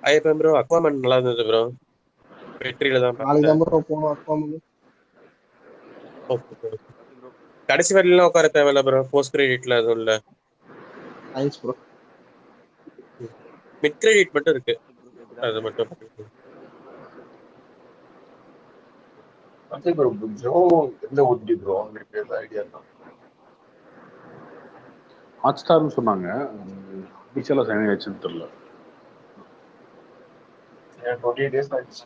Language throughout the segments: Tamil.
ஐயப்பன் ப்ரோ அக்வாமன் நல்லா இருந்தது ப்ரோ. வெற்றியில தான் நாளைக்கு பார்த்தேன். தான் ப்ரோ போகணும் அக்வாமன். Okay bro. கடைசி வரையிலாம் உட்கார தேவையில்ல ப்ரோ. போஸ்ட் கிரெடிட்ல அதுவும் இல்ல. Thanks bro. மிட் கிரெடிட் மட்டும் இருக்கு. அது மட்டும் பண்ணிக்கோங்க. ப்ரோ ப்ரோ எந்த ஓட்டி ப்ரோ உங்களுக்கு ஏதாவது ஐடியா இருக்கா? ஹாட் ஸ்டார்னு சொன்னாங்க, அபிஷியலாக சைன் ஆயிடுச்சுன்னு தெரியல. 20 days ஆயிடுச்சு.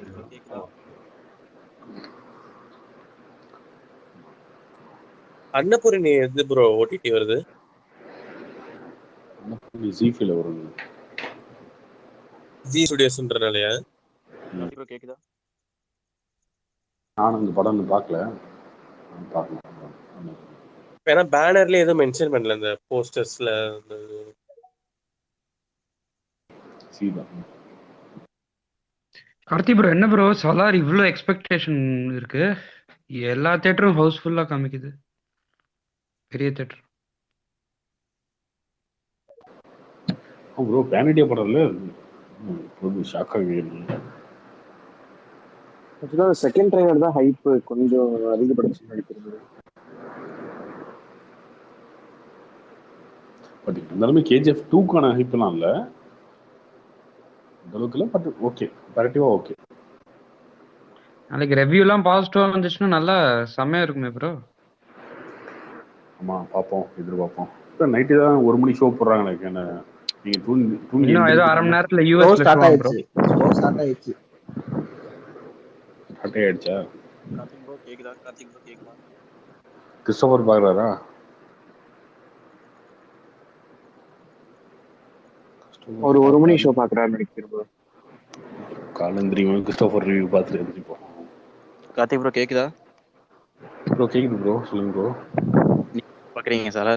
அன்னபூரணி எது ப்ரோ ஓடிடி வருது? ஜீஃபில வருது. ஜி ஸ்டுடியோஸ்ன்றனாலயா? ப்ரோ கேக்குதா? நானும் இந்த படம் பார்க்கல, பார்க்கலாம். ஏன்னா பேனர்ல எதுவும் மென்ஷன் பண்ணல இந்த போஸ்டர்ஸ்ல. கார்த்தி ப்ரோ என்ன ப்ரோ சலார் இவ்வளோ எக்ஸ்பெக்டேஷன் இருக்கு? எல்லா தியேட்டரும் ஹவுஸ்ஃபுல்லா காமிக்குது, பெரிய தியேட்டர். ப்ரோ பேன் இண்டியா படம் இல்லை, ஷாக் ஆகுது. ஆக்சுவலா செகண்ட் ட்ரைலர் தான் ஹைப் கொஞ்சம் அதிகப்படுத்தி நடிக்கிறது. பட் இருந்தாலுமே கேஜிஎஃப் 2க்கான ஹைப்லாம் இல்லை அந்த அளவுக்கு இல்லை. பட் ஓகே, கரெக்டிவா ஓகே. நாளைக்கு ரெவ்யூலாம் பாசிட்டிவா வந்துச்சுன்னா நல்லா செம்மையா இருக்குமே ப்ரோ. ஆமா பார்ப்போம், எதிர்பார்ப்போம். இப்போ நைட்டு தான் 1 மணி ஷோ போடுறாங்களே, என்ன நீங்க தூங்கி இன்னும் ஏதோ அரை மணி நேரத்துல ஷோ யூஎஸ்ல ஸ்டார்ட் ஷோ ஆயிடுச்சு. ஷோ ஸ்டார்ட் ஆயிடுச்சு. ஸ்டார்ட் ஆயிடுச்சா? கார்த்திக் ப்ரோ கேக்குதா? கார்த்திக் ப்ரோ கேக்குதா? கிறிஸ்டோபர் பார்க்குறாரா? ஒரு மணி ஷோ பாக்குறாரு நினைக்கிறேன் ப்ரோ. காலந்திரியும் கிறிஸ்டோபர் ரிவ்யூ பார்த்துட்டு எழுதிப்போம். கார்த்திக் ப்ரோ கேக்குதா? ப்ரோ கேக்குது ப்ரோ, சொல்லுங்க ப்ரோ. பாக்குறீங்க சார்?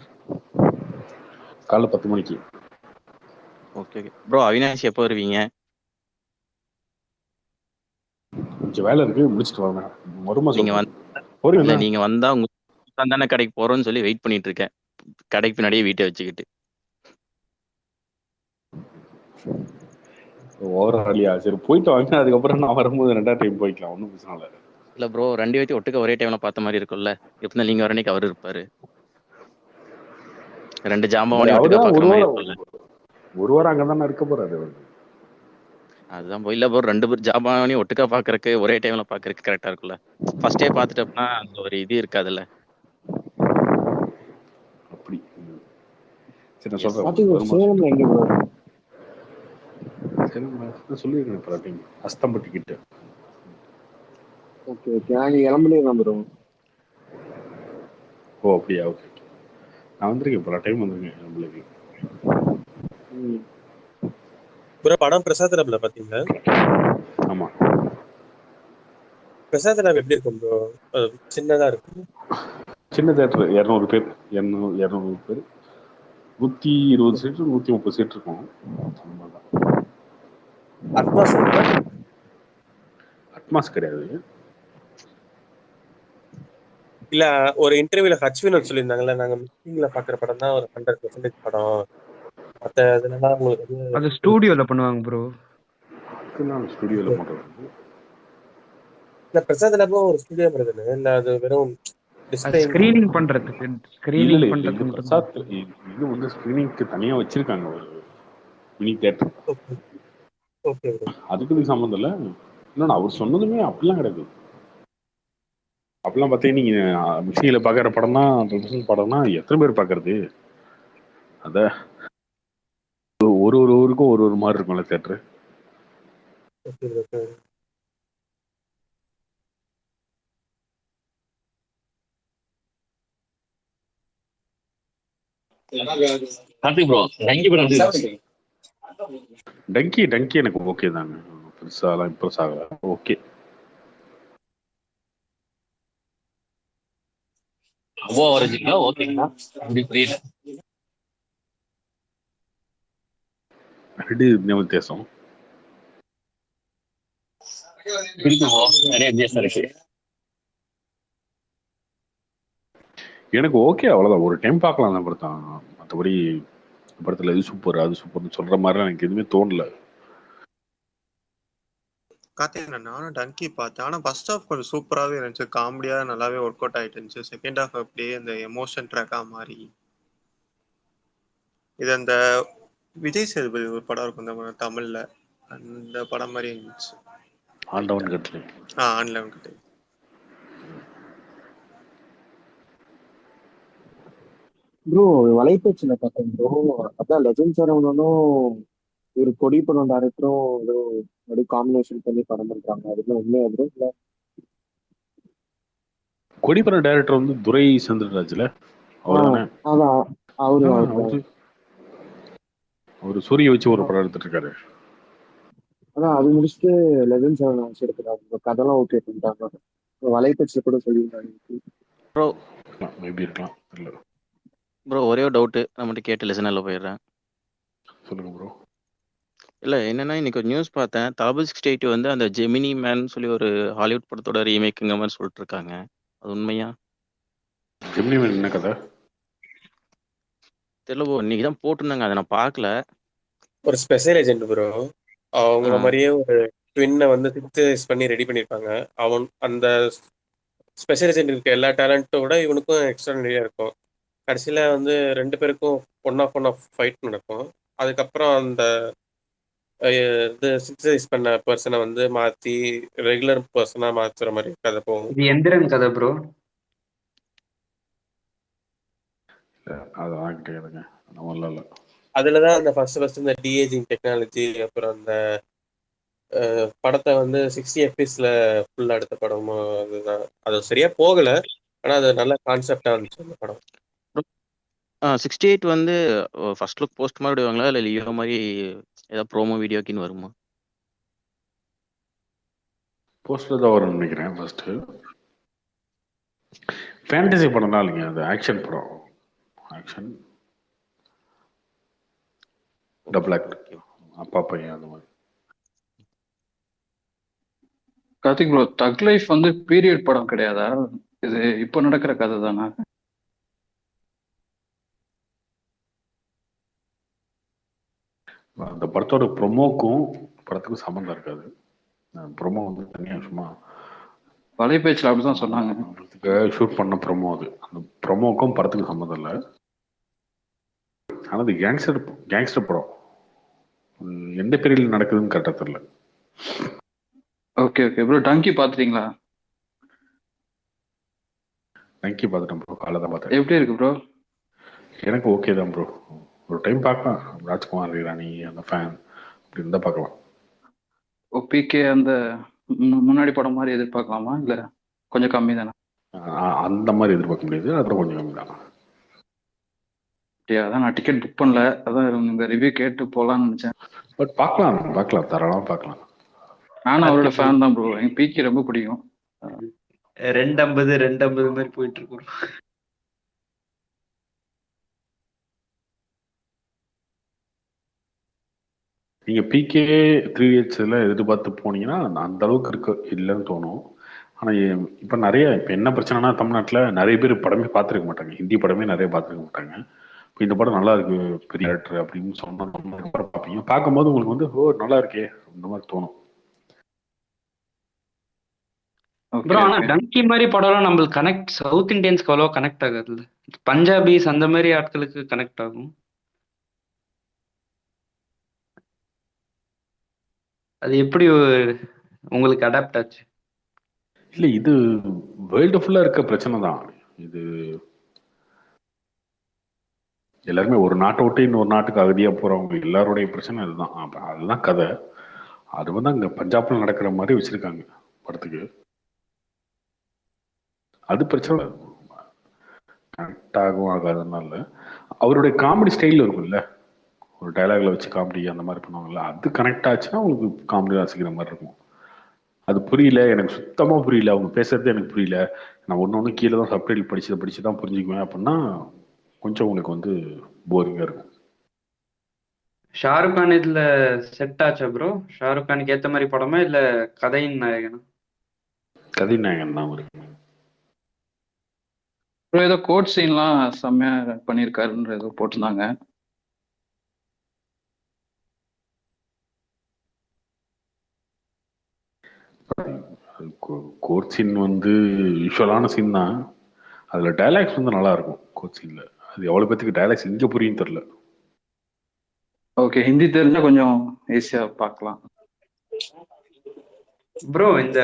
காலைல 10 மணிக்கு. Okay bro. அவினாஷ் எப்போ வருவீங்க? கொஞ்சம் வேலை இருக்கு, முடிச்சுட்டு வாங்க. மறுமா நீங்க சொல்றேன். இல்ல நீங்க வந்தா உங்க தானே கடைக்கு போறோம்னு சொல்லி வெயிட் பண்ணிட்டு இருக்கேன். கடைக்கு பின்னாடியே வீட்டை வச்சுக்கிட்டு. ஓவராலியா? சரி போயிட்டு வாங்க, அதுக்கப்புறம் நான் வரும்போது 2வது டைம் போய்க்கலாம், ஒன்றும் பிரச்சனை இல்லை. இல்ல ப்ரோ, 2 பேத்தையும் ஒட்டுக்க ஒரே டைம்ல பார்த்த மாதிரி இருக்கும்ல. எப்படின்னா நீங்க வர அன்னைக்கு அவர் இருப்பாரு. 2 ஜாம்பவானையும் ஒட்டுக்கா பாக்குற மாதிரி இருக்கும்ல. ஒரு வாரம் அங்கதானே இருக்க போறாரு அவரு. அதுதான் போய் இல்ல ப்ரோ, 2 ஜாம்பவானையும் ஒட்டுக்கா பாக்குறதுக்கு ஒரே டைம்ல பாக்குறதுக்கு கரெக்டா இருக்கும்ல. ஃபர்ஸ்டே பார்த்துட்டோம்னா அந்த ஒரு இது இருக்காதுல்ல. அப்படி சரி, நான் Yes. சொல்றேன். சேலம்ல எங்க ப்ரோ? சொல்லிருக்கேன் பல டைம், அஸ்தம்பட்டி கிட்ட. ஓகே ஓகே, நாங்க இளம்பலியா ப்ரோ. ஓ அப்படியா? ஓகே. நான் வந்திருக்கேன், பல டைம் வந்திருக்கேன் நம்மளுக்கு. ப்ரோ படம் பிரசாத் லேப்ல பாத்தீங்களா? ஆமா. பிரசாத் லேப் எப்படி இருக்கும் ப்ரோ? சின்னதா இருக்கும். சின்ன தேட்டர், 200 பேர் 200 பேர், 120 சீட்டு 130 சீட் இருக்கும். அட்மாஸ் இருக்கா? அட்மாஸ் கிடையாது. இல்ல ஒரு இன்டர்வியூல ஹச்வினோத் சொல்லியிருந்தாங்கல்ல, நாங்க மீட்டிங்ல பாக்குற படம் தான் ஒரு 100% படம், மத்த இதுலலாம் உங்களுக்கு அது ஸ்டூடியோல பண்ணுவாங்க ப்ரோ. அதுதான் ஸ்டுடியோல பண்றது. இல்ல பிரசாத் லேப்ல ஒரு ஸ்டுடியோ பண்ணுது இல்ல, அது வெறும் டிஸ்ப்ளே ஸ்கிரீனிங் பண்றதுக்கு இல்ல பண்றதுக்கு இது மட்டும் பிரசாத், இது வந்து ஸ்கிரீனிங்க்கு தனியா வச்சிருக்காங்க ஒரு மினி தேட்டர். Okay bro. அதுக்கு இது சம்மந்தம் இல்லை. இன்னொன்று அவர் சொன்னதுமே அப்படிலாம் கிடையாது. அப்படிலாம் பார்த்தீங்கன்னா நீங்க மிக்சியில பார்க்குற படம் தான் 100% படம்னா எத்தனை பேர் பார்க்கறது? அத ஒரு ஊருக்கும் ஒரு மாதிரி இருக்கும்ல தேட்டரு. டங்கி எனக்கு ஓகே தாங்க, பெருசாலாம் இம்ப்ரெஸ் ஆகல. ஓகே. ரெண்டு வித்தியாசம் எனக்கு ஓகே, அவ்வளவுதான். ஒரு டைம் பார்க்கலாம் தான் படத்தான். மற்றபடி படத்துல இது சூப்பர் அது சூப்பர்னு சொல்ற மாதிரி எனக்கு எதுவுமே தோணல. கார்த்திக் நானும் டங்கி பார்த்தேன். ஆனா ஃபர்ஸ்ட் ஹாஃப் கொஞ்சம் சூப்பராகவே இருந்துச்சு. காமெடியா நல்லாவே ஒர்க் அவுட் ஆயிட்டு இருந்துச்சு. செகண்ட் ஹாஃப் அப்படியே இந்த எமோஷன் ட்ராக்கா மாறி இது அந்த விஜய் சேதுபதி ஒரு படம் இருக்கும் இந்த தமிழ்ல அந்த படம் மாதிரி இருந்துச்சு. ஆண்டவன் கட்டளை. ஆன்லைன் கிட்ட ப்ரோ வலைபேச்சுல பார்த்தேன் ப்ரோ. அதான் லெஜண்ட் சரவணனும் ஒரு கொடி படம் டேரக்டரும் ஏதோ அப்படி காம்பினேஷன் பண்ணி படம் பண்றாங்க. அதுக்கு உண்மையா ப்ரோ? இல்ல கொடிப்பட டைரக்டர் வந்து துரை செந்தில்ராஜ்ல அவர் தானே? அதான் அவரு அவரு சூரிய வச்சு ஒரு படம் எடுத்துட்டு இருக்காரு. அதான் அது முடிச்சுட்டு லெஜண்ட் சரவணன் எடுக்கிறாரு. கதெல்லாம் ஓகே பண்ணிட்டாங்க. வலைபேச்சுல கூட சொல்லியிருந்தாங்க. ப்ரோ மேபி இருக்கலாம், இல்லை. ப்ரோ ஒரே ஒரு டவுட்டு நம்மகிட்ட கேட்டு லிசனில் போயிடுறேன். சொல்லுங்க ப்ரோ. இல்லை என்னன்னா இன்னைக்கு ஒரு நியூஸ் பார்த்தேன். தளபதி 68 வந்து அந்த ஜெமினி மேன் சொல்லி ஒரு ஹாலிவுட் படத்தோட ரீமேக்குங்கிற மாதிரி சொல்லிட்டு இருக்காங்க. அது உண்மையா? ஜெமினி மேன் என்ன கதை? தெரியல ப்ரோ, இன்னைக்கு தான் போட்டிருந்தாங்க, அதை நான் பார்க்கல. ஒரு ஸ்பெஷல் ஏஜென்ட் ப்ரோ. அவங்கள மாதிரியே ஒரு ட்வின்னை வந்து சிக்ஸ் பண்ணி ரெடி பண்ணியிருப்பாங்க. அவன் அந்த ஸ்பெஷல் ஏஜென்ட் இருக்க எல்லா டேலண்ட்டை விட இவனுக்கும் எக்ஸ்ட்ரா நிறைய இருக்கும். கடைசியில் வந்து 2 பேருக்கும் ஒன் ஆஃப் ஃபைட் நடக்கும். அதுக்கப்புறம் அந்த இது சிக்ஸைஸ் பண்ண பர்சனை வந்து மாற்றி ரெகுலர் பர்சனாக மாற்றுற மாதிரி கதை போகும். இது எந்திரன் கதை ப்ரோ. அதான் கிடையாதுங்க, நம்மளால இல்லை. அதில் தான் அந்த ஃபர்ஸ்ட் இந்த டிஏஜிங் டெக்னாலஜி, அப்புறம் அந்த படத்தை வந்து 60 FPS ஃபுல்லாக எடுத்த படமும் அதுதான். அது சரியாக போகலை, ஆனால் அது நல்ல கான்செப்டாக இருந்துச்சு அந்த படம். 68 வந்து ஃபர்ஸ்ட் லுக் போஸ்ட் மாதிரி விடுவாங்களா, இல்லை லியோ மாதிரி ஏதாவது ப்ரோமோ வீடியோக்கின்னு வருமா? போஸ்டர் தான் வரும்னு நினைக்கிறேன். ஃபர்ஸ்ட் ஃபேண்டசி படம் தான் இல்லைங்க, அது ஆக்ஷன் படம். ஆக்ஷன் டபுள் ஆக்ட், அப்பா பையன் அந்த மாதிரி. கார்த்திக் ப்ரோ, தக் லைஃப் வந்து பீரியட் படம் கிடையாதா? இது இப்போ நடக்கிற கதை தானே? அந்த படத்தோட ப்ரொமோக்கும் படத்துக்கும் சம்மந்தம் இருக்காது. ப்ரொமோ வந்து தனியாக சும்மா வலைபேச்சில் அப்படிதான் சொன்னாங்க. ஷூட் பண்ண ப்ரொமோ அது. அந்த ப்ரொமோக்கும் படத்துக்கும் சம்மந்தம் இல்லை. ஆனால் அது கேங்ஸ்டர் படம். எந்த பீரியட்ல நடக்குதுன்னு கரெக்டாக தெரியல. Okay okay bro. டங்கி பார்த்துட்டீங்களா? டங்கி பார்த்துட்டேன் ப்ரோ, காலை தான் பார்த்தேன். எப்படி இருக்கு ப்ரோ? எனக்கு ஓகே தான் ப்ரோ. ஒரு டைம் பார்க்கலாம். ராஜ்குமார் ஹிரானி அந்த ஃபேன் அப்படி இருந்தால் பார்க்கலாம். பிகே அந்த முன்னாடி படம் மாதிரி எதிர்பார்க்கலாமா, இல்லை கொஞ்சம் கம்மி தானே? அந்த மாதிரி எதிர்பார்க்க முடியாது, அப்புறம் கொஞ்சம் கம்மி தான். அதான் நான் டிக்கெட் புக் பண்ணல, அதான் இந்த ரிவ்யூ கேட்டு போகலான்னு நினச்சேன். பட் பார்க்கலாம் தாராளமாக பார்க்கலாம். நானும் அவரோட ஃபேன் தான் ப்ரோ. எனக்கு பிகே ரொம்ப பிடிக்கும். 250 மாதிரி போயிட்டு இருக்கோம். நீங்கள் பிகே 3H எதிர்பார்த்து போனீங்கன்னா அந்த அளவுக்கு இருக்க இல்லைன்னு தோணும். ஆனால் இப்போ இப்போ என்ன பிரச்சனைனா, தமிழ்நாட்டில் நிறைய பேர் படமே பார்த்துருக்க மாட்டாங்க. ஹிந்தி படமே நிறைய பார்த்துருக்க மாட்டாங்க. இப்போ இந்த படம் நல்லா இருக்கு, பெரிய டேரக்டர் அப்படின்னு சொன்ன பார்ப்பீங்க. பார்க்கும்போது உங்களுக்கு வந்து நல்லா இருக்கே அந்த மாதிரி தோணும். ப்ரோ ஆனா டங்கி மாதிரி படம்லாம் நம்மளுக்கு கனெக்ட், சவுத் இந்தியன்ஸ்க்கு அவ்வளோ கனெக்ட் ஆகுது. பஞ்சாபிஸ் அந்த மாதிரி ஆட்களுக்கு கனெக்ட் ஆகும். அது எப்படி உங்களுக்கு அடாப்ட் ஆச்சு? இல்லை, இது வேர்ல்டு ஃபுல்லாக இருக்க பிரச்சனை தான் இது. எல்லாருமே ஒரு நாட்டை விட்டு இன்னொரு நாட்டுக்கு அகதியாக போகிறவங்க எல்லாருடைய பிரச்சனை இதுதான். அதுதான் கதை. அது வந்து அங்கே பஞ்சாப்ல நடக்கிற மாதிரி வச்சிருக்காங்க படத்துக்கு. அது பிரச்சனை கனெக்ட் ஆகும் ஆகாதனால. அவருடைய காமெடி ஸ்டைல் இருக்கும்ல, ஒரு டைலாக்ல வச்சு காமெடி அந்த மாதிரி பண்ணுவாங்கல்ல, அது கனெக்ட் ஆச்சுன்னா உங்களுக்கு காமெடி வாசிக்கிற மாதிரி இருக்கும். அது புரியல, எனக்கு சுத்தமாக புரியல, அவங்க பேசுறது எனக்கு புரியல, நான் ஒன்று கீழே தான் சப்டைட்டில் படிச்சு தான் புரிஞ்சுக்குவேன் அப்படின்னா கொஞ்சம் உங்களுக்கு வந்து போரிங்காக இருக்கும். ஷாருக் கான் இதுல செட் ஆச்சா ப்ரோ? ஷாருக் கானுக்கு ஏற்ற மாதிரி படமா இல்லை கதையின் நாயகனா? கதை நாயகன் தான் இருக்கு. ஏதோ கோட் சீன்லாம் செம்மையா பண்ணியிருக்காருன்ற ஏதோ போட்டிருந்தாங்க. கோர்ட் சீன் வந்து யூஸ்வலான சீன் தான். அதுல டைலாக்ஸ் வந்து நல்லா இருக்கும் கோர்ட் சீன்ல. அது எவ்வளவு பேத்துக்கு டைலாக்ஸ் இங்க புரியும் தெரியல. ஓகே, ஹிந்தி தெரிஞ்சா கொஞ்சம் ஈஸியா பார்க்கலாம். ப்ரோ இந்த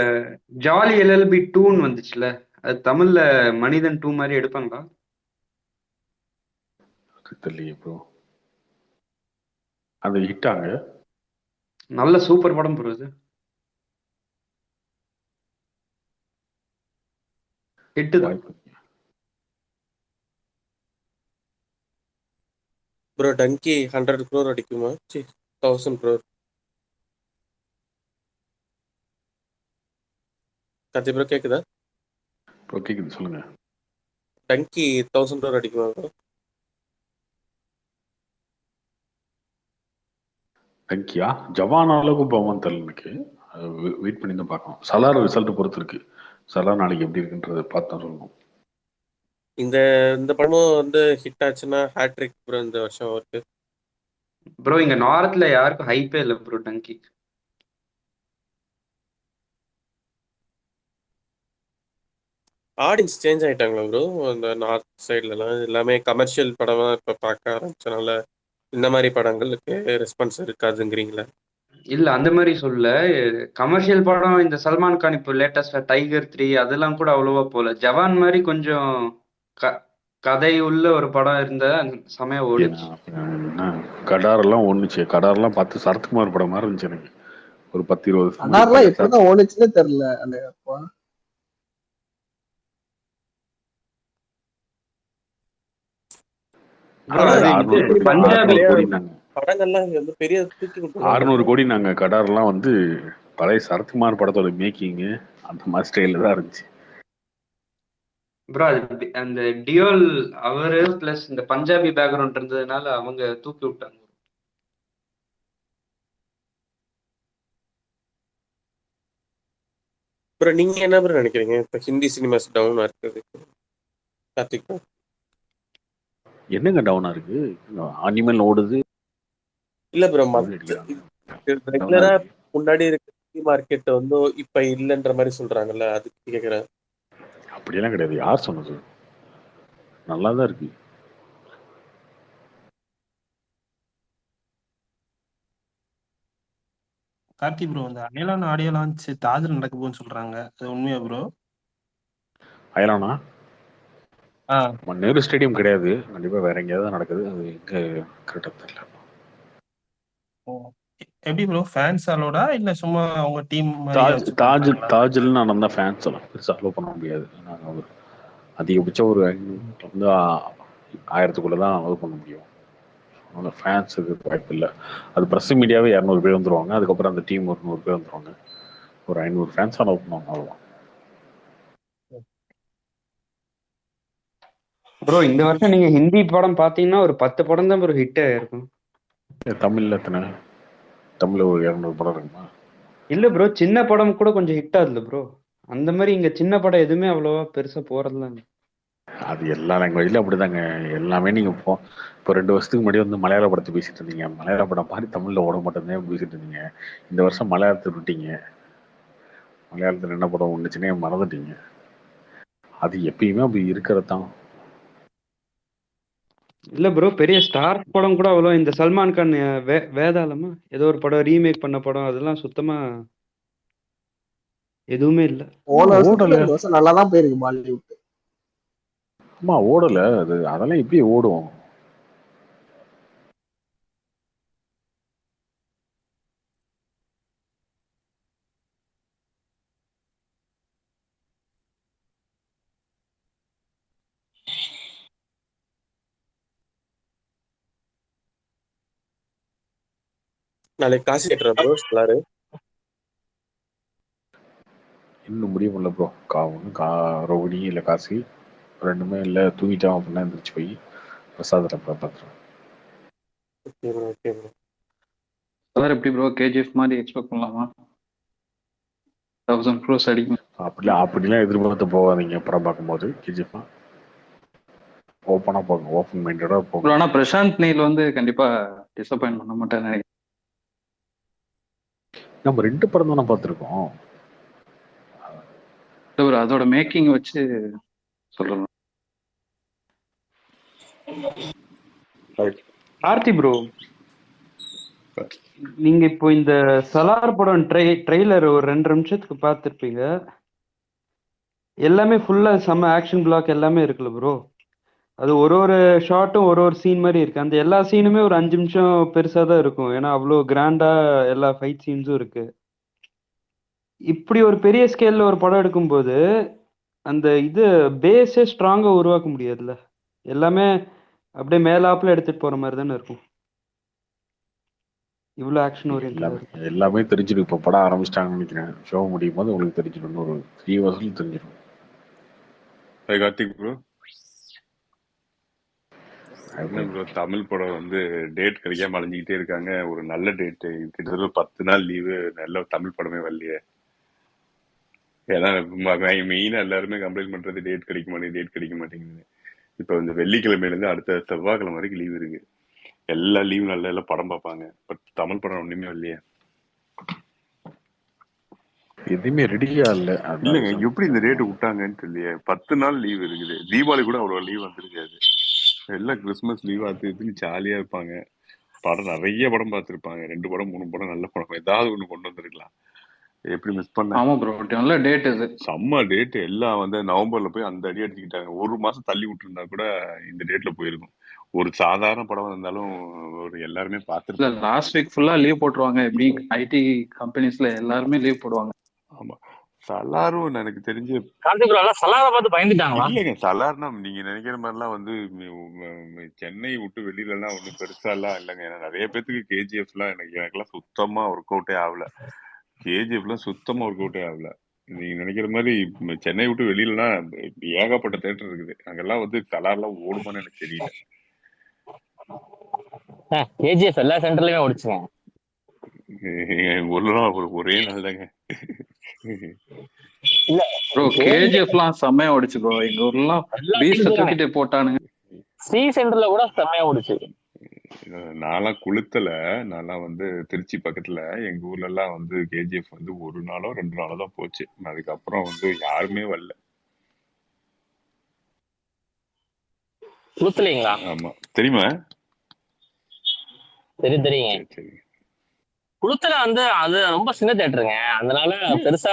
ஜாலி எல்எல்பி 2 வந்துச்சுல, அது தமிழ்ல மனிதன் 2 மாதிரி எடுப்பாங்களா? தெரியலையே ப்ரோ. அது ஹிட்டாங்க. நல்ல சூப்பர் படம் ப்ரோ இது. ஹிட்டு தான். வாய்ப்பு bro Dangi 100 crore அடிக்குமா? 1000 crore. Karthi bro கேக்குதா? ப்ரோ கேக்குது, சொல்லுங்க. Dangi 1000 crore அடிக்குமா bro? டங்கியா ஜவான் அளவுக்கு போவான்னு தெரியல எனக்கு. வெயிட் பண்ணி தான் பார்க்கணும். சலார் ரிசல்ட் பொறுத்து இருக்கு. சலார் நாளைக்கு எப்படி இருக்குன்றத பார்த்து தான் சொல்லணும். இந்த இந்த படமும் வந்து ஹிட் ஆச்சுன்னா ஹேட்ரிக் ப்ரோ இந்த வருஷம் அவருக்கு. ப்ரோ இங்க நார்த்ல யாருக்கும் ஹைப்பே இல்லை ப்ரோ டங்கி. ஆடியன்ஸ் சேஞ்ச் ஆயிட்டாங்களா ப்ரோ? அந்த நார்த் சைட்லலாம் எல்லாமே கமர்ஷியல் படமா இப்போ பார்க்க ஆரம்பிச்சனால இந்த மாதிரி படங்களுக்கு ரெஸ்பான்ஸ் இருக்காதுங்கிறீங்களா? இல்ல அந்த மாதிரி சொல்ல, கமர்ஷியல் படம் இந்த சல்மான் கான் இப்போ லேட்டஸ்டா டைகர் 3 அதெல்லாம் கூட அவ்வளவா போல. ஜவான் மாதிரி கொஞ்சம் கதை உள்ள ஒரு படம் இருந்தா செமையா ஓடுச்சு. கடாரெல்லாம் ஒண்ணுச்சு. கடாரெல்லாம் பார்த்து சரத்குமார் படம் மாதிரி இருந்துச்சு எனக்கு. ஒரு 10-20 அதாரெல்லாம் எப்படிதான் ஓடுச்சுன்னே தெரியல. அந்த பஞ்சாபி படங்கள்லாம் வந்து பெரிய தூக்கி 600 கோடி நாங்க. கடாரெல்லாம் வந்து பழைய சரத்குமார் படத்தோட மேக்கிங் அந்த மாதிரி ஸ்டைல தான் இருந்துச்சு. ப்ரோ அது அந்த டியோல் அவரு பிளஸ் இந்த பஞ்சாபி பேக்ரவுண்ட் இருந்ததுனால அவங்க தூக்கி விட்டாங்க. ப்ரோ நீங்க என்ன ப்ரோ நினைக்கிறீங்க இப்போ ஹிந்தி சினிமாஸ் டவுனா இருக்குது? கார்த்திக் என்னங்க டவுனா இருக்கு? அனிமல் ஓடுது இல்ல ப்ரோ, ரெகுலரா முன்னாடி இருக்க மார்க்கெட் வந்து இப்ப இல்லன்ற மாதிரி சொல்றாங்கல்ல, அதுக்கு கேக்குறேன். அப்படியெல்லாம் கிடையாது. யார் சொன்னது? நல்லா தான் இருக்கு. கார்த்தி ப்ரோ, இந்த அயலான ஆடியோ லான்ச் தாஜ்ல நடக்க போகுதுன்னு சொல்றாங்க, அது உண்மையா ப்ரோ? அயலானா நேரு ஸ்டேடியம் கிடையாது, கண்டிப்பா வேற எங்கேயாவது நடக்குது. அது எங்க கரெக்டா தெரியல. எப்படி ப்ரோ, ஃபேன்ஸ் அலோடா இல்ல சும்மா அவங்க டீம் தாஜ்ல நான் தான் ஃபேன்ஸ் எல்லாம் பெருசா அலோ பண்ண முடியாது. நாங்க ஒரு அதிகபட்சம் ஒரு 1000 தான் அலோ பண்ண முடியும். ஃபேன்ஸுக்கு வாய்ப்பு இல்லை. அது ப்ரெஸ் மீடியாவே 200 பேர் வந்துருவாங்க. அதுக்கப்புறம் அந்த டீம் ஒரு 100 பேர் வந்துருவாங்க. ஒரு 500 ஃபேன்ஸ் அலோ பண்ணுவாங்க, அவ்வளோதான். ப்ரோ இந்த வருஷம் நீங்க ஹிந்தி படம் பாத்தீங்கன்னா ஒரு 10 படம் தான் ப்ரோ ஹிட் ஆயிருக்கும். தமிழ்ல எத்தனை? தமிழ்ல ஒரு 200 படம் இருக்குமா? இல்ல ப்ரோ, சின்ன படம் கூட கொஞ்சம் ஹிட் ஆகுதுல ப்ரோ. அந்த மாதிரி இங்க சின்ன படம் எதுவுமே அவ்வளவா பெருசா போறதுலாம். அது எல்லா லாங்குவேஜ்லயும் அப்படிதாங்க. எல்லாமே நீங்க இப்போ 2 வருஷத்துக்கு முன்னாடி வந்து மலையாள படத்தை பேசிட்டு இருந்தீங்க. மலையாள படம் மாதிரி தமிழ்ல ஓட மாட்டேன் பேசிட்டு இருந்தீங்க. இந்த வருஷம் மலையாளத்தை விட்டீங்க. மலையாளத்துல என்ன படம் ஒண்ணுச்சுன்னே மறந்துட்டீங்க. அது எப்பயுமே அப்படி இருக்கிறதான். இல்ல ப்ரோ, பெரிய ஸ்டார் படம் கூட அவ்வளோ. இந்த சல்மான் கான் வேதாளமா ஏதோ ஒரு படம் ரீமேக் பண்ண படம், அதெல்லாம் சுத்தமா எதுவுமே இல்ல. நல்லா தான் போயிருக்கு பாலிவுட். ஆமா ஓடல அது. அதெல்லாம் எப்படி ஓடும்? நாளைக்கு காசு கேட்டுறா ப்ரோ எல்லாரும். இன்னும் முடிய முடியல ப்ரோ. ரோகிணி இல்லை காசி ரெண்டுமே இல்லை. தூங்கிட்டோம் அப்படின்னா இருந்துச்சு போய் பிரசாதத்தை பார்த்துருவோம். சார் எப்படி ப்ரோ, கேஜிஎஃப் மாதிரி எக்ஸ்பெக்ட் பண்ணலாமா? 1000 crores அடிக்கும். அப்படிலாம் எதிர்பார்த்து போகாதீங்க படம் பார்க்கும்போது. கேஜிஎஃப் ஓப்பனா போங்க, ஓப்பன் மைண்டடா போங்க. ஆனா பிரசாந்த் நீல் வந்து கண்டிப்பா டிசப்பாயின்ட் பண்ண மாட்டேன்னு நினைக்கிறேன். நம்ம 2 படம் தானே பார்த்துருக்கோம். ஒரு அதோட மேக்கிங் வச்சு சொல்லலாம். கார்த்தி ப்ரோ, நீங்க இப்போ இந்த சலார் படம் ட்ரெய்லர் ஒரு 2 நிமிஷத்துக்கு பார்த்துருப்பீங்க. எல்லாமே ஃபுல்லா செம்ம ஆக்ஷன் பிளாக் எல்லாமே இருக்குல்ல ப்ரோ. அது ஒரு ஷாட்டும் ஒரு சீன் மாதிரி இருக்கு. அந்த எல்லா சீனுமே ஒரு 5 நிமிஷம் பெருசா தான் இருக்கும். ஏன்னா அவ்வளோ கிராண்டா எல்லா ஃபைட் சீன்ஸும் இருக்கு. இப்படி ஒரு பெரிய ஸ்கேல்ல ஒரு படம் எடுக்கும்போது அந்த இது பேஸே ஸ்ட்ராங்கா உருவாக்க முடியாதுல்ல. எல்லாமே அப்படியே மேலாப்புல எடுத்துட்டு போற மாதிரி தானே இருக்கும். இவ்வளோ ஆக்ஷன் ஓரியன்டா இருக்கு. எல்லாமே தெரிஞ்சிடும். இப்போ படம் ஆரம்பிச்சிட்டாங்கன்னு நினைக்கிறேன். ஷோ முடியும் போது உங்களுக்கு தெரிஞ்சிடும். ஒரு 3 வருஷத்துல தெரிஞ்சிடும். கார்த்திக் ப்ரோ, என்ன ப்ரோ தமிழ் படம் வந்து டேட் கிடைக்காம அலைஞ்சிக்கிட்டே இருக்காங்க. ஒரு நல்ல டேட் கிட்டத்தட்ட 10 நாள் லீவு, நல்ல தமிழ் படமே வரலையே. ஏன்னா மெயினா எல்லாருமே கம்ப்ளைண்ட் பண்றது டேட் கிடைக்க மாட்டேங்குது. இப்ப இந்த வெள்ளிக்கிழமையில இருந்து அடுத்த செவ்வாய்க்கிழமை வரைக்கும் லீவ் இருக்கு. எல்லா லீவு நல்ல எல்லாம் படம் பார்ப்பாங்க. பட் தமிழ் படம் ஒண்ணுமே இல்லையே. எதுவுமே ரெடியா இல்ல. இல்லைங்க, எப்படி இந்த ரேட்டு விட்டாங்கன்னு தெரியல. 10 நாள் லீவ் இருக்குது. தீபாவளி கூட அவ்வளவு லீவ் வந்திருக்காது. எல்லாம் கிறிஸ்துமஸ் லீவ் அது இதுன்னு ஜாலியா இருப்பாங்க. படம் நிறைய படம் பார்த்திருப்பாங்க. 2 படம் 3 படம் நல்ல படம் ஏதாவது ஒண்ணு கொண்டு வந்திருக்கலாம். எப்படி மிஸ் பண்ண? ஆமா ப்ரோ, நல்ல டேட் இது. செம்ம டேட். எல்லாம் வந்து நவம்பர்ல போய் அந்த அடி அடிச்சுக்கிட்டாங்க. ஒரு மாசம் தள்ளி விட்டுருந்தா கூட இந்த டேட்ல போயிருக்கும். ஒரு சாதாரண படம் இருந்தாலும் ஒரு எல்லாருமே பார்த்துருப்பாங்க. லாஸ்ட் வீக் ஃபுல்லா லீவ் போட்டுருவாங்க. எப்படி ஐடி கம்பெனிஸ்ல எல்லாருமே லீவ் போடுவாங்க. ஆமா, சலாரும் எனக்கு தெரிஞ்சு சலாரை பார்த்து பயந்துட்டாங்களா? இல்லைங்க. சலார்னா நீங்க நினைக்கிற மாதிரிலாம் வந்து சென்னை விட்டு வெளியில எல்லாம் ஒன்றும் பெருசா எல்லாம் இல்லைங்க. ஏன்னா நிறைய பேத்துக்கு கேஜிஎஃப் எல்லாம் எனக்கெல்லாம் சுத்தமா ஒர்க் அவுட்டே ஆகல. கேஜிஎஃப் எல்லாம் சுத்தமா ஒர்க் அவுட்டே ஆகல. நீங்க நினைக்கிற மாதிரி சென்னை விட்டு வெளியிலலாம் ஏகப்பட்ட தேட்டர் இருக்குது. அங்கெல்லாம் வந்து சலார்லாம் ஓடுமான்னு எனக்கு தெரியல. கேஜிஎஃப் எல்லா சென்டர்லயுமே ஓடிச்சுங்க. ஒரே நாள் தாங்க. இல்ல ப்ரோ, கேஜிஎஃப்லாம் செம்மையா ஓடிச்சு ப்ரோ. எங்க ஊர்லாம் பீஸ்ல தூக்கிட்டு போட்டானுங்க. சி சென்டர்ல கூட செம்மையா ஓடிச்சு. நான்லாம் குளுத்தல, நான்லாம் வந்து திருச்சி பக்கத்துல எங்க ஊர்ல எல்லாம் வந்து கேஜிஎஃப் வந்து 1 நாளோ 2 நாளோ தான் போச்சு. அதுக்கப்புறம் வந்து யாருமே வரல. குளுத்தலைங்களா? ஆமா, தெரியுமா? தெரியுங்க. சரி. குளுத்தல வந்து அது ரொம்ப சின்ன தேட்டருங்க. அதனால பெருசா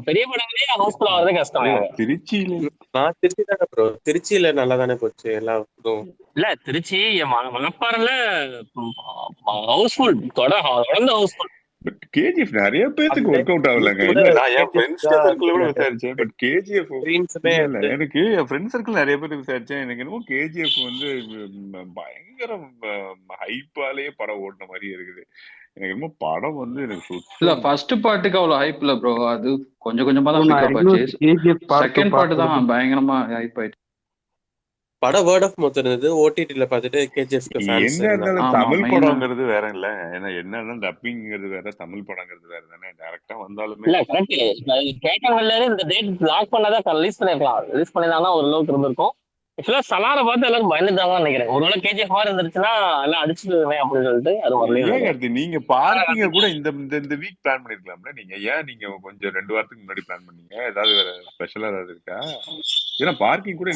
பெரிய படங்களே ஹவுஸ்ஃபுல் ஆகிறதே கஷ்டம். திருச்சியில நான் திருச்சி தானே ப்ரோ. திருச்சியில நல்லா தானே போச்சு எல்லா இதுவும். இல்ல திருச்சி மணப்பாறையில ஹவுஸ்ஃபுல் தொடர்ந்து ஹவுஸ்ஃபுல். பட் கேஜிஎஃப் நிறைய பேத்துக்கு ஒர்க் அவுட் ஆகலங்க. இல்ல, நான் என் ஃப்ரெண்ட்ஸ் சர்க்கிள் கூட விசாரிச்சேன். பட் கேஜிஎஃப் இல்ல, எனக்கு என் ஃப்ரெண்ட்ஸ் சர்க்கிள் நிறைய பேர் விசாரிச்சேன். எனக்கு என்னமோ கேஜிஎஃப் வந்து பயங்கர ஹைப்பாலேயே படம் ஓடின மாதிரி இருக்குது. எனக்கு என்னமோ படம் வந்து எனக்கு இல்ல ஃபர்ஸ்ட் பார்ட்டுக்கு அவ்வளவு ஹைப் இல்ல ப்ரோ. அது கொஞ்சம் கொஞ்சமா தான் பிக்கப் ஆச்சு. செகண்ட் பார்ட் தான் பயங்கரமா ஹைப் ஆயிடுச்சு. படம் வேர்ட் ஆஃப் மவுத் இருந்தது. ஓடிடில பார்த்துட்டு கேஜிஎஃப்க்கு ஃபேன்ஸ் என்ன இருந்தாலும் தமிழ் படம்ங்கிறது வேற இல்ல. ஏன்னா என்ன டப்பிங்கிறது வேற, தமிழ் படங்கிறது வேற தானே. டைரக்டா வந்தாலுமே இல்ல கரெக்ட். கேட்டவங்கல இந்த டேட் லாக் பண்ணாதான் ரிலீஸ் பண்ணிருக்கலாம். ரிலீஸ் பண்ணிருந்தாங்கன்னா ஒரு அளவுக்கு இருந்திருக்கும். ஆக்சுவலா சலாரை பார்த்து எல்லாரும் பயந்துட்டாங்கன்னு நினைக்கிறேன். ஒருவேளை கேஜிஎஃப் மாதிரி இருந்துச்சுன்னா எல்லாம் அடிச்சுடுவேன் அப்படின்னு சொல்லிட்டு அது வரலையே. நீங்க பார்க்கிங்க கூட இந்த வீக் பிளான் பண்ணிருக்கலாம்ல. நீங்க கொஞ்சம் 2 வாரத்துக்கு முன்னாடி பிளான் பண்ணீங்க. ஏதாவது வேற ஸ்பெஷலா ஏதாவது இருக்கா? ஏன்னா பார்க்கிங் கூட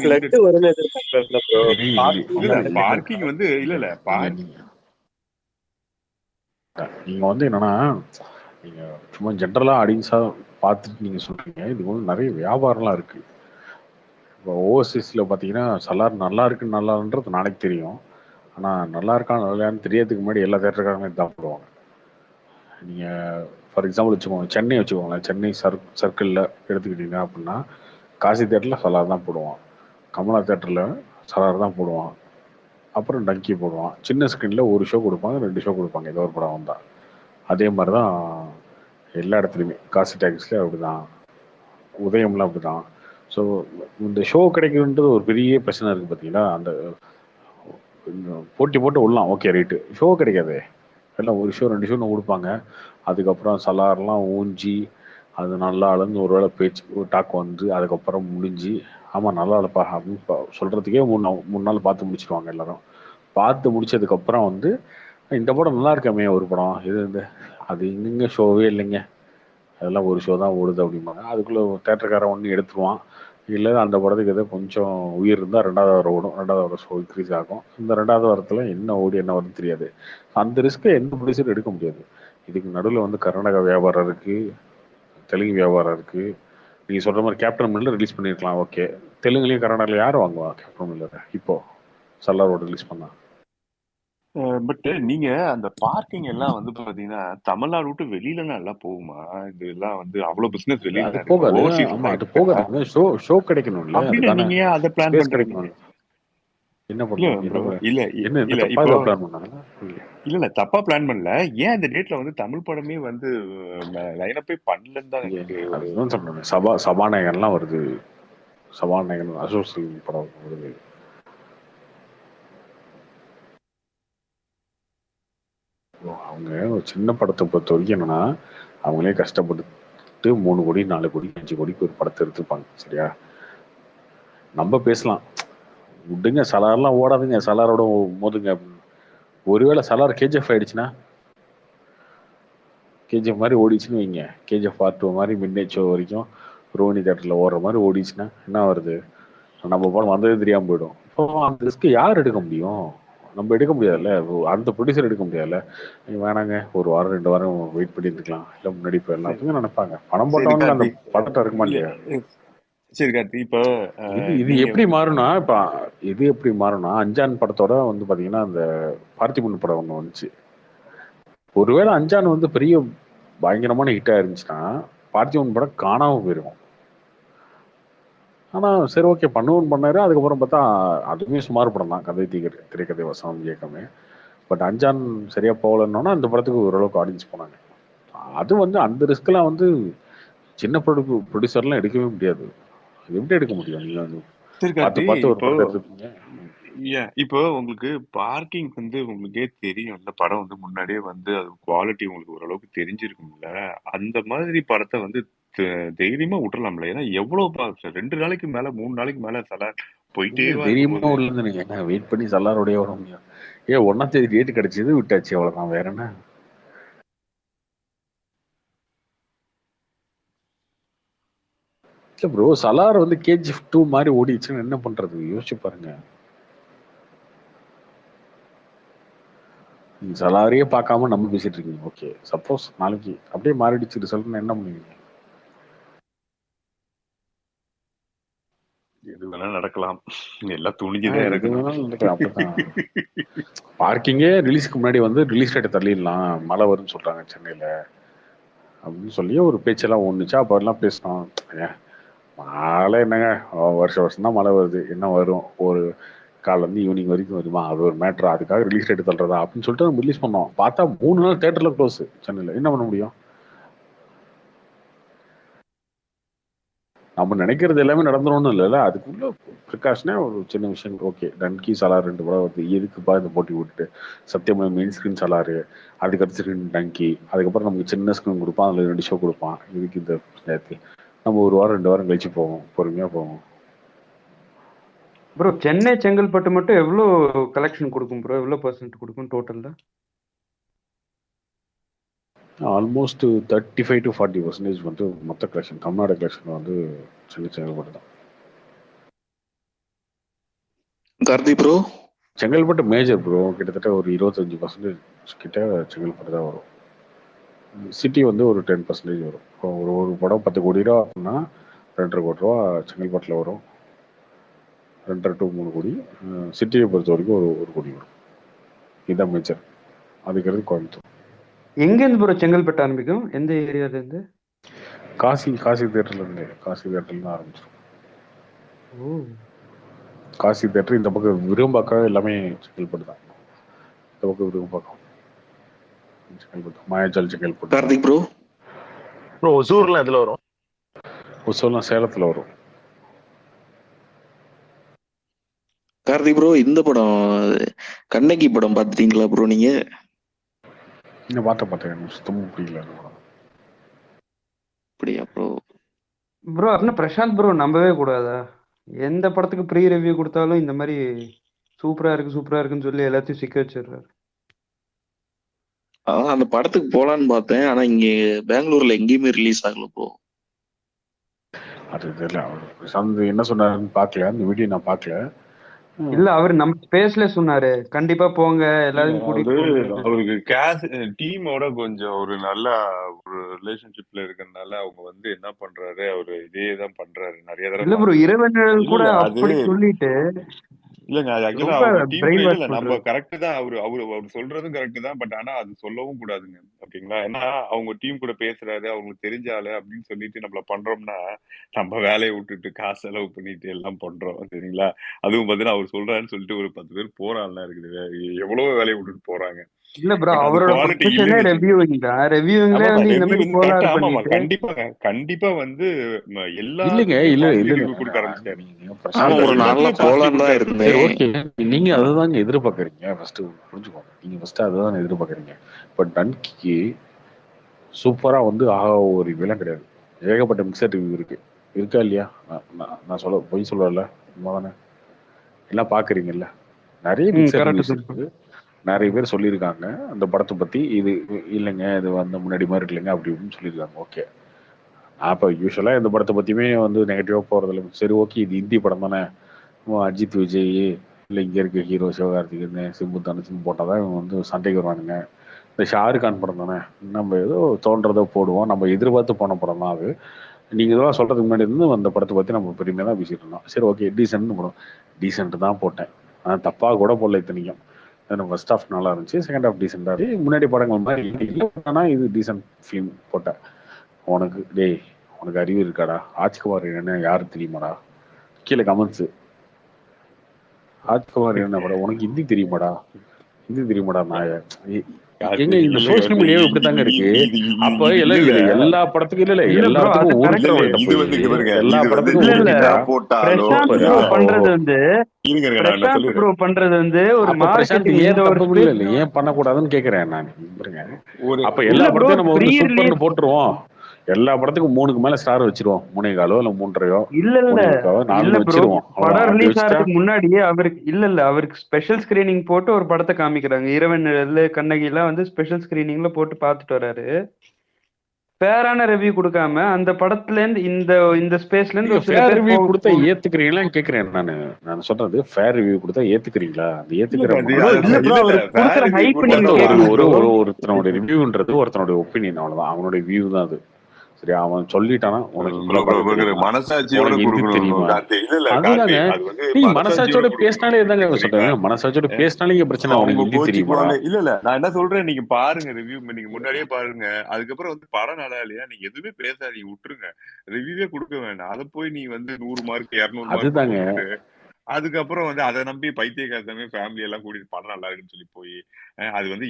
பார்க்கிங் வந்து இல்ல நீங்க வந்து என்னன்னா, நீங்க சும்மா ஜென்ரலா ஆடியன்ஸா பார்த்துட்டு நீங்க சொல்றீங்க. இது வந்து நிறைய வியாபாரம்லாம் இருக்கு. இப்போ ஓவர்சீஸ்ல பார்த்தீங்கன்னா சலார் நல்லா இருக்குன்னு நல்லான்றது நாளைக்கு தெரியும். ஆனால் நல்லா இருக்கா நல்லான்னு தெரியறதுக்கு முன்னாடி எல்லா தேட்டருக்காரங்களும் இதான் போடுவாங்க. நீங்கள் ஃபார் எக்ஸாம்பிள் வச்சுக்கோங்க, சென்னை வச்சுக்கோங்களேன். சென்னை சர்க்கிளில் எடுத்துக்கிட்டீங்க அப்படின்னா காசி தேட்டரில் சலார் தான் போடுவான், கமலா தேட்டரில் சலார் தான் போடுவான், அப்புறம் டங்கி போடுவான். சின்ன ஸ்க்ரீனில் ஒரு ஷோ கொடுப்பாங்க, 2 ஷோ கொடுப்பாங்க ஏதோ ஒரு படம் வந்தால். அதே மாதிரி தான் எல்லா இடத்துலையுமே. காசி டாக்ஸில் அப்படி தான், உதயம்லாம் அப்படி தான். ஸோ இந்த ஷோ கிடைக்குதுன்றது ஒரு பெரிய பிரச்சனை இருக்குது பார்த்தீங்களா. அந்த போட்டி போட்டு விடலாம், ஓகே ரைட்டு. ஷோ கிடைக்காது. எல்லாம் ஒரு ஷோ 2 ஷோன்னு கொடுப்பாங்க. அதுக்கப்புறம் சலார்லாம் ஊஞ்சி அது நல்லா அளந்து ஒரு வேளை பேச்சு ஒரு டாக் வந்து அதுக்கப்புறம் முடிஞ்சு ஆமாம் நல்லா இல்லைப்பா அப்படின்னு சொல்கிறதுக்கே 3 நாள் பார்த்து முடிச்சிடுவாங்க எல்லாரும். பார்த்து முடிச்சதுக்கப்புறம் வந்து இந்த படம் நல்லா இருக்காமே ஒரு படம் இது அது எங்கெங்க ஷோவே இல்லைங்க. அதெல்லாம் ஒரு ஷோ தான் ஓடுது அப்படிம்பாங்க. அதுக்குள்ள தேட்டருக்காரன் ஒன்று எடுத்துருவான். இல்லை அந்த படத்துக்கு ஏதோ கொஞ்சம் உயிர் இருந்தால் ரெண்டாவது வாரம் ஓடும், ரெண்டாவது வாரம் ஷோ இன்க்ரீஸ் ஆகும். இந்த ரெண்டாவது வாரத்தில் என்ன ஓடி என்ன வரும்னு தெரியாது. அந்த ரிஸ்க்கை எந்த ப்ரொடியூசரும் எடுக்க முடியாது. இதுக்கு நடுவில் வந்து கர்நாடகா வியாபாரம் இருக்கு, தெலுங்கு வியாபாரம் இருக்கு. நீங்க சொல்ற மாதிரி கேப்டன் மில்லர் ரிலீஸ் பண்ணிருக்கலாம், ஓகே. தெலுங்குலயும் கர்நாடகால யார் வாங்குவா கேப்டன் மில்லர் இப்போ சல்லாரோட ரிலீஸ் பண்ணா? பட் நீங்க அந்த பார்க்கிங் எல்லாம் வந்து பாத்தீங்கன்னா தமிழ்நாடு விட்டு வெளியில எல்லாம் போகுமா? இதெல்லாம் வந்து அவ்வளவு பிசினஸ் அது வெளியில இருக்கு, போகாது. ஓவர்சீஸ் ஆமா, எல்லாம் அது இருக்கா? போகாதுங்க. ஷோ ஷோ கிடைக்கணும்ல, அப்படின்னு அதுக்கான நீங்க ஏன் அதை பிளான் ஸ்பேஸ் பண்றீங்க? கிடைக்கணும். என்ன இல்ல பண்ணுவாங்க? ப்ரோ, என்ன இல்ல என்ன என்ன இல்ல தப்பா இப்போ ஏதாவது பிளான் பண்ணாங்க? இல்ல தப்பா பிளான் பண்ணல. ஏன் இந்த டேட்ல வந்து தமிழ் படமே வந்து லைனப்பே பண்ணலன்னு தான் எனக்கு ஒரு அதுதான் சொல்றேன். சபாநாயகன்லாம் வருது, சபாநாயகன் அசோசியேட் படம் வருது. அவங்க ஒரு சின்ன படத்தை பொறுத்த வரைக்கும் என்னன்னா, அவங்களே கஷ்டப்பட்டு 3 கோடி 4 கோடி 5 கோடிக்கு ஒரு படத்தை எடுத்துப்பாங்க. சரியா? நம்ம பேசலாம், விடுங்க சலார்லாம் ஓடாதுங்க, சலாரோட மோதுங்க அப்படின்னு. ஒருவேளை சலார் கேஜிஎஃப் ஆயிடுச்சுன்னா, கேஜிஎஃப் மாதிரி ஓடிச்சுன்னு வைங்க, கேஜிஎஃப் பார்ட் 2 மாதிரி மிட் நைட் ஷோ வரைக்கும் ரோஹினி தேட்டரில் ஓடுற மாதிரி ஓடிச்சுன்னா என்ன வருது? நம்ம படம் வந்ததே தெரியாமல் போயிடும். இப்போ அந்த ரிஸ்க் யார் எடுக்க முடியும்? நம்ம எடுக்க முடியாதுல்ல, அந்த ப்ரொடியூசர் எடுக்க முடியாதுல்ல. நீங்க வேணாங்க, ஒரு வாரம் 2 வாரம் வெயிட் பண்ணி இருக்கலாம், இல்லை முன்னாடி போயிடலாம் அப்படின்னு நினைப்பாங்க. பணம் சரி போட்டவனுக்கு அந்த கார்த்திக். படத்தை இருக்குமா இல்ல இல்லையா? சரி கார்த்திக், இப்போ இது நீங்க எப்படி மாறும்னா, இப்போ இது எப்படி மாறும்னா, அஞ்சான் படத்தோட வந்து பாத்தீங்கன்னா அந்த பார்த்திபன் படம் ஒன்று வந்துச்சு. ஒருவேளை அஞ்சான் வந்து பெரிய பயங்கரமான ஹிட் ஆயிருந்துச்சுன்னா பார்த்திபன் படம் காணாம போயிருக்கும். ஆனா சரி ஓகே பண்ணுவோன்னு பண்ணாரு. அதுக்கப்புறம் பார்த்தா அதுவுமே சுமார் படம் தான், கதை திரைக்கதை வசனம் இயக்கமே. பட் அஞ்சான் சரியா போகலன்னொன்னா அந்த படத்துக்கு ஓரளவுக்கு ஆடியன்ஸ் போனாங்க. அது வந்து அந்த ரிஸ்க்லாம் வந்து சின்ன ப்ரொடியூசர்லாம் எடுக்கவே முடியாது. அது எப்படி எடுக்க முடியும்? நீங்க வந்து சரி பார்த்து கார்த்திக், பார்த்து ஒரு இப்போ படத்தை எடுத்துப்பீங்க. இப்போ உங்களுக்கு பார்க்கிங் வந்து உங்களுக்கே தெரியும், இந்த படம் வந்து முன்னாடியே வந்து அது குவாலிட்டி உங்களுக்கு ஓரளவுக்கு தெரிஞ்சிருக்கும்ல. அந்த மாதிரி படத்தை வந்து தைரியமா விட்டுறலாம்ல. ஏன்னா எவ்வளவு 2 நாளைக்கு மேல 3 நாளைக்கு மேல சலார் போயிட்டேவா தைரியமா இருக்கும்போது உள்ளது நீங்க என்ன வெயிட் பண்ணி சல்லாரோடய வர முடியும்? 1ஆம் தேதி டேட் கிடைச்சது, விட்டாச்சு, அவ்வளவுதான். வேற என்ன? இல்ல ப்ரோ, சலார் வந்து கேஜிஎஃப் 2 மாதிரி ஓடிச்சுன்னு என்ன பண்றது? யோசிச்சு பாருங்க. நீங்க சலாரையே பார்க்காம நம்ம பேசிட்டு இருக்கீங்க. ஓகே, சப்போஸ் நாளைக்கு அப்படியே மாறிடுச்சு ரிசல்ட்னு என்ன பண்ணுவீங்க? எது வேணா நடக்கலாம், எல்லாம் துணிஞ்சுதான் இது இறக்கணும். வேணாலும் நடக்கலாம், அப்படித்தான். பார்க்கிங்கே ரிலீஸ்க்கு முன்னாடி வந்து ரிலீஸ் டேட்டை தள்ளிடலாம், மழை வரும்னு சொல்றாங்க சென்னையில அப்படின்னு சொல்லி ஒரு பேச்செல்லாம் ஒண்ணுச்சா. அப்ப எல்லாம் பேசினோம், மழை என்னங்க, வருஷம் வருஷம் தான் மழை வருது, என்ன வரும், ஒரு காலைல இருந்து ஈவினிங் வரைக்கும் வருமா, அது ஒரு மேட்ரா, அதுக்காக ரிலீஸ் டேட் தள்ளுறதா அப்படின்னு சொல்லிட்டு நம்ம ரிலீஸ் பண்ணோம். பார்த்தா 3 நாள் தேட்டர்ல க்ளோஸ் சென்னையில. என்ன பண்ண முடியும்? நம்ம நினைக்கிறது எல்லாமே நடந்துரும்னு இல்லைல்ல, அதுக்குள்ள ப்ரிகாஷனே ஒரு சின்ன விஷயம். ஓகே, டன்கி சலார் 2 படம் வருது, எதுக்குப்பா இந்த போட்டி விட்டுட்டு? சத்தியமா மெயின் ஸ்கிரீன் சலாரு, அதுக்கடுத்து ஸ்கிரீன் டங்கி, அதுக்கப்புறம் நமக்கு சின்ன ஸ்கிரீன் கொடுப்பான், அதில் 2 ஷோ கொடுப்பான். இதுக்கு இந்த நேரத்து நம்ம ஒரு வாரம் 2 வாரம் கழிச்சு போவோம், பொறுமையா போவோம். ப்ரோ சென்னை செங்கல்பட்டு மட்டும் எவ்வளோ கலெக்ஷன் கொடுக்கும் ப்ரோ? எவ்வளோ பர்சன்ட் கொடுக்கும் டோட்டல்ல? ஆல்மோஸ்ட் 35 to 40% வந்து மொத்த கலெக்ஷன், தமிழ்நாடு கலெக்ஷன் வந்து சென்னை செங்கல்பட்டு தான். Karthi bro, Chengalpattu major bro, கிட்டத்தட்ட ஒரு 25% கிட்ட செங்கல்பட்டு தான் வரும். சிட்டி வந்து ஒரு 10% வரும். இப்போ ஒரு படம் 10 கோடி ரூபா அப்படின்னா 2.5 கோடி ரூபா செங்கல்பட்டில் வரும், 2.5 to 3 கோடி. சிட்டியை பொறுத்த வரைக்கும் ஒரு கோடி வரும். இதுதான் மேஜர். அதுக்கிறது கோயம்புத்தூர். எங்கேருந்து ப்ரோ செங்கல்பட்டு ஆரம்பிக்கும்? எந்த ஏரியாலேருந்து? காசி தேட்டர்லேருந்து, காசி தேட்டர்லேருந்து ஆரம்பிச்சிடும். ஓ, காசி தேட்டர் இந்த பக்கம் விரும்பாக்கம் எல்லாமே செங்கல்பட்டு தான். இந்த பக்கம் விரும்பாக்கம் செங்கல்பட்டு, மாயாஜால் செங்கல்பட்டு. கார்த்திக் ப்ரோ, ப்ரோ ஒசூர்லாம் எதுல வரும்? ஒசூர்லாம் சேலத்தில் வரும். கார்த்திக் ப்ரோ, இந்த படம் கண்ணகி படம் பார்த்துட்டீங்களா ப்ரோ நீங்க? இன்னும் பார்த்தேன், எனக்கு சுத்தமும் பிடிக்கல அந்த படம். அப்படியா ப்ரோ? ப்ரோ அப்படின்னா பிரசாந்த் ப்ரோ நம்பவே கூடாதா? எந்த படத்துக்கு ப்ரீ ரிவ்யூ கொடுத்தாலும் இந்த மாதிரி சூப்பரா இருக்குன்னு சொல்லி எல்லாத்தையும் சிக்க வச்சிடுறாரு. அதான் அந்த படத்துக்கு போலான்னு பார்த்தேன். ஆனா இங்க பெங்களூர்ல எங்கேயுமே ரிலீஸ் ஆகல ப்ரோ. அது தெரியல. அவர் பிரசாந்த் என்ன சொன்னாருன்னு பார்க்கல, அந்த வீடியோ நான் பார்க்கல. இல்ல அவர் நம்ம ஸ்பேஸ்ல சொன்னாரு கண்டிப்பா போங்க இல்ல எல்லாரையும் கூட்டிட்டு போங்க. அவருக்கு டீமோட கொஞ்சம் ஒரு நல்ல ஒரு ரிலேஷன்ஷிப்ல இருக்கறனால அவங்க வந்து என்ன பண்றாரு, அவரு இதே தான் பண்றாரு. நிறைய தடவை இல்ல ப்ரோ பார்த்துருக்கேன். இரவல் இல்ல கூட இல்ல அது அப்படி சொல்லிட்டு இல்லங்க அது ஆக்சுவலா ரொம்ப அவங்க டீம் கூட பிரெயின் இல்ல வாஷ் நம்ம பண்றது. கரெக்ட் தான். அவரு அவரு அவர் சொல்றதும் கரெக்ட் தான். பட் ஆனா அது சொல்லவும் கூடாதுங்க. ஓகேங்களா? ஏன்னா அவங்க டீம் கூட பேசுறாரு, அவங்களுக்கு தெரிஞ்ச ஆளு அப்படின்னு சொல்லிட்டு நம்மள பண்றோம்னா, நம்ம வேலையை விட்டுட்டு காசு செலவு பண்ணிட்டு எல்லாம் பண்றோம். சரிங்களா? அதுவும் பாத்தீங்கன்னா அவர் சொல்றாருன்னு சொல்லிட்டு ஒரு 10 பேர் போறான்லாம் இருக்குது. எவ்வளவோ வேலையை விட்டுட்டு போறாங்க. இல்ல ப்ரோ பட் அது அவரோட குவாலிட்டி ப்ரொஃபஷனே இல்லைன்னு வச்சுக்கோங்க. ரெவியூவிங் தான். ரெவியூவிங்ல ஆமாமா வந்து இந்த ரெவ்யூ மாதிரி வந்து கரெக்டா கோளாறு ஆமாமா பண்ணிட்டு கண்டிப்பாங்க. கண்டிப்பா வந்து இல்லைங்க, எல்லாத்துக்குமே இல்ல பாசிட்டிவ் இல்ல ரிவ்யூ கொடுக்க ஆரம்பிச்சிட்டாரு. ஆமா நீங்க ப்ரோ, பிரசாந்த் ஒரு நாள்ல எல்லாத்துலயும் பாசிட்டிவ் போலான்னு தான் கொடுக்க சரி இருந்தேன். ஆரம்பிச்சிட்டாரு. ஓகே, நீங்க அதுதாங்க எதிர்பார்க்கறீங்க. ஃபர்ஸ்ட் புரிஞ்சுக்கோங்க, நீங்க ஃபர்ஸ்ட் அதுதான் எதிர்பார்க்கறீங்க. பட் டன்கிக்கு சூப்பரா வந்து ஒரு வில்லன் கிடையாது. ஏகப்பட்ட மிக்சர் ரிவ்யூ இருக்கு. இருக்கா இல்லையா? நான் சொல்ல பொய் சொல்லல, உண்மைதானே? எல்லாம் பாக்குறீங்கல்ல, நிறைய மிக்சர் கரெக்ட் ரிவ்யூஸ் சார். இருக்கு. நிறைய பேர் சொல்லியிருக்காங்க அந்த படத்தை பத்தி. இது இல்லைங்க, இது வந்து முன்னாடி மாதிரி இல்லைங்க அப்படி இப்படின்னு சொல்லியிருக்காங்க. ஓகே, நான் இப்போ யூஸ்வலாக இந்த படத்தை பற்றியுமே வந்து நெகட்டிவாக போகிறதில்ல. சரி ஓகே, இது ஹிந்தி படம் தானே, அஜித் விஜய் இல்லை இங்கே இருக்க ஹீரோ சிவகார்த்திகேயன் சிம்பு தனுஷன் போட்டால் தான் இவங்க வந்து சண்டைக்கு வருவானுங்க. இந்த ஷாருக் கான் படம் தானே, நம்ம ஏதோ தோன்றதை போடுவோம், நம்ம எதிர்பார்த்து போன படம் தான் அது. நீங்கள் இதெல்லாம் சொல்கிறதுக்கு முன்னாடி இருந்து அந்த படத்தை பற்றி நம்ம பெருமையாக தான் பேசிட்டு இருந்தோம். சரி ஓகே, டீசென்ட்னு படம், டீசென்ட் தான் போட்டேன். ஆனால் தப்பாக கூட போடல இத்தனைக்கும். ஃபர்ஸ்ட் ஹாஃப் நல்லா இருந்துச்சு, செகண்ட் ஹாஃப் டீசெண்டாக இருந்துச்சு. முன்னாடி படங்கள் மாதிரி இல்லை, ஆனால் இது டீசென்ட் ஃபிலிம் போட்டேன். உனக்கு டேய், உனக்கு அறிவு இருக்காடா? ராஜ்குமார் என்ன யாரு தெரியுமாடா? கீழே கமெண்ட்ஸ். ராஜ்குமார் என்ன படம் உனக்கு ஹிந்தி தெரியுமாடா? ஹிந்தி தெரியுமாடா? நாய எங்க இந்த சோசியல் மீடியா இப்படித்தாங்க இருக்கு. அப்ப எல்லாம் இல்ல இது எல்லா படத்துக்கும் இல்ல இல்ல எல்லா ப்ரோ அது இடத்துக்கும் கரெக்ட். ஒருத்தர் இது வந்து இங்க பாருங்க, எல்லா இது வந்து படத்துக்கும் இல்ல இல்ல நீங்க ஒருத்தா போட்டாலோ பிரசாந்த் இல்ல ப்ரோ சூப்பர். பண்றது வந்து இருங்க நான் பிரசாந்த் சொல்லிடுறேன். ப்ரோ பண்றது வந்து ஒரு அப்ப பிரசாந்த் மார்க்கெட்டிங் ஏன் இந்த ஒரு தப்பு ஸ்பேஸ். இல்லை, ஏன் பண்ணக்கூடாதுன்னு கேக்குறேன் நான். பாருங்க, ஒரு அப்ப இல்ல எல்லா ப்ரோ படத்தையும் நம்ம ப்ரீ வந்து சூப்பர்னு ரிலீஸ். போட்டுருவோம். எல்லா படத்துக்கும் 3க்கு மேல ஸ்டார் வச்சிருவோம். 3.25 இல்ல 3.5 இல்ல இல்ல 3.25 இல்ல 4 ப்ரோ வச்சிருவோம். படம் அப்படி ரிலீஸ் வச்சுட்டா ஆகிறதுக்கு முன்னாடியே அவருக்கு இல்ல அவருக்கு ஸ்பெஷல் ஸ்கிரீனிங் போட்டு ஒரு படத்தை காமிக்கிறாங்க. இரவன் கண்ணகி எல்லாம் வந்து ஸ்பெஷல் ஸ்கிரீனிங்ல போட்டு பார்த்துட்டு வராரு. ஃபேரான ரிவ்யூ கொடுக்காம அந்த படத்துல இருந்து இந்த இந்த ஸ்பேஸ்ல இருந்து நீங்க ஒரு சில ஃபேர் பேர் ரிவ்யூ கொடுத்தா ஏத்துக்கிறீங்களான்னு கேக்குறேன் நானு. நான் சொல்றது ஃபேர் ரிவ்யூ கொடுத்தா ஏத்துக்கிறீங்களா? அந்த ஏத்துக்கிற இல்லங்க அது ப்ரோ அது இல்ல இல்ல ப்ரோ இல்ல அவருக்கு ஃபேர் கொடுக்குற ரிவ்யூ ஹைப் நீங்க கொடுத்தா கேட்கணும் ப்ரோ. ஒருத்தனோட ரிவ்யூன்றது ஒருத்தனோட ஒப்பீனியன், அவ்வளவுதான். அவனுடைய வியூ தான் அது. சரி, அவன் சொல்லிட்டானா உனக்கு ப்ரோ இவ்வளவு பார்க்க தெரியுமா, மனசாட்சியோட உனக்கு ஹிந்தி கொடுக்கணும் தெரியுமா? கார்த்தி. இல்ல இல்ல கார்த்தி, அதுதாங்க. அது வந்து நீங்க மனசாட்சியோட மனசாட்சியோட கொடுக்கணும். பேசினாலே எப்படி தாங்க தெரியுமா? சொல்றேன். மனசாட்சியோட பேசினாலே இங்க பிரச்சனை. அவங்க உனக்கு ஹிந்தி தெரியுமாடா? கோச்சிக்குவாங்க. இல்ல இல்ல நான் என்ன சொல்றேன், நீங்க பாருங்க ரிவ்யூ, நீங்க முன்னாடியே பாருங்க. அதுக்கப்புறம் வந்து படம் நல்லா இல்லையா நீங்க எதுவுமே பேசாதீங்க, விட்டுருங்க. ரிவ்யூவே கொடுக்க வேண்டாம். அதை போய் நீ வந்து 100 மார்க் 200 மார்க் அதுதாங்க. போட்டுட்டு அதுக்கப்புறம் வந்து அதை நம்பி பைத்தியக்காரத்தமே ஃபேமிலி எல்லாம் கூட்டிட்டு படம் நல்லா இருக்குன்னு சொல்லி போய் அது வந்து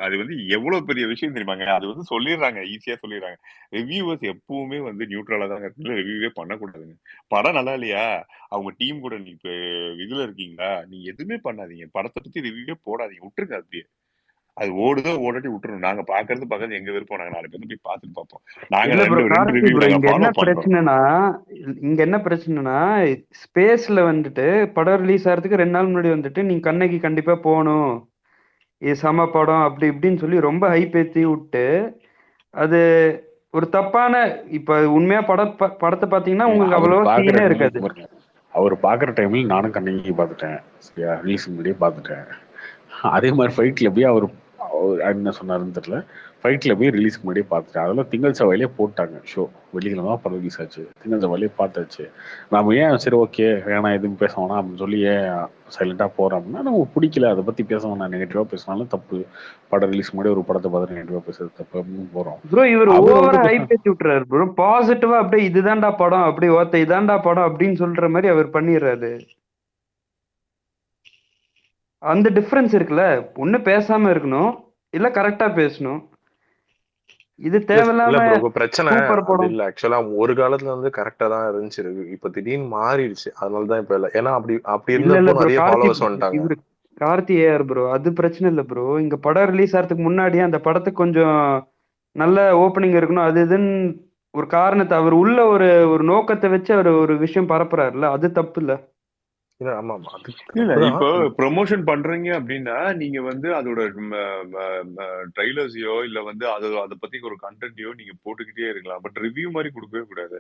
அது வந்து எவ்வளவு பெரிய விஷயம் தெரியுமாங்க. அது வந்து சொல்லிடுறாங்க, ஈஸியா சொல்லிடுறாங்க. ரிவ்யூவர்ஸ் எப்பவுமே வந்து நியூட்ரலா தான் இருக்கு, ரிவ்யூவே பண்ணக்கூடாதுங்க. படம் நல்லா இல்லையா, அவங்க டீம் கூட நீ இப்ப இதுல இருக்கீங்களா, நீ எதுவுமே பண்ணாதீங்க, படத்தை பத்தி ரிவ்யூவே போடாதீங்க, விட்டுருங்க. அப்படியே அது ஓடுதோ ஓடாட்டி விட்டுருணும். நாங்க பாக்குறது எங்க விருப்பம். நாங்க 4 பேர் போய் பார்த்துட்டு பார்ப்போம். நாங்க இல்ல ப்ரோ ரெண்டு கார்த்தி ரிவ்யூ ப்ரோ நாங்க இங்க என்ன ஃபாலோ பண்றோம். பிரச்சனைனா இங்க என்ன பிரச்சனைனா ஸ்பேஸ்ல வந்துட்டு படம் ரிலீஸ் ஆகிறதுக்கு 2 நாள் முன்னாடி வந்துட்டு நீங்க கண்ணகி கண்டிப்பா போகணும், இது சம படம் அப்படி இப்படின்னு சொல்லி ரொம்ப ஹைப் ஏத்தி விட்டு அது ஒரு தப்பான. இப்ப உண்மையா படத்தை பாத்தீங்கன்னா உங்களுக்கு அவர் அவ்வளவா பாக்குற சீனே இருக்காது. பாருங்க, அவர் பாக்குற டைம்ல நானும் கண்ணகி பார்த்துட்டேன். சரியா, ரிலீஸ் முன்னாடியே பார்த்துட்டேன். அதே மாதிரி ஃபைட்ல போய் அவர் என்ன சொன்னாருன்னு தெரியல, ஃபைட்ல போய் ரிலீஸ்க்கு முன்னாடியே பார்த்துட்டேன். அதெல்லாம் திங்கள் செவ்வாயிலே போட்டாங்க ஷோ. வெள்ளிக்கிழமை தான் படம் ரிலீஸ் ஆச்சு, திங்கள் செவ்வாயிலே பார்த்தாச்சு. நாம ஏன் சரி ஓகே வேணாம் எதுவும் பேச வேணாம் அப்படின்னு சொல்லி ஏன் சைலண்டா போறோம் அப்படின்னா, நமக்கு பிடிக்கல அதை பத்தி பேச வேணாம், நெகட்டிவா பேசினாலும் தப்பு. படம் ரிலீஸ் முன்னாடி ஒரு படத்தை பார்த்து நெகட்டிவா பேசுறது தப்பு அப்படின்னு போறோம். ப்ரோ இவர் அவர் ஓவரா வந்து ஹைப் ஏத்தி விட்டுறாரு ப்ரோ. பாசிட்டிவா அப்படியே இதுதான்டா படம், அப்படி ஓத்த இதான்டா படம் அப்படின்னு சொல்ற மாதிரி அவர் பண்ணிடுறாரு. அந்த டிஃபரன்ஸ் இருக்குல்ல. ஒண்ணு பேசாம இருக்கணும், இல்ல கரெக்டா பேசணும். இது இல்ல தேவையில்லாம ப்ரோ, இப்ப பிரச்சனை சூப்பர் அது படம். இல்ல. ஆக்சுவலா ஒரு காலத்துல வந்து கரெக்டா தான் இருந்துச்சு review. இப்ப திடீர்னு மாறிடுச்சு, அதனாலதான் இப்ப இல்ல. ஏன்னா அப்படி அப்படி இல்ல இருந்தப்போ ப்ரோ நிறைய கார்த்தி ஃபாலோவர்ஸ் வந்துட்டாங்க. இவரு கார்த்தி ஏஆர் ப்ரோ அது பிரச்சனை இல்ல ப்ரோ. இங்க படம் ரிலீஸ் ஆகிறதுக்கு முன்னாடியே அந்த படத்துக்கு கொஞ்சம் நல்ல ஓப்பனிங் இருக்கணும், அது இதுன்னு ஒரு காரணத்தை அவர் உள்ள ஒரு ஒரு நோக்கத்தை வச்சு அவர் ஒரு விஷயம் பரப்புறாருல, அது தப்பு இல்ல. இல்ல ஆமா ஆமா அது இல்ல தப்புதான். இப்போ ப்ரொமோஷன் பண்றீங்க அப்படின்னா நீங்க வந்து அதோட ட்ரைலர்ஸையோ இல்ல வந்து அதை பத்தி ஒரு கண்டென்ட்டையோ நீங்க போட்டுக்கிட்டே இருக்கலாம். பட் ரிவ்யூ மாதிரி கொடுக்கவே கூடாது.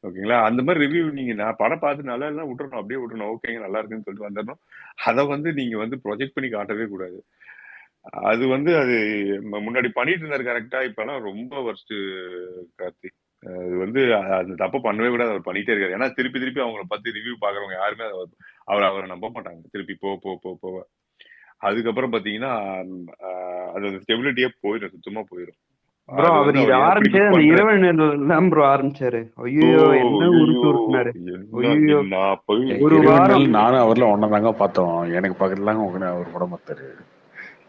ஓகேங்களா? அந்த மாதிரி ரிவ்யூ நீங்க நான் படம் பார்த்து நல்லா இல்லைன்னா விட்டுறணும், அப்படியே விட்டுறணும். ஓகேங்க நல்லா இருக்குன்னு சொல்லிட்டு வந்துடணும். அதை வந்து நீங்க வந்து ப்ரொஜெக்ட் பண்ணி காட்டவே கூடாது. அது வந்து அது முன்னாடி பண்ணிட்டு இருந்தாரு கரெக்டா, இப்பெல்லாம் ரொம்ப வர்ஸ்ட் கார்த்தி. அது வந்து அந்த தப்பு பண்ணவே கூடாது, அவர் பண்ணிட்டே இருக்காரு. ஏன்னா திருப்பி திருப்பி அவங்கள பத்தி ரிவ்யூ பாக்குறவங்க யாருமே அவரை நம்ப மாட்டாங்க. திருப்பி போ போ போ போ அதுக்கப்புறம் பாத்தீங்கன்னா அது ஸ்டெபிலிட்டியே போயிடும், சுத்தமா போயிடும். ப்ரோ அது அவர் வந்து இது அவர் எப்படி ஆரம்பிச்சது அந்த பண்ற இரவு நிழல் தான் ப்ரோ ஆரம்பிச்சாரு. ஓ ஐயோ என்ன உருட்டு ஐயோ உருட்டுனாரு. என்ன ஐயோ என்ன போய் ஒரு இரவு வாரம் நெல் நானும் அவர்ல ஒன்ன தாங்க பார்த்தோம். எனக்கு பக்கத்துல தாங்க உங்க அவர் படம் பார்த்தாரு.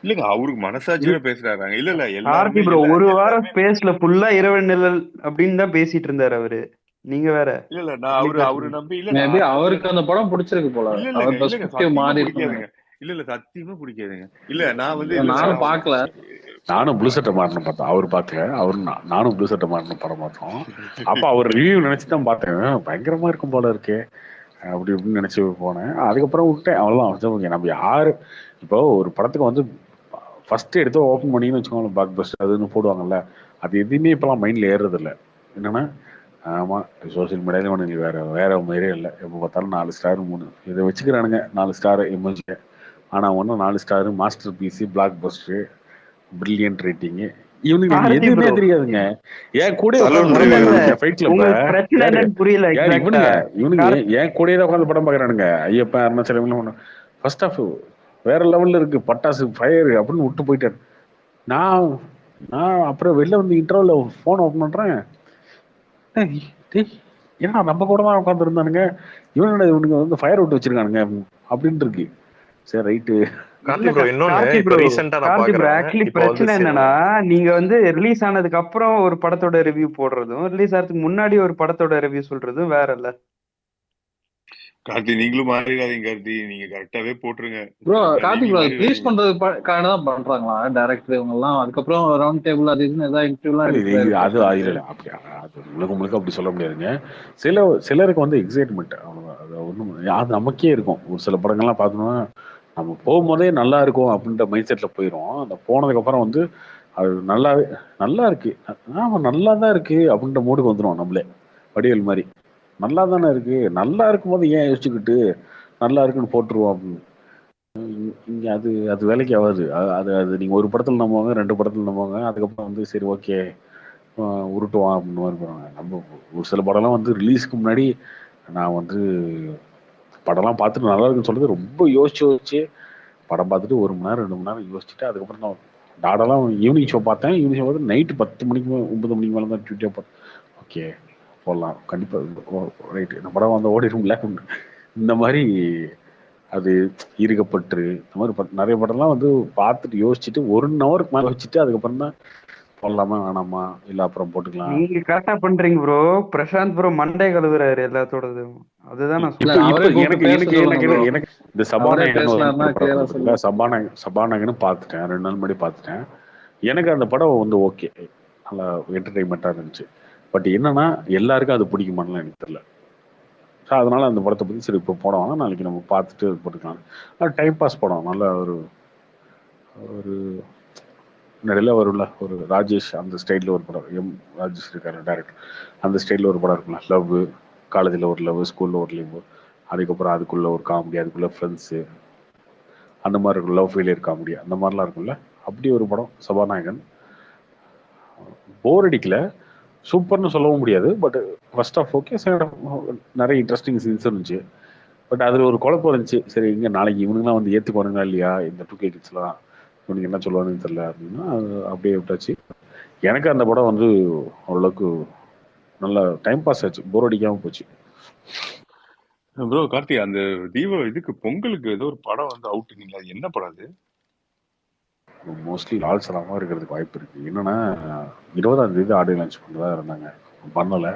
இல்லங்க, அவருக்கு மனசாட்சியோட பேசுறாங்க. இல்ல இல்ல கார்த்தி எல்லாருமே ப்ரோ ஒரு வாரம் எல்லாருமே ஸ்பேஸ்ல ஃபுல்லா இரவு நிழல் அப்படின்னு தான் பேசிட்டு இருந்தாரு அவரு. நீங்க வேற இல்ல இல்ல நான் அவரு நம்பி இல்ல மேபி நான் இல்ல அவருக்கு அந்த படம் பிடிச்சிருக்கு போல, இல்ல அவர் இல்லங்க பெர்ஸ்பெக்டிவ் சத்தியமா மாறி இருக்கும்னு பிடிக்காதுங்க. நினைக்கிறேன். இல்ல சத்தியமா பிடிக்காதுங்க. இல்ல நான் வந்து இல்ல நானும் பார்க்கல. நானும் ப்ளூ சட்டை மாறணும் பார்த்தோம். அவர் பார்க்கல, அவரு நானும் ப்ளூ சட்டை மாறணும் படம் பார்த்தோம். அப்ப அவர் ரிவ்யூ நினைச்சு தான் பார்த்தேன். பயங்கரமா இருக்கும் போல இருக்கே அப்படி இப்படின்னு நினைச்சு போனேன். அதுக்கப்புறம் விட்டேன். அவ்வளவுதான். நம்ம யாரு இப்போ ஒரு படத்துக்கு வந்து ஃபர்ஸ்ட் எடுத்து ஓப்பன் பண்ணிங்கன்னு வச்சுக்கோங்க, பிளாக் பஸ்டர் அதுன்னு போடுவாங்கல்ல, அது எதுவுமே இப்பெல்லாம் மைண்ட்ல ஏறுறது இல்லை. என்னன்னா ஆமா சோசியல் மீடியாலே ஒன்று வேற மாதிரியே இல்லை. எப்போ பார்த்தாலும் 4 ஸ்டார் 3 இதை வச்சுக்கிறானுங்க. 4 ஸ்டார் எமோஜி. ஆனா ஒன்றும் 4 star master piece block buster brilliant rating. இவனுக்கு கார்த்தி எதுவுமே ப்ரோ தெரியாதுங்க. என் கூட சலூன் உட்காந்து படம் ரிவ்யூ. இல்ல பாக்குறானுங்க ஃபைட் கிளப்ல. உங்களுக்கு பிரச்சனை யாரு என்னன்னு புரியல யாரு எக்ஸாக்டா. இவனுங்க என் கூடயே தான் உட்காந்து படம் பாக்குறானுங்க. ஐயப்பன் அருணாச்சலம் ஃபர்ஸ்ட் ஆஃப் வேற லெவல்ல இருக்கு, பட்டாசு ஃபயர் அப்படின்னு விட்டு போயிட்டாரு. நான் நான் அப்புறம் வெளில வந்து இன்டர்வல்ல போன் ஓப்பன் பண்றேன். ஏன்னா நம்ம கூட தான் உட்காந்து இருந்தானுங்க, இவனுங்க வந்து ஃபயர் விட்டு வச்சிருக்கானுங்க அப்படின்னு இருக்கு. சரி ரைட்டு. கார்த்தி ப்ரோ இன்னொன்னு கார்த்தி இப்ப ப்ரோ ரீசெண்டா நான் கார்த்தி ப்ரோ பாக்குறேன். ஆக்சுவலி இப்ப வந்து பிரச்சனை என்னன்னா, நீங்க வந்து ரிலீஸ் ஆனதுக்கு அப்புறம் ஒரு படத்தோட ரிவ்யூ போடுறதும் ரிலீஸ் ஆகிறதுக்கு முன்னாடி ஒரு படத்தோட ரிவ்யூ சொல்றதும் வேற இல்ல. கார்த்தி நீங்களும் மாறிடாதீங்க கார்த்தி, நீங்க கரெக்டாவே போட்டுருங்க. ப்ரோ கார்த்தி நீங்க ப்ரோ அது ப்ளீஸ் மாறிடாதீங்க. பண்றதுக்காக தான் பண்றாங்களா டேரக்டர் இவங்க எல்லாம்? அதுக்கப்புறம் ரவுண்ட் டேபிள் அது இதுன்னு ஏதாவது இன்டர்வியூலாம் அது எடுக்கிறாரு அது பிரசாந்த். இல்ல அப்படி அது முழுக்க அப்படி சொல்ல முடியாதுங்க. சிலருக்கு வந்து எக்ஸைட்மெண்ட் அவ்வளவுதான். அது ஒண்ணும் அது நமக்கே இருக்கும். ஒரு சில படங்கள்லாம் பார்த்தோம்னா நம்ம போகும்போதே நல்லா இருக்கும் அப்படின்ற மைண்ட் செட்ல போயிடும். அந்த போனதுக்கு அப்புறம் வந்து அது நல்லா இருக்கு, ஆமா நல்லா தான் இருக்கு அப்படின்ற மூடுக்கு வந்துடும் நம்மளே. வடிவேல் மாதிரி நல்லா தானே இருக்கு, நல்லா இருக்கும் போது ஏன் யோசிச்சுக்கிட்டு நல்லா இருக்குன்னு போட்டுருவோம் அப்படின்னு. இங்க அது அது வேலைக்கு ஆகாது. அது அது நீங்க ஒரு படத்துல நம்புவாங்க, 2 படத்துல நம்புவாங்க, அதுக்கப்புறம் வந்து சரி ஓகே உருட்டுவான் அப்படின்னு மாதிரி போறாங்க. நம்ம ஒரு சில படம்லாம் வந்து ரிலீஸ்க்கு முன்னாடி நான் வந்து படம்லாம் பார்த்துட்டு நல்லா இருக்குன்னு சொல்றது ரொம்ப யோசிச்சு படம் பார்த்துட்டு 1 மணி நேரம் 2 மணி நேரம் யோசிச்சுட்டு அதுக்கப்புறம் தான் டாடெல்லாம் ஈவினிங் ஷோ பார்த்தேன். ஈவினிங் ஷோ பார்த்து நைட்டு 10 மணிக்கு 9 மணிக்கு மேலே தான் ட்விட்டே பார்த்தேன். ஓகே போடலாம் கண்டிப்பாக ரைட்டு இந்த படம் வந்து ஓடிடும்ல இந்த மாதிரி. அது ஈர்க்கப்பட்டு இந்த மாதிரி நிறைய படம்லாம் வந்து பார்த்துட்டு யோசிச்சுட்டு 1 ஹவருக்கு மேலே வச்சுட்டு அதுக்கப்புறம் தான் போடலாமா வேணாமா இல்லை அப்புறம் போட்டுக்கலாம். நீங்க கரெக்டா பண்றீங்க ப்ரோ. பிரசாந்த் ப்ரோ மண்டே கழுவுறாரு எல்லாத்தோடதும். அதுதான் நான் இல்ல சொல்றேன். அவரே கூப்பிட்டு பேச எனக்கு சொல்லுங்க ப்ரோ. எனக்கு இந்த அவரே சபாநாயகன் பேசினாருன்னா ஒரு படம் கிளியரா இருக்குல்ல, சொல்லுங்க. சபாநாயகன்னு பார்த்துட்டேன். 2 நாள் முன்னாடி பார்த்துட்டேன். எனக்கு அந்த படம் வந்து ஓகே, நல்லா என்டர்டைன்மெண்ட்டாக இருந்துச்சு. பட் என்னன்னா எல்லாருக்கும் அது பிடிக்குமான்னு எனக்கு தெரியல. ஸோ அதனால அந்த படத்தை பற்றி சரி இப்போ போட வேணாம், நாளைக்கு நம்ம பார்த்துட்டு போட்டுக்கலாம். அது டைம் பாஸ் படம், நல்ல ஒரு ஒரு நிறைய வரும்ல, ஒரு ராஜேஷ் அந்த ஸ்டைலில் ஒரு படம், ராஜேஷ் இருக்காரு டேரக்டர், அந்த ஸ்டைலில் ஒரு படம் இருக்குல்ல, லவ் காலேஜில் ஒரு லவ், ஸ்கூலில் ஒரு லவ், அதுக்கப்புறம் அதுக்குள்ள ஒரு காமெடி, அதுக்குள்ள ஃப்ரெண்ட்ஸு, அந்த மாதிரி இருக்கும், லவ் ஃபெயிலியர் காமெடி அந்த மாதிரிலாம் இருக்கும்ல, அப்படி ஒரு படம் சபாநாயகன். போர் அடிக்கல, சூப்பர்னு சொல்லவும் முடியாது. But first half okay, second half நிறைய இன்ட்ரெஸ்டிங் சீன்ஸ் இருந்துச்சு. பட் அதில் ஒரு குழப்பம் இருந்துச்சு. சரி இங்கே நாளைக்கு இவனுங்களாம் வந்து ஏற்றுக்குவானுங்களா இல்லையா, இந்த 2K கிட்ஸ்லாம் இவனுக்கு என்ன சொல்லுவானுன்னு தெரியல அப்படின்னா அது அப்படியே விட்டாச்சு. எனக்கு அந்த படம் வந்து ஓரளவுக்கு நல்ல டைம் பாஸ் ஆச்சு, போர் அடிக்காமல் போச்சு. ப்ரோ கார்த்தி, அந்த இதுக்கு பொங்கலுக்கு ஏதோ ஒரு படம் வந்து அவுட், நீங்க அது என்ன படம் அது? மோஸ்ட்லி லால் சலாமா இருக்கிறதுக்கு வாய்ப்பு இருக்கு. என்னன்னா 20ஆம் தேதி ஆடியோ லான்ச் பண்ணுறதா இருந்தாங்க, பண்ணலை.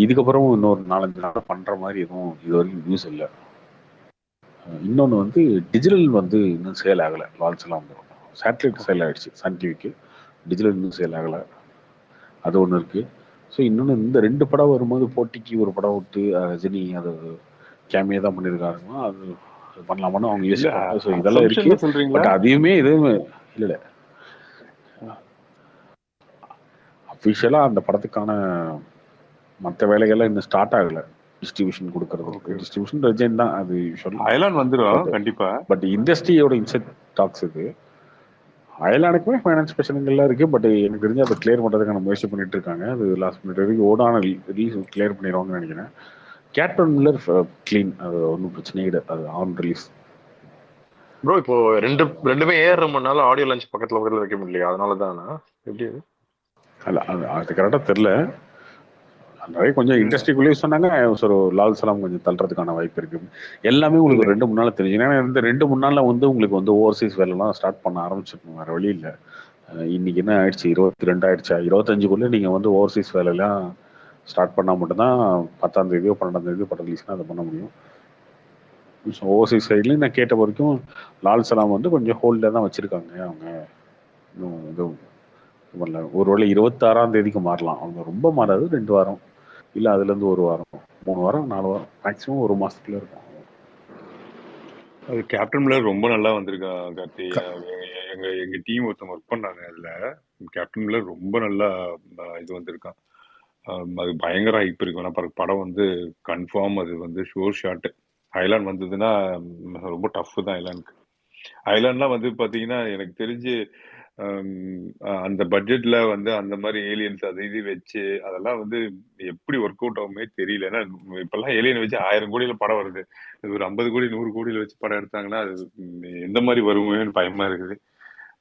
இதுக்கப்புறம் இன்னொரு 4-5 நாள் பண்ணுற மாதிரி எதுவும் இது வரைக்கும் நியூஸ் இல்லை. இன்னொன்று வந்து டிஜிட்டல் வந்து இன்னும் சேல் ஆகலை. லால் சலாம் சேட்டலைட் சேல் ஆகிடுச்சு சன் டிவிக்கு, டிஜிட்டல் இன்னும் சேல் ஆகலை. அது ஒன்று இருக்குது. ஸோ இன்னொன்று இந்த 2 படம் வரும்போது போட்டிக்கு ஒரு படம் விட்டு ரஜினி அது கேமியா தான் பண்ணியிருக்காங்க. அது பண்ணலாமான்னு அவங்க இல்ல யோசிப்பாங்க. ஸோ இதெல்லாம் இருக்கு. அசம்ஷன்ல சொல்றீங்களா? பட் அதையுமே எதுவுமே இல்லை அஃபிஷியலா அந்த படத்துக்கான மற்ற வேலைகள்லாம் இன்னும் ஸ்டார்ட் ஆகல. டிஸ்ட்ரிபியூஷன் கொடுக்கறதுக்கு டிஸ்ட்ரிபியூஷன் ரெஜெண்ட் தான் அது யூஸ்வலா. அயலான் வந்துடும் கண்டிப்பா. பட் இண்டஸ்ட்ரியோட இன்செட் டாக்ஸ் இது. அயலானுக்குமே ஃபைனான்ஸ் பிரச்சனைகள்லாம் இருக்கு. பட் எனக்கு தெரிஞ்சு அதை கிளியர் பண்றதுக்கான முயற்சி பண்ணிட்டு இருக்காங்க. அது லாஸ்ட் மினிட் வரைக்கும் ஓடான ரிலீஸ் கிளியர் பண்ணிடுவாங்கன்னு நினைக்கிறேன். கேப்டன் மில்லர் கிளீன், அது ஒன்றும் பிரச்சனையே இல்லை. அது ஆன் ரிலீஸ். ப்ரோ இப்போ ரெண்டுமே ஏறுறதுனால ஆடியோ லான்ச் பக்கத்துல வைக்க முடியலையா? அதனால தானா எப்படி அது? அல்ல அது கரெக்டாக தெரில. நிறைய கொஞ்சம் இண்டஸ்ட்ரிக்குள்ளேயே சொன்னாங்க. ஒரு லால் சலாம் கொஞ்சம் தள்ளுறதுக்கான வாய்ப்பு இருக்கு. எல்லாமே உங்களுக்கு 2-3 நாள் தெரிஞ்சு. ஏன்னா இந்த 2-3 நாள்ல உங்களுக்கு ஓவர்சீஸ் வேலைலாம் ஸ்டார்ட் பண்ண ஆரம்பிச்சிருக்கணும். வேற வழி இல்லை. இன்னைக்கு என்ன ஆயிடுச்சு, 22 ஆயிடுச்சா, 25க்குள்ள நீங்க ஓவர்சீஸ் வேலையெல்லாம் ஸ்டார்ட் பண்ணா மட்டும்தான் 10ஆம் தேதியோ 12ஆம் தேதியோ படம் ரிலீஸ்னா அதை பண்ண முடியும். ஓவர்சீஸ் சைட்லையும் நான் கேட்ட வரைக்கும் லால் சலாம் கொஞ்சம் ஹோல்டில் தான் வச்சிருக்காங்க. அவங்க இன்னும் எதுவும் பண்ணல. ஒருவேளை 26ஆம் தேதிக்கு மாறலாம். அவங்க ரொம்ப மாறாது, 2 வாரம் இல்லை அதுலேருந்து 1 வாரம், 3 வாரம், 4 வாரம், மேக்ஸிமம் 1 மாசத்துக்குள்ள இருக்கும். அது கேப்டன் மில்லர் ரொம்ப நல்லா வந்திருக்கா கார்த்தி. எங்க டீம் ஒருத்தவங்க ஒர்க் பண்ணாங்க அதுல. கேப்டன் மில்லர் ரொம்ப நல்லா இது வந்திருக்கான். அது பயங்கர ஹைப் இருக்கு. ஆனால் படம் கன்ஃபார்ம் அது ஷோர் ஷாட். ஐலாண்ட் வந்ததுன்னா ரொம்ப டஃப் தான் ஐலாண்டுக்கு. ஐலாண்ட்லாம் பாத்தீங்கன்னா எனக்கு தெரிஞ்சு அந்த பட்ஜெட்ல அந்த மாதிரி ஏலியன்ஸ் அது இது வச்சு அதெல்லாம் எப்படி ஒர்க் அவுட் ஆகுமே தெரியல. ஏன்னா இப்பெல்லாம் ஏலியன் வச்சு 1000 கோடியில படம் வருது. ஒரு 50 கோடி 100 கோடியில வச்சு படம் எடுத்தாங்கன்னா அது எந்த மாதிரி வருமேன்னு பயமா இருக்குது.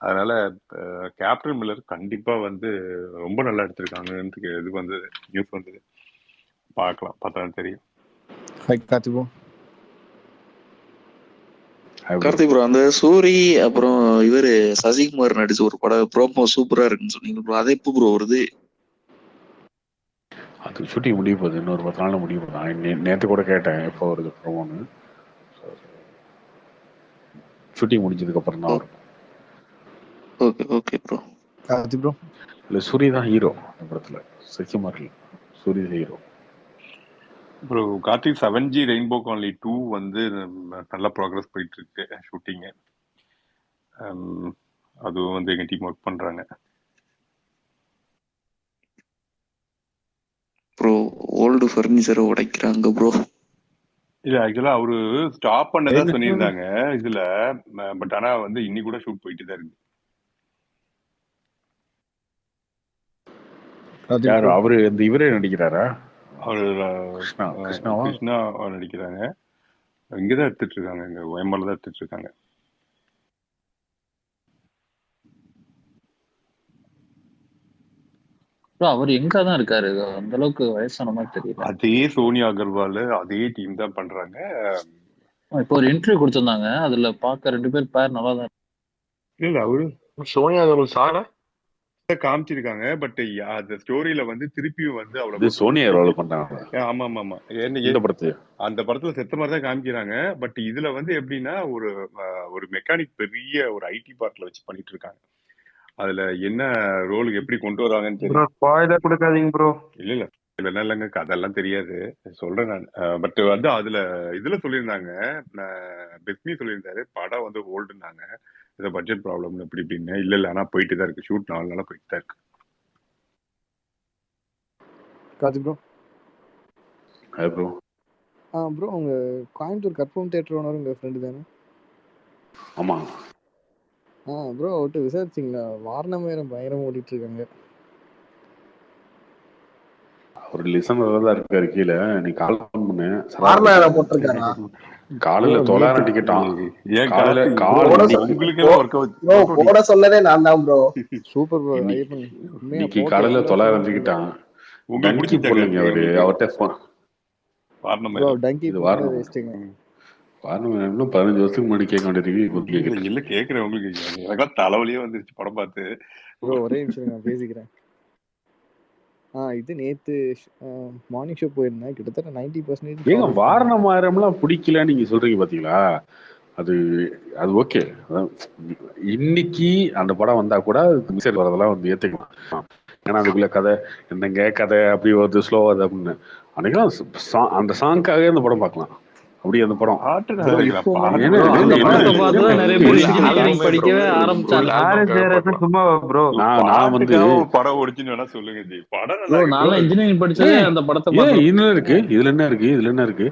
அதனால கேப்டன் மில்லர் கண்டிப்பா ரொம்ப நல்லா எடுத்திருக்காங்க. இது நியூஸ் வந்தது, பார்க்கலாம், பார்த்தா தெரியும். கார்த்திக் ப்ரோ, அந்த சூரி அப்புறம் இவரு சசிகுமார் நடிச்ச ஒரு படம் ப்ரோமோ சூப்பரா இருக்குன்னு சொன்னீங்க ப்ரோ. அது எப்போ ப்ரோ வருது? அது ஷூட்டிங் முடிய போகுது. இன்னொரு 10 நாள்ல முடிய போகுது. நேற்று கூட கேட்டேன் எப்போ வருது ப்ரோமோன்னு. ஷூட்டிங் முடிஞ்சதுக்கு அப்புறம் தான் வரும். Okay okay bro. Karthik bro, இல்லை சூரி தான் ஹீரோ அந்த படத்துல, சசிகுமார் இல்லை, சூரி தான் hero. Bro Karthik 7G rainbow colony 2 நல்லா ப்ராக்ரஸ் போயிட்டு இருக்கு ஷூட்டிங்கு. அதுவும் எங்க டீம் ஒர்க் பண்றாங்க. ப்ரோ ஓல்டு ஃபர்னிச்சரை உடைக்கிறாங்க ப்ரோ. இல்ல ஆக்சுவலா அவரு ஸ்டாப் பண்ணதா சொல்லியிருந்தாங்க இதுல. பட் ஆனா இன்னி கூட ஷூட் போயிட்டு தான் இருக்கு. யாரு அவரு? இந்த இவரே நடிக்கிறாரா? அவரு கிருஷ்ணாவா கிருஷ்ணா நடிக்கிறாங்க. இங்கதான் எடுத்துட்டு இருக்காங்க, இங்க ஒயம்பல தான் எடுத்துட்டு இருக்காங்க. அவர் எங்க தான் இருக்காரு? அந்த அளவுக்கு வயசான மாதிரி தெரியல. அதே சோனியா அகர்வால் அதே டீம் தான் பண்றாங்க. இப்போ ஒரு இன்டர்வியூ கொடுத்திருந்தாங்க, அதுல பார்க்க 2 பேர் பேர் நல்லா தான். இல்ல அவரு சோனியா அகர்வால் சாரா காமிச்சிருக்காங்க. பட் அந்த ஸ்டோரியில திருப்பியும் இது சோனியா ரோல் பண்றாங்க. ஆமா ஆமா ஆமா. இந்த படத்துல அந்த படத்துல செத்த மாதிரி தான் காமிக்கிறாங்க. பட் இதுல எப்படின்னா ஒரு மெக்கானிக் பெரிய ஒரு ஐடி பார்க்ல வச்சு பண்ணிட்டு இருக்காங்க. அதுல என்ன ரோலுக்கு எப்படி கொண்டு வராங்கன்னு தெரியும். ஸ்பாயிலர் கொடுக்காதீங்க ப்ரோ. இல்ல இல்ல இல்ல இல்லைங்க, அதெல்லாம் தெரியாது சொல்றேன் நான். பட் அதுல இதுல சொல்லியிருந்தாங்க, பெஸ்மி சொல்லியிருந்தாரு படம் ஓல்டுனாங்க, ஏதோ பட்ஜெட் ப்ராப்ளம் இப்படி இப்படின்னு. இல்ல இல்ல ஆனா போயிட்டு தான் இருக்கு, ஷூட் 4 நாளா போயிட்டு தான் இருக்கு. Karthik bro. Hi bro. Bro உங்க கோயம்புத்தூர் கற்பகம் தியேட்டர் ஓனர் உங்க ஃப்ரெண்டு தானே? ஆமா. ப்ரோ அவர்கிட்ட விசாரிச்சிங்களா? வாரணமேரம் பயங்கரமா ஓடிட்டு இருக்காங்க. ஒரு லிசனர் தான் இருக்காரு கீழே. நீ கால் பண்ணு. போட்டிருக்காரா? காலையில 900 டிக்கெட்டாம். போட சொல்லவே நான் தான் ப்ரோ. Super bro. இன்னைக்கு காலையில 900 டிக்கெட்டாம். டங்கி போடலங்க அவரு. அவர்கிட்ட இது வாரணம். இன்னும் 15 வருஷத்துக்கு முன்னாடி கேட்க வேண்டியது. இல்ல கேக்குறேன் உங்களுக்கு. எனக்கெல்லாம் தலைவலியே வந்துருச்சு படம் பார்த்து. ஒரே நிமிஷம் நான் பேசிக்கிறேன். இது நேத்து மார்னிங் ஷோ போயிருந்தேன். கிட்டத்தட்ட 90% ஏங்க வாரணமாயிரம்லாம் பிடிக்கல நீங்க சொல்றீங்க பாத்தீங்களா? அது ஓகே. இன்னைக்கு அந்த படம் வந்தா கூட மிஸ்ஸர் வரதெல்லாம் ஏத்துக்கலாம். ஏன்னா அதுக்குள்ள கதை என்னங்க கதை அப்படி வருது, ஸ்லோவா அது அப்படின்னு. அன்னைக்கெல்லாம் அந்த சாங்காகவே அந்த படம் பார்க்கலாம். அப்படி அந்த படம் ப்ரோ இப்போ என்ன அந்த என்ன படத்தை பார்த்துதான் நிறைய பேர் இன்ஜினியரிங் படிக்கவே ஒரு ஆரம்பிச்சாங்க. ஆல்பம் ஜெயராஜன் சும்மாவா ப்ரோ? நான் வந்து பாட்டுக்காக ஒரு படம் ஓடிச்சுன்னு வேணா சொல்லுங்க ஜி. படம் நல்லா ப்ரோ இருக்கு. நான்லாம் இன்ஜினியரிங் படிச்சதே அந்த படத்தை ஏன் பார்த்து. இதுல இருக்கு, இதுல என்ன இருக்கு, இதுல என்ன இருக்கு?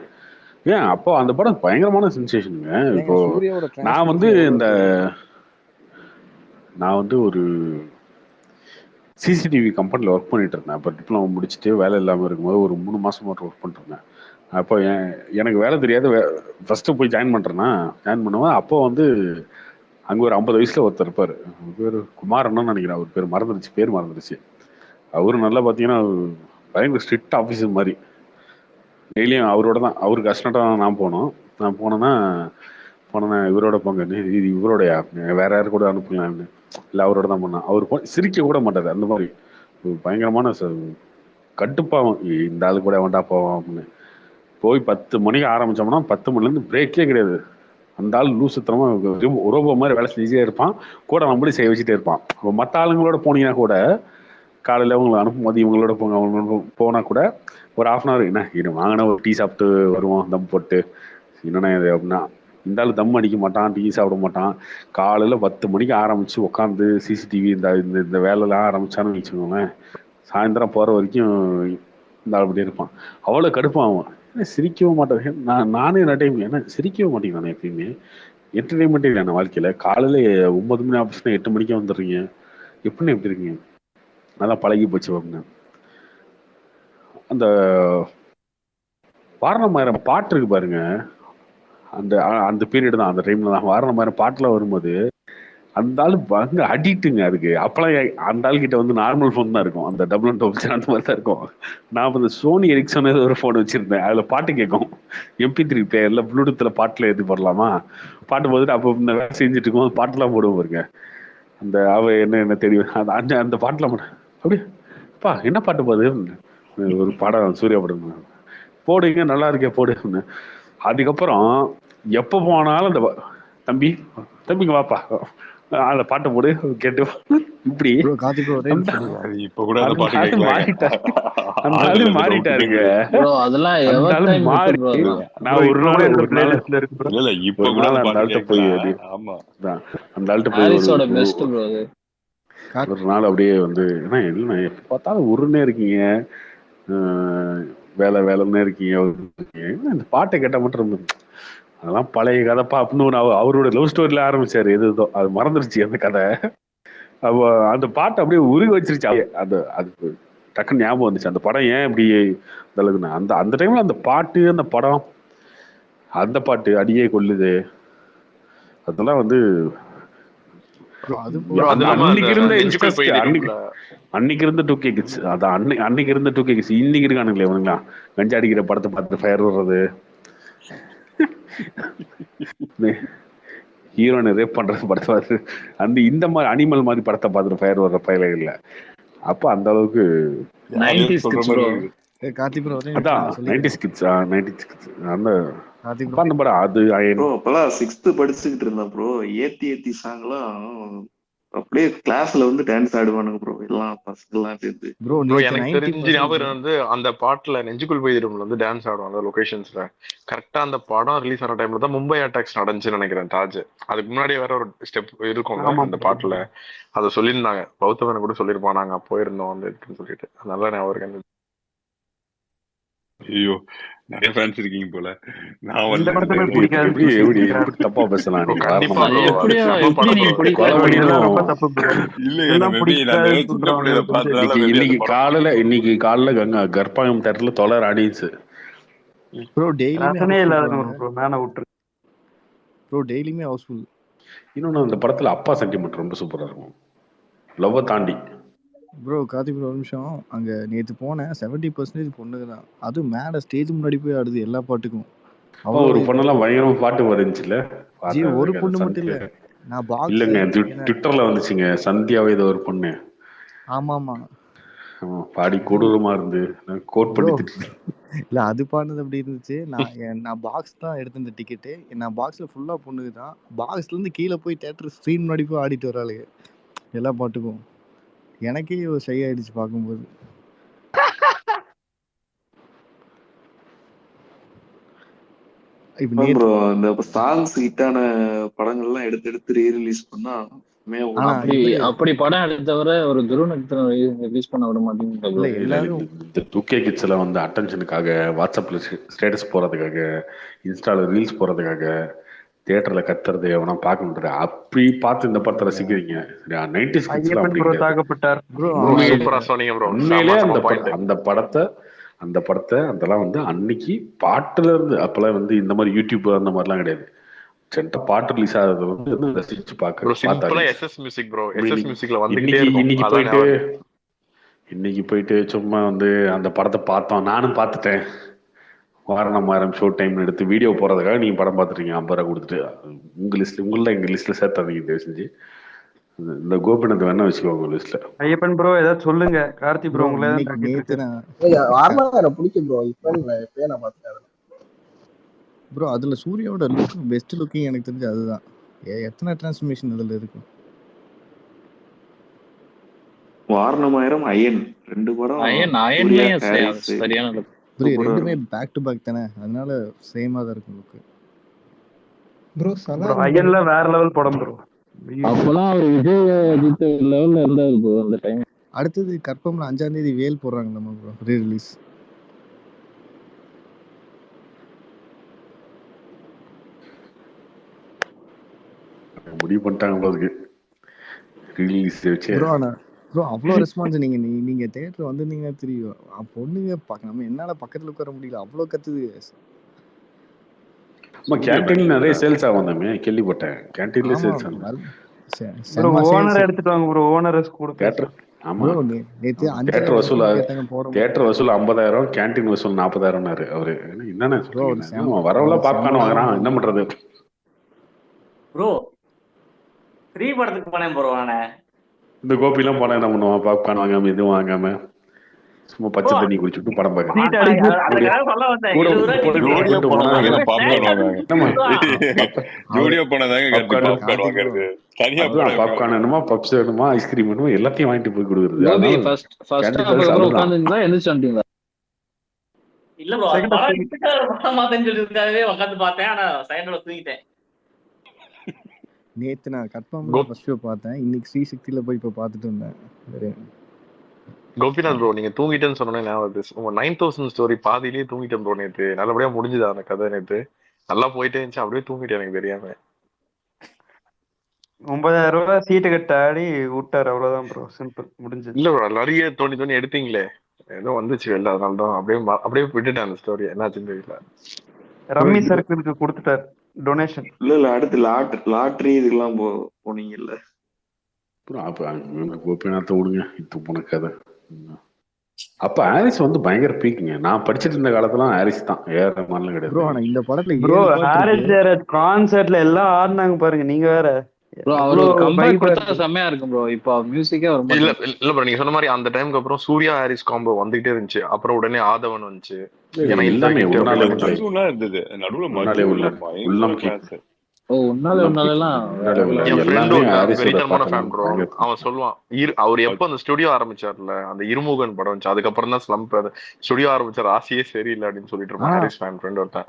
ஏன் அப்போ அந்த படம் பயங்கரமான சென்சேஷனுங்க. இப்போ சூர்யாவோட நான் வந்து டிரான்ஸ்மிஷன் இந்த நான் வந்து ஒரு சிசிடிவி கம்பெனியில் ஒர்க் பண்ணிட்டு இருந்தேன். அப்போ டிப்ளமோ முடிச்சுட்டு வேலை இல்லாமல் இருக்கும்போது ஒரு 3 மாசம் மட்டும் ஒர்க் பண்ணிட்டு இருந்தேன். அப்போ எனக்கு வேலை தெரியாது. ஃபர்ஸ்ட் போய் ஜாயின் பண்ணுவேன். அப்போ வந்து அங்கே ஒரு 50 வயசுல ஒருத்தர் இருப்பார். அவர் பேர் குமாரன்னு நினைக்கிறேன். அவர் பேர் மறந்துருச்சு. அவரு நல்லா பார்த்தீங்கன்னா பயங்கர ஸ்ட்ரிக்ட் ஆஃபீஸர் மாதிரி. டெய்லியும் அவரோட தான், அவருக்கு அசிஸ்டண்ட்டாக நான் போனேன்னா இவரோட போங்க, இது இவரோடயா, வேற யாரு கூட அனுப்பலாம்னு. இல்லை அவரோட தான் பண்ணேன். அவர் சிரிக்க கூட மாட்டாரு. அந்த மாதிரி ஒரு பயங்கரமான கட்டுப்பாவும், இந்த ஆளு கூட வேண்டா போவோம் அப்படின்னு. போய் 10 மணிக்கு ஆரம்பிச்சோம்னா 10 மணிலேருந்து பிரேக்கே கிடையாது. அந்த ஆள் லூசுத்தனமா ரோபோ மாதிரி வேலை செஞ்சுட்டே இருப்பான். கூட நம்மளே செய்ய வச்சுட்டே இருப்பான். மற்ற ஆளுங்களோட போனீங்கன்னா கூட காலையில் அவங்களை அனுப்பும் போது இவங்களோட அவங்களோட போனால் கூட ஒரு 1/2 hour என்ன இது வாங்கினா ஒரு டீ சாப்பிட்டு வருவோம் தம் போட்டு. என்னென்ன இது அப்படின்னா, இந்த ஆள் தம் அடிக்க மாட்டான், டீ சாப்பிட மாட்டான். காலையில் 10 மணிக்கு ஆரம்பித்து உட்காந்து சிசிடிவி இந்த வேலைலாம் ஆரம்பிச்சான்னு வச்சுக்கோங்க, சாயந்தரம் போகிற வரைக்கும் இந்த ஆள் அப்படியே இருப்பான். அவ்வளோ கடுப்பான் அவன். ஏன்னா சிரிக்கவும் மாட்டேன். நானே என்ன டைம் என்ன சிரிக்கவும் மாட்டேங்க. நான் எப்பயுமே என்டர்டைன்மெண்ட்டே இல்லை என் வாழ்க்கையில். காலையில் 9 மணி ஆஃபீஸ்னா 8 மணிக்கே வந்துடுறீங்க, எப்படின்னு எப்படி இருக்கீங்க? நல்லா பழகி போச்சு அப்படின்னு. அந்த வாரணமாயிரம் பாட்டு இருக்கு பாருங்க, அந்த பீரியட் தான், அந்த டைம்ல தான் வாரணமாயிரம் பாட்டுல வரும்போது அந்த ஆளு அங்க அடிக்ட்டுங்க அதுக்கு. அப்பெல்லாம் அந்த ஆள் கிட்ட வந்து நார்மல் ஃபோன் தான் இருக்கும், அந்த டபுள் அண்ட் டபுள் அந்த மாதிரி தான் இருக்கும். நான் அந்த சோனி எரிக்சன் ஒரு ஃபோன் வச்சிருந்தேன். அதுல பாட்டு கேட்கும், MP3 பிளேயர்ல ப்ளூடூத்ல பாட்டுல எது போடலாமா, பாட்டு போட்டுட்டு அப்போ இந்த வேலை செஞ்சுட்டு இருக்கும் பாட்டுலாம் போடுவோம் பாருங்க. அந்த அவ என்ன தெரியும் அந்த பாட்டுலாம் அப்படி பா என்ன பாட்டு போகுது, ஒரு படம் சூர்யா படம் போடுங்க நல்லா இருக்கே போடு. அதுக்கப்புறம் எப்ப போனாலும் அந்த தம்பிங்க வாப்பா அந்த பாட்டை போடு கேட்டு இப்படி இப்ப கூட அந்த பாட்டு கேட்கலாம். மாறிட்டாருங்க. நான் ஒரு நாள் இல்ல இப்ப கூட அந்த பாட்டு போய் அந்த ஆள்கிட்ட போய் ஒரு நாள் அப்படியே வந்து என்ன இல்லை எப்ப பார்த்தாலும் உருன்னே இருக்கீங்க, வேலைன்னே இருக்கீங்க, இந்த பாட்டை கேட்டால் மட்டும் அதெல்லாம் பழைய கதைப்பா அப்படின்னு அவரோட லவ் ஸ்டோரியில ஆரம்பிச்சாரு. எதுதோ அது மறந்துருச்சு அந்த கதை. அப்போ அந்த பாட்டை அப்படியே உருகி வச்சிருச்சு. அது டக்குன்னு ஞாபகம் வந்துச்சு அந்த படம் ஏன் இப்படி அளவுக்குன்னு. அந்த டைம்ல அந்த பாட்டு, அந்த படம், அந்த பாட்டு அடியே கொல்லுது, அதெல்லாம் வந்து அன்னைக்கு இருந்த அன்னைக்கு இருந்த 2K கிட்ஸ். அதான் அன்னைக்கு இருந்த 2K கிட்ஸ் இன்னைக்கு இருக்கானுங்களே இவனுங்களா, கஞ்சா அடிக்கிற படத்தை பார்த்து ஃபயர் வர்றது, ஹீரோனை ரேப் பண்றது படத்தை பார்த்து இந்த மாதிரி அனிமல் மாதிரி படத்தை பார்த்துட்டு ஃபயர் வர்ற பயில இல்ல. அப்ப அந்த அளவுக்கு அந்த படம் அது சிக்ஸ்த் படிச்சுக்கிட்டு இருந்தேன் ப்ரோ. ஏத்தி சாங்லாம் அப்படியே கிளாஸ்ல வந்து டான்ஸ் ஆடுவானுங்க ப்ரோ, எல்லாம் பசங்கெல்லாம் சேர்ந்து. ப்ரோ எனக்கு தெரிஞ்சு ஞாபகம் வந்து அந்த பாட்டுல நெஞ்சுக்குள் போயிடும்ல வந்து டான்ஸ் ஆடுவாங்க அந்த லொகேஷன்ஸ்ல. கரெக்டா அந்த படம் ரிலீஸ் ஆன டைம்ல தான் மும்பை அட்டாக்ஸ் நடந்துச்சுன்னு நினைக்கிறேன் தாஜ். அதுக்கு முன்னாடியே வேற ஒரு ஸ்டெப் இருக்கும்ல அந்த பாட்டுல, அதை சொல்லியிருந்தாங்க. பௌத்தவனை கூட சொல்லியிருப்பான், நாங்க போயிருந்தோம் அந்த இதுன்னு சொல்லிட்டு. அதனால நான் அவருக்கு ஐயோ நிறைய ஃபேன்ஸ் இருக்கீங்க போல. நான் இந்த படத்தை தப்பா பேசலாம். இன்னைக்கு காலைல கர்ப்பாயம் தேட்டர்ல தொலர் ஆடியன்ஸ் ப்ரோ டெய்லியுமே ஹவுஸ்ஃபுல். இன்னொன்னு அந்த படத்துல அப்பா சென்டிமெண்ட் ரொம்ப சூப்பரா இருக்கும், லவ்வ தாண்டி. ப்ரோ கார்த்திக் ப்ரோ ஒரு நிமிஷம், அங்க நேத்து போனேன் 70% பொண்ணுங்க தான். அதுவும் மேல ஸ்டேஜ் முன்னாடி போய் ஆடுது எல்லா பாட்டுக்கும். ஒரு பொண்ணெல்லாம் பயங்கரமா பாட்டு வந்துச்சுல. ஒரு பொண்ணு மட்டும் இல்ல, நான் பாக்ஸ் இல்லங்க ட்விட்டர்ல வந்துச்சுங்க, சந்தியாவே ஏதோ ஒரு பொண்ணு. ஆமா பாடி கொடூரமா இருந்து கோட் பண்ணி இல்ல அது பாடுனது அப்படி இருந்துச்சு. நான் பாக்ஸ் தான் எடுத்த டிக்கெட்டு. நான் பாக்ஸ்ல ஃபுல்லா பொண்ணுங்க தான். பாக்ஸ்ல இருந்து கீழே போய் தியேட்டர் ஸ்க்ரீன் முன்னாடி போய் ஆடிட்டு வராளுங்க எல்லா பாட்டுக்கும். எனக்கே ஷை ஆயிடுச்சு பார்க்கும்போது. இப்ப நேத்து ப்ரோ இந்த சாங்ஸ் ஹிட்டான படங்கள்லாம் எடுத்து எடுத்து ரீரிலீஸ் பண்ணா ஆனா அப்படி இவரு அப்படி படம் எடுத்தவரை ஒரு துருவநட்சத்திரம் ரிலீஸ் பண்ண விட மாட்டேங்குது இல்ல ப்ரோ. எல்லாரும் இந்த 2K கிட்ஸ்ல வந்து அட்டென்ஷனுக்காக வாட்ஸ்அப்ல ஸ்டேட்டஸ் போறதுக்காக இன்ஸ்டால ரீல்ஸ் போறதுக்காக தியேட்டர்ல கத்துறது எவனா பார்க்கணுன்ற அப்படி பார்த்து இந்த படத்தை ரசிக்கிறீங்க. சரியா? 90s கிட்ஸ்ல ஐயப்பன் அப்படி ப்ரோ கிடையாது தாக்கப்பட்டார். Bro bro. ஆனா சூப்பரா சொன்னீங்க ப்ரோ. உண்மையிலே செம அந்த பாயிண்ட். அந்த படத்தை அதெல்லாம் வந்து அன்னைக்கு பாட்டுல இருந்து அப்பெல்லாம் வந்து இந்த மாதிரி யூடியூப் அந்த மாதிரிலாம் கிடையாது. சென்ட பாட்டு ரிலீஸ் ஆகுறது வந்து ரசிச்சு ப்ரோ பார்க்க சிம்பிளா பார்த்தாங்க. SS music bro. இப்ப எஸ்எஸ் மியூசிக்ல வந்துகிட்டே இன்னைக்கு இருக்கும். இன்னைக்கு அதான் போயிட்டு ஞாபகம். இன்னைக்கு போயிட்டு சும்மா வந்து அந்த படத்தை பார்த்தோம், நானும் பார்த்துட்டேன், வாரணம் ஷோ டைம் எடுத்து வீடியோ போறதுக்காக நீங்க படம் பார்த்துட்டீங்க 50 ரூபா கொடுத்துட்டு. உங்க லிஸ்ட்ல எங்க லிஸ்ட்ல சேர்த்தாதீங்க தயவு செஞ்சு. இந்த கோபிநாத் வேணா வச்சுக்கோங்க உங்க லிஸ்ட்ல. ஐயப்பன் ப்ரோ ஏதாவது சொல்லுங்க. கார்த்தி ப்ரோ ப்ரோ உங்களே தான் இன்னைக்கு தாக்கிட்டு நேத்து இருக்கு. நான் வாரணம் பிடிக்கும் ப்ரோ. இப்பயே நான் பார்த்தேன். ப்ரோ அதுல சூர்யாவோட லுக் பெஸ்ட் லுக்கிங் எனக்கு தெரிஞ்சு அதுதான். எத்தனை டிரான்ஸ்ஃபர்மேஷன் அதுல இருக்கு. வாரணமாயிரம், அயன் 2 படம் சூர்யா அயன்லயும் ஹாரிஸ் சரியான look. ப்ரோ சூப்பரா ரெண்டுமே இருக்கும். பேக் டு பேக் தானே, அதனால சேமா தான் இருக்கும் லுக். ப்ரோ ப்ரோ சலார் ஐயன்ல வேற லெவல் படம் ப்ரோ. அப்பெல்லாம் அவர் விஜய் அஜித் லெவல்ல இருந்தாரு ப்ரோ அந்த டைம். அடுத்தது கற்பம்ல 5ஆம் தேதி வேல் போடுறாங்க நம்ம ப்ரோ ரீ ரிலீஸ். முடிவு பண்ணிட்டாங்க போல ரிலீஸ் வச்சு. ப்ரோ ஆனா ப்ரோ அவ்வளோ ரெஸ்பான்ஸ் நீங்க தியேட்டர் வந்திருந்தீங்கன்னா தெரியும். பொண்ணுங்க நம்ம என்னால பக்கத்துல உட்கார முடியல, அவ்வளோ கத்துது. கேன்டீன்ல நிறைய சேல்ஸ் ஆகும் தாமே கேள்விப்பட்டேன். கேன்டீன்ல ஆமா சேல்ஸ் ஆகும். ப்ரோ ஓனர் எடுத்துட்டு வாங்க ப்ரோ. ஓனர்ஸ் கூட தியேட்டர் ஆமா ப்ரோ நேத்து 5000 தியேட்டர் வசூல் கேட்டாங்க போட தியேட்டர் வசூல் 50,000, கேன்டீன் வசூல் 40,000 அவரு. என்னென்ன ப்ரோ ஒரு சொல்றீங்க? வரவெல்லாம் பாப்கார்ன் வாங்குறான், என்ன பண்றது? ப்ரோ 3 படத்துக்கு போனேன் ப்ரோ நானே. இந்த கோபிலாம் போனா என்ன பண்ணுவான்? பாப்கார்ன் வாங்காம எதுவும் வாங்காம சும்மா பச்சை தண்ணி குடிச்சுட்டு படம் பார்க்கறேன். ஜோடியா போனதாங்க பாப்கார்ன் வாங்குவாங்க. ஜோடியா போனதாங்க பாப்கார்ன் வாங்குறது. தனியா பாப்கார்ன் வேணுமா, பப்ஸ் வேணுமா, ஐஸ்கிரீம் வேணுமா, எல்லாத்தையும் வாங்கிட்டு போய் கொடுக்குறது. கோபி ஃபர்ஸ்ட் உட்கார்ந்துங்களா எந்திரிச்சு வந்துட்டீங்களா? இல்ல ப்ரோ அந்த படம் கிட்ட படம் மாத்தேன்னு சொல்லிருக்காவே உட்கார்ந்து பார்த்தேன். ஆனா சைடுல தூங்கிட்டேன். நேத்து நான் கற்பம்ல ஃபர்ஸ்ட் ஷோ பார்த்தேன். இன்னைக்கு ஸ்ரீசக்தியில போய் இப்ப பார்த்துட்டு இருந்தேன். கோபிநாத் ப்ரோ நீங்க தூங்கிட்டேன்னு சொன்னோன்னே ஞாபகம். உங்க 9000 ஸ்டோரி பாதியிலேயே தூங்கிட்டேன் ப்ரோ நேத்து. நல்லபடியா முடிஞ்சுதா அந்த கதை நேத்து? நல்லா போயிட்டே இருந்துச்சு, அப்படியே தூங்கிட்டேன் எனக்கு தெரியாம. 9000 ரூபாய் சீட்டு கட்ட ஆடி விட்டாரு. அவ்வளவுதான் ப்ரோ, சிம்பிள் முடிஞ்சது. இல்ல ப்ரோ நிறைய தோண்டி எடுத்தீங்களே, ஏதோ வந்துச்சு வெளில, அதனால தான் அப்படியே விட்டுட்டேன் அந்த ஸ்டோரி. என்னாச்சுன்னு தெரியல. ரம்மி சர்க்கிளுக்கு கொடுத்துட்டார் டொனேஷன். இல்ல அடுத்து லாட்டரி இதுக்கெல்லாம் போனீங்கல்ல கோபிநாத்தை விடுங்க, இது போன கதை. அப்ப ஹாரிஸ் வந்து பயங்கர பீக்குங்க. நான் படிச்சிட்டு இருந்த காலத்துல ஹாரிஸ் தான், ஏற மாதிரிலாம் கிடையாது. ப்ரோ ஆனா இந்த படத்துல ப்ரோ ஹாரிஸ் கான்சர்ட்ல எல்லாம் ஆடினாங்க பாருங்க. நீங்க வேற ப்ரோ அவரு கம்பேக் கொடுத்தா செமையா இருக்கும் ப்ரோ. இப்போ மியூசிக்கே வர இல்ல இல்ல ப்ரோ நீங்க சொன்ன மாதிரி அந்த டைம்க்கு அப்புறம் சூர்யா ஹாரிஸ் காம்போ வந்துகிட்டே இருந்துச்சு. அப்புறம் உடனே ஆதவன் வந்துச்சு. எல்லாமே இருந்தது. நடுவுல மஜ்னு கிளாஸ். அவன் சொல்லுவான் அவர் எப்ப அந்த ஸ்டுடியோ ஆரம்பிச்சார்ல, அந்த இருமுகன் படம் வந்துச்சு, அதுக்கப்புறம் தான் ஸ்லம்ப் ஸ்டுடியோ ஆரம்பிச்சார். ஆசையே சரியில்லை அப்படின்னு சொல்லிட்டு இருப்பான் ஹாரிஸ் ஃபேன் ஃப்ரெண்ட் ஒருத்தன்.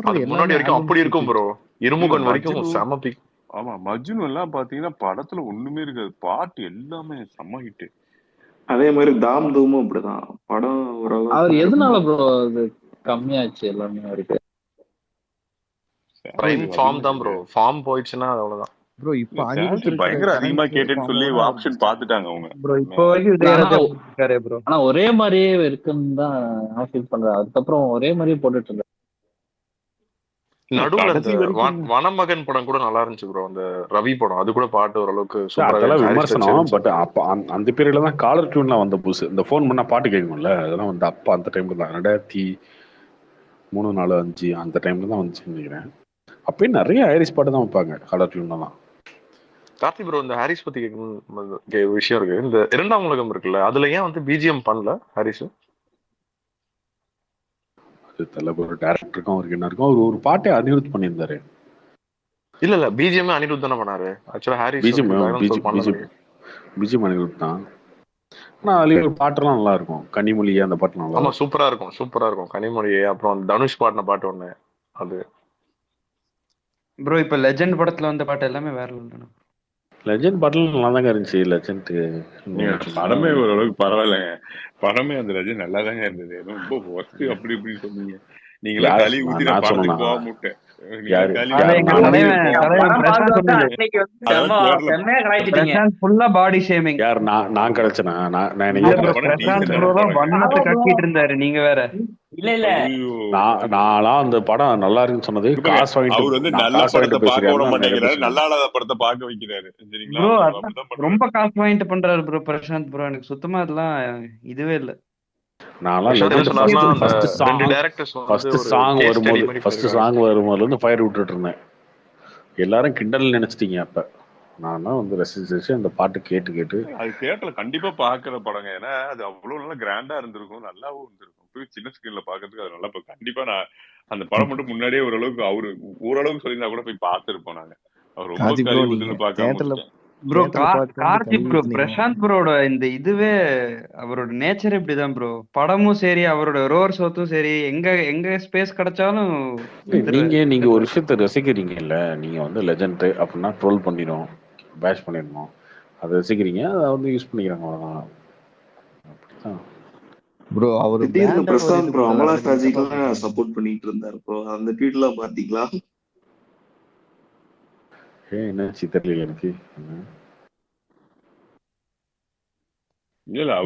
அதுக்கு முன்னாடி வரைக்கும் அப்படி இருக்கும் ப்ரோ. இருமுகன் வரைக்கும் செம பீக். ஆமா மஜ்னு எல்லாம் பாத்தீங்கன்னா படத்துல ஒண்ணுமே இருக்காது, பாட்டு எல்லாமே செம்ம ஹிட். அதே மாதிரி தாம் தூமும் அப்படிதான் படம். அவர் எதனால ப்ரோ அது கம்மியாச்சு எல்லாமே இருக்கு? ஃபார்ம் தான் ப்ரோ. ஃபார்ம் போயிடுச்சுன்னா அவ்வளவுதான் ப்ரோ. இப்போ பயங்கர அதிகமா கேட்டேன்னு சொல்லி ஆப்ஷன் பாத்துட்டாங்க அவங்க ப்ரோ. இப்போ வரைக்கும் ப்ரோ ஆனா ஒரே மாதிரியே இருக்குன்னு தான் நான் ஃபீல் பண்றேன். அதுக்கப்புறம் ஒரே மாதிரியே போட்டுட்டு இருந்தேன். நடுவுல வனமகன் படம் கூட நல்லா இருந்துச்சு ப்ரோ. அந்த ரவி படம் அது கூட பாட்டு ஓரளவுக்கு சூப்பரா விமர்சனம். பட் அப்ப அந்த பீரியட்ல தான் காலர் டியூன்லாம் வந்த புதுசு. இந்த போன் பண்ணா பாட்டு கேட்கும்ல, அதெல்லாம் வந்து அப்ப அந்த டைம்ல தான் 2003, 4, 5 அந்த டைம்ல தான் வந்துச்சுன்னு நினைக்கிறேன். அப்பயும் நிறைய ஹாரிஸ் பாட்டு தான் வைப்பாங்க காலர் டியூன்ல தான். கார்த்தி ப்ரோ இந்த ஹாரிஸ் பத்தி கேட்கணும் விஷயம் இருக்கு. இந்த 2ஆம் உலகம் இருக்குல்ல, அதுல ஏன் வந்து பிஜிஎம் பண்ணல ஹாரிஸ்? ஒரு டைரக்டருக்கும் அவருக்கு என்ன இருக்கும், அவர் ஒரு பாட்டை அனிருத் பண்ணியிருந்தாரு. இல்ல பிஜிஎம் அனிருத் தானே பண்ணாரு. ஆக்சுவலா ஹாரிஸ் பிஜிஎம் அனிருத் தான். ஆனா அதுலயே ஒரு பாட்டுலாம் நல்லா இருக்கும். கனிமொழியே அந்த பாட்டு நல்லா. ஆமா சூப்பரா இருக்கும் கனிமொழியே. அப்புறம் தனுஷ் பாடின பாட்டு ஒண்ணு அது ப்ரோ இப்ப லெஜெண்ட் படத்துல வந்த பாட்டு எல்லாமே வேற level. லெஜெண்ட் பாட்டில் நல்லா தாங்க இருந்துச்சு. லெஜெண்ட் படமே ஓரளவுக்கு பரவாயில்லைங்க. படமே அந்த ரஜினி நல்லா தாங்க இருந்தது. ரொம்ப ஒர்த்து அப்படி இப்படி சொன்னீங்க. நீங்களாம் யார் களி ஊத்தி நான் நான் நான் படத்துக்கு சொன்னேனா? போக மாட்டேன். நீங்க யாரு களி அது யாரு எங்க ஊத்தி நானா? தலைவன் போக தலைவன் மாட்டேன். பிரசாந்த் சொன்னது. அன்னைக்கு வந்து அதான் தேட்டர்ல செம்மையா கலாய்ச்சிட்டீங்க. பிரசாந்த் ஃபுல்லா பாடி ஷேமிங். யார் நான் கிடைச்சனா? நான் இல்ல என்னைக்கு ப்ரோ, அந்த கிடைச்சேன்? படம் பிரசாந்த் ப்ரோ டீசென்டான தான் படங்க. வண்ணத்தை ஆமா ப்ரோ. கக்கிட்டு இருந்தாரு. நீங்க வேற. இல்ல ஐயோ நான்லாம் அந்த படம் நல்லா இருக்குன்னு சொன்னது இருப்பாங்க. காசு வாங்கிட்டு அவர் வந்து நான் நல்ல காசு படத்தை வாங்கிட்டு பார்க்க விட பேசுறியான்னு நிறைய பேர் மாட்டேங்கிறாரு, சொன்னாங்க. நல்லா இல்லாத படத்தை பார்க்க வைக்கிறாரு. சரிங்களா? ப்ரோ அவர் அதான் அப்படிதான் பண்றாரு. ரொம்ப காசு வாங்கிட்டு பண்றாரு ப்ரோ பிரசாந்த் ப்ரோ. எனக்கு சுத்தமா அதெல்லாம் இதுவே இல்ல. நான்லாம் யசோத் என்ன லெஜெண்ட் சொன்னாருன்னா, அந்த ஃபர்ஸ்ட் 2 டேரக்டர்ஸ் வந்து ஒரு சாங் கேஸ் ஸ்டடி வரும்போது மாதிரி போயிருக்காங்க. இருந்து ஃபயர் விட்டுட்டு இருந்தேன். எல்லாரும் கிண்டல் நினைச்சிட்டீங்க அப்ப. நான் தான் வந்து ரசிச்சு அந்த பாட்டு கேட்டு கேட்டு அது தியேட்டர்ல கண்டிப்பா பாக்குற படங்க. ஏன்னா அது அவ்வளவு நல்லா கிராண்டா இருந்திருக்கும், நல்லாவும் இருந்திருக்கும். போய் சின்ன ஸ்கிரீன்ல பாக்குறதுக்கு அது நல்லா கண்டிப்பா நான் அந்த படம் மட்டும் முன்னாடியே ஓரளவுக்கு அவரு ஓரளவுக்கு சொல்லியிருந்தா கூட போய் பார்த்திருப்போம் நாங்க. அவர் ரொம்ப கார்த்தி ப்ரோ களி நீங்க ஊத்துன்னு பார்க்காம தியேட்டர்ல விட்டுட்டேன். ப்ரோ பார்த்து வந்து கார்த்திக் கழுவி ப்ரோ ஊத்துனீங்க. பிரசாந்த் ப்ரோட இந்த இதுவே அவரோட நேச்சர் இப்படிதான் ப்ரோ. படமும் சரி அவரோட ரோர் ஷோத்தும் சரி எங்க எங்க ஸ்பேஸ் கிடைச்சாலும் நீங்க ஒரு விஷயத்த ரசிக்கிறீங்கல்ல. நீங்க வந்து லெஜெண்ட் அப்படின்னா ட்ரோல் பண்ணிடும், பேஷ் பண்ணிடணும். அதை ரசிக்கிறீங்க, அதை வந்து யூஸ் பண்ணிக்கிறாங்க. அவ்வளவுதான். அப்படிதான். ப்ரோ அவர் திடீர்னு பிராண்டா ஒரு பிரசாந்த் இது ப்ரோ கொடுத்தாரு. அமலா அதை நீங்க தப்பா ஷாஜிக்கெல்லாம் பேசுறீங்க. சப்போர்ட் பண்ணிட்டு இருந்தாரு ப்ரோ. அந்த ட்வீட் எல்லாம் பாத்தீங்களா? என்னாச்சு தெரியல எனக்கு. இல்ல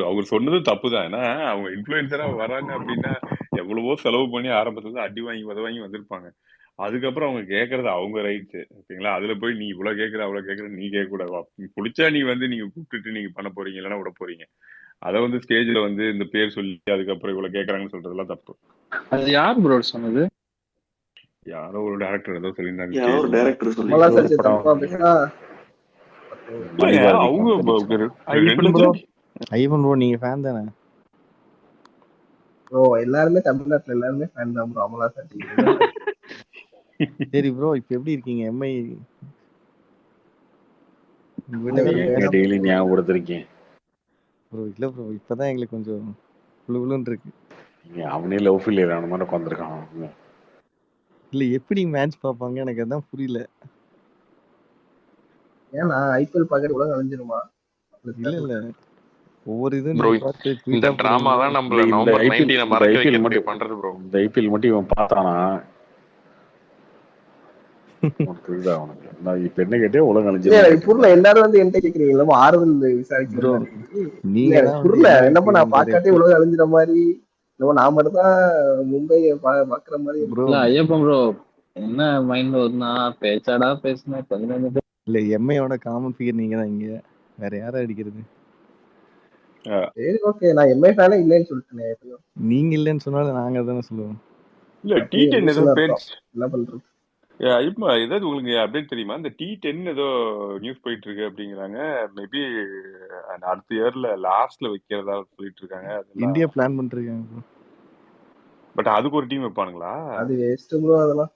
அவர் சொன்னது தப்புதான். ஏன்னா அவங்க இன்ஃபுளுசரா வராங்க அப்படின்னா எவ்வளவோ செலவு பண்ணி ஆரம்பத்துல இருந்து அடி வாங்கி வாங்கி வந்திருப்பாங்க. அதுக்கப்புறம் அவங்க கேட்கறது அவங்க ரைட்ஸ். ஓகேங்களா? அதுல போய் நீ இவ்வளவு கேட்கற அவ்வளவு கேட்கற நீ கேட்க கூடாது. பிடிச்சா நீ வந்து நீங்க கூப்பிட்டுட்டு நீங்க பண்ண போறீங்க, இல்லைன்னா விட போறீங்க. அதை வந்து ஸ்டேஜ்ல வந்து இந்த பேர் சொல்லி அதுக்கப்புறம் இவ்வளவு கேட்கறாங்கன்னு சொல்றதெல்லாம் தப்பு. அது யார் ப்ரோ சொன்னது? யாரோ ஒரு டேரக்டர் ஏதோ சொல்லியிருந்தாங்க யாரோ ஒரு ஸ்டேஜ்ல. டைரக்டர் அமலா சொல்லிட்டு சாச்சி தப்பா பேசினா அவங்க ஐயப்பன் ப்ரோ ஐயப்பன் ப்ரோ நீங்க ஃபேன் தானே? ப்ரோ எல்லாருமே தமிழ்நாட்டுல எல்லாருமே ஃபேன் தான் ப்ரோ அமலா சாச்சி. சரி ப்ரோ இப்போ எப்படி இருக்கீங்க? எம்ஐ டெய்லி ஞாபகப்படுத்திருக்கேன். ப்ரோ இல்ல ப்ரோ இப்பதான் எங்களுக்கு கொஞ்சம் குழுன்னு இருக்கு. அவனே லவ் ஃபீல் ஆன மாதிரி உட்காந்துருக்கான். இல்ல எப்படி மேட்ச் பார்ப்பாங்க எனக்கு அதான் புரியல. ஏன்னா ஐபிஎல் பாக்குறது உலகம் அழிஞ்சிருமா? இல்ல இல்ல ஒவ்வொரு இதுவும் ப்ரோ நீங்க பார்த்து இந்த ட்வீட்டா டிராமா போடுவீங்க. தான் நம்மள இந்த நவம்பர் ஐபிஎல் 19 இந்த மறக்க ஐபிஎல் வைக்க இப்படி மட்டும் பண்றது ப்ரோ. இந்த ஐபிஎல் மட்டும் இவன் பார்த்தானா உனக்கு இதுதான் அவனுக்கு. நான் இப்ப என்ன கேட்டே உலகம் இல்ல எனக்கு புரியல. அழிஞ்சிருந்தேன். எல்லாரும் வந்து என்கிட்ட கேக்குறீங்க ஆறுதல் விசாரிக்கிற ப்ரோ மாதிரி. இல்ல நீங்க எனக்கு தான் வந்து புரியல. எல்லா என்னப்பா நான் ஐபிஎல்லும் பாக்காட்டே உலகம் அழிஞ்சிற மாதிரி. நான் மட்டும் தான் மும்பையை பாக்குற மாதிரி ப்ரோ இல்ல ஐயப்பன் ப்ரோ என்ன மைண்ட்ல வருதுன்னா பேச்சாடா பேசுனேன் 15 பேர். இல்ல எம்ஐயோட காமன் ஃபிகர் நீங்க தான். இங்க வேற யாரை அடிக்கிறது? சரி ஓகே நான் எம்ஐ ஃபேனே இல்லைன்னு சொல்லிட்டேன். நீங்க இல்லைன்னு சொன்னாலும் நாங்க தானே சொல்லுவோம். இல்ல அப்படியே T10 ஏதோ லூசுலாம் பேர் இருக்கோம். என்ன பண்றது? இப்ப ஏதாவது உங்களுக்கு அப்டேட் தெரியுமா? இந்த T10 ஏதோ நியூஸ் போயிட்டு இருக்கு அப்படிங்கிறாங்க. மேபி அடுத்த இயர்ல லாஸ்ட்ல வைக்கிறதா சொல்லிட்டு இருக்காங்க. இந்தியா அதெல்லாம் பிளான் பண்ணிருக்காங்க ப்ரோ. பட் அதுக்கு ஒரு டீம் வைப்பானுங்களா? அது வேஸ்ட் ப்ரோ அதெல்லாம்.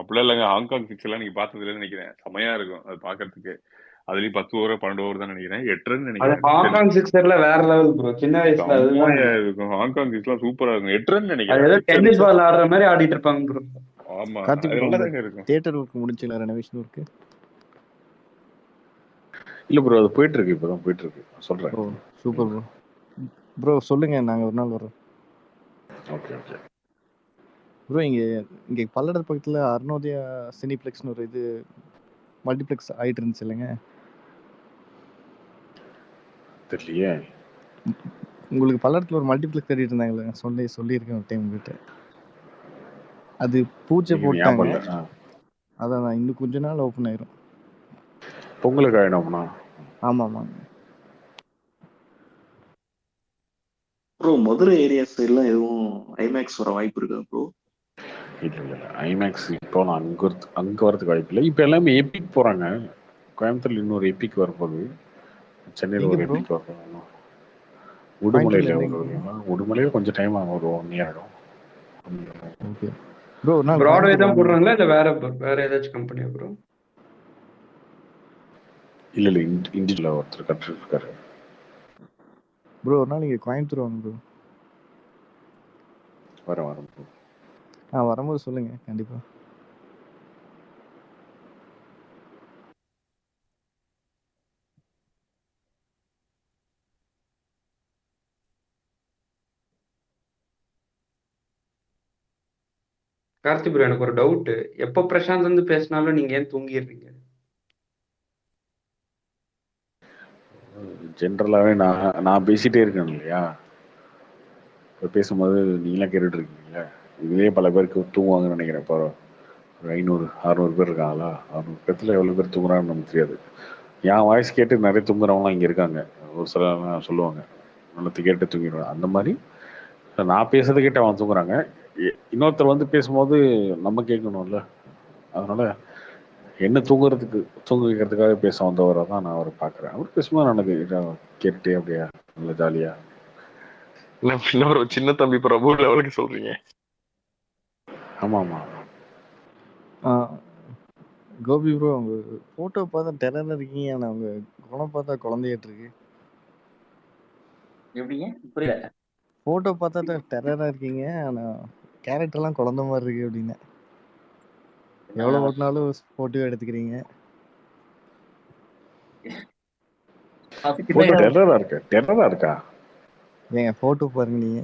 அப்படிலாம் இல்லைங்க. ஹாங்காங் 6 எல்லாம் நீங்க பார்த்ததுல நினைக்கிறேன். செமையா இருக்கும் அது பாக்குறதுக்கு. அதுலயும் 10 ஓவர் 12 ஓவர் தான் நினைக்கிறேன். 8 ரன் அது நினைக்கிறேன். ஹாங்காங் சிக்ஸர்ல வேற லெவல் ப்ரோ. சின்ன வயசுல அதுதான் செம்மையா இருக்கும். ஹாங்காங் 6 எல்லாம் சூப்பரா இருக்கும். 8 ரன் அது நினைக்கிறேன். ஏதோ 6 டென்னிஸ் ரன். பால் ஆடுற மாதிரி ஆடிட்டு இருப்பாங்க ப்ரோ. ஆமா கார்த்திக் அது ப்ரோ நல்லா உங்க தாங்க இருக்கும். தியேட்டர் ஒர்க் முடிச்சுங்களா? Renovation work? இல்ல ப்ரோ அது போயிட்டு இருக்கு. இப்பதான் போயிட்டு இருக்கு சொல்றேன். ஓ சூப்பர் ப்ரோ. ப்ரோ சொல்லுங்க நாங்க ஒரு நாள் வரோம். ஓகே ஓகே ப்ரோ இங்க பல்லடர் பக்கத்துல அருணோதயா சினிப்ளெக்ஸ்னு ஒரு இது மல்டிப்ளெக்ஸ் ஆயிட்டு இருந்துச்சு இல்லைங்க? தெரியலையே. உங்களுக்கு பல்லடத்துல ஒரு மல்டிப்ளெக்ஸ் கட்டிட்டு இருந்தாங்களே, சொல்லியிருக்கேன் ஒரு டைம் உங்ககிட்ட. அது பூஜை எனக்கு ஞாபகம் போட்டாங்க. இல்ல. அதான் இன்னும் கொஞ்ச நாள் ஓப்பன் ஆயிரும். பொங்கலுக்கு ஆயிடும்னா ஆமா ஆமாங்க ப்ரோ மதுரை ஏரியா சைட்லாம் எதுவும் ஐமேக்ஸ் வர வாய்ப்பு இருக்கா ப்ரோ? இல்ல இல்ல ஐமேக்ஸ் இப்போ நான் அங்க வரதுக்கு வாய்ப்பு இல்லை. இப்போ எல்லாமே எபிக் போறாங்க. கோயம்புத்தூர்ல இன்னொரு எபிக் வரப்போகுது. சென்னையில் எங்க ஒரு ப்ரோ? எபிக் வரப்போகுது. கோயம்புத்தூர்ல உடுமலையில் எங்க? ஒரு உடுமலையில் கொஞ்சம் டைம் ஆகும். ஒரு 1 year ஆகும். ஓகே ப்ரோ ஒரு நாள் பிராட்வே கோயம்புத்தூர் தான் வாங்க. போடுறாங்களா இல்ல வேற ஏதாச்சும் கம்பெனியா ப்ரோ? இல்ல இல்ல இந்தியில ஒருத்தர் கட்டுட்டு இருக்காரு. ப்ரோ ஒரு நாள் இங்க கோயம்புத்தூர் வாங்க ப்ரோ. வரேன் ப்ரோ. வரும்போது சொல்லுங்க கண்டிப்பா. கார்த்தி ப்ரோ எனக்கு ஒரு டவுட். எப்போ பிரசாந்த் வந்து பேசினாலும் நீங்க ஏன் தூங்கிடுறீங்க? ஜென்ரலாகவே நான் பேசிட்டே இருக்கேன் இல்லையா, இப்போ பேசும்போது நீங்களாம் கேட்டுட்டு இருக்கீங்களா, இதுலேயே பல பேருக்கு தூங்குவாங்கன்னு நினைக்கிறேன். இப்போ ஒரு 500-600 பேர் இருக்காங்களா, 600 பேர்த்துல எவ்வளோ பேர் தூங்குறாங்கன்னு நமக்கு தெரியாது. என் வாய்ஸ் கேட்டு நிறைய தூங்குறவங்களாம் இங்கே இருக்காங்க. ஒரு சிலர்லாம் சொல்லுவாங்க நல்லது கேட்டு தூங்கிடுவேன். அந்த மாதிரி நான் பேசுறதை கேட்டு அவன் தூங்குறாங்க. இன்னொருத்தர் வந்து பேசும்போது நம்ம கேட்கணும்ல, அதனால என்ன தூங்க வைக்கிறதுக்காக பேச வந்தவரை தான் நான் அவரை பார்க்குறேன். அவர் பேசும்போது எனக்கு கேட்டுட்டே அப்படியே நல்ல ஜாலியா. என்ன ஒரு சின்ன தம்பி பிரபு லெவலுக்கு சொல்றீங்க. ஆமா ஆமா. கோபி ப்ரோ, உங்க போட்டோ பார்த்தா டெரரா இருக்கீங்க, ஆனா உங்க குணம் பார்த்தா குழந்தையாட்டு இருக்கு. எப்படிங்க புரியல? போட்டோ பார்த்தா டெரரா இருக்கீங்க, ஆனா கேரக்டர்லாம் குழந்தை மாதிரி இருக்கு அப்படின்னு. எவ்வளவு ஓட்டினாலும் போட்டோ எடுத்துக்கிறீங்க. போட்டோ டெரரா இருக்கா? ஏங்க போட்டோ பாருங்க நீங்க.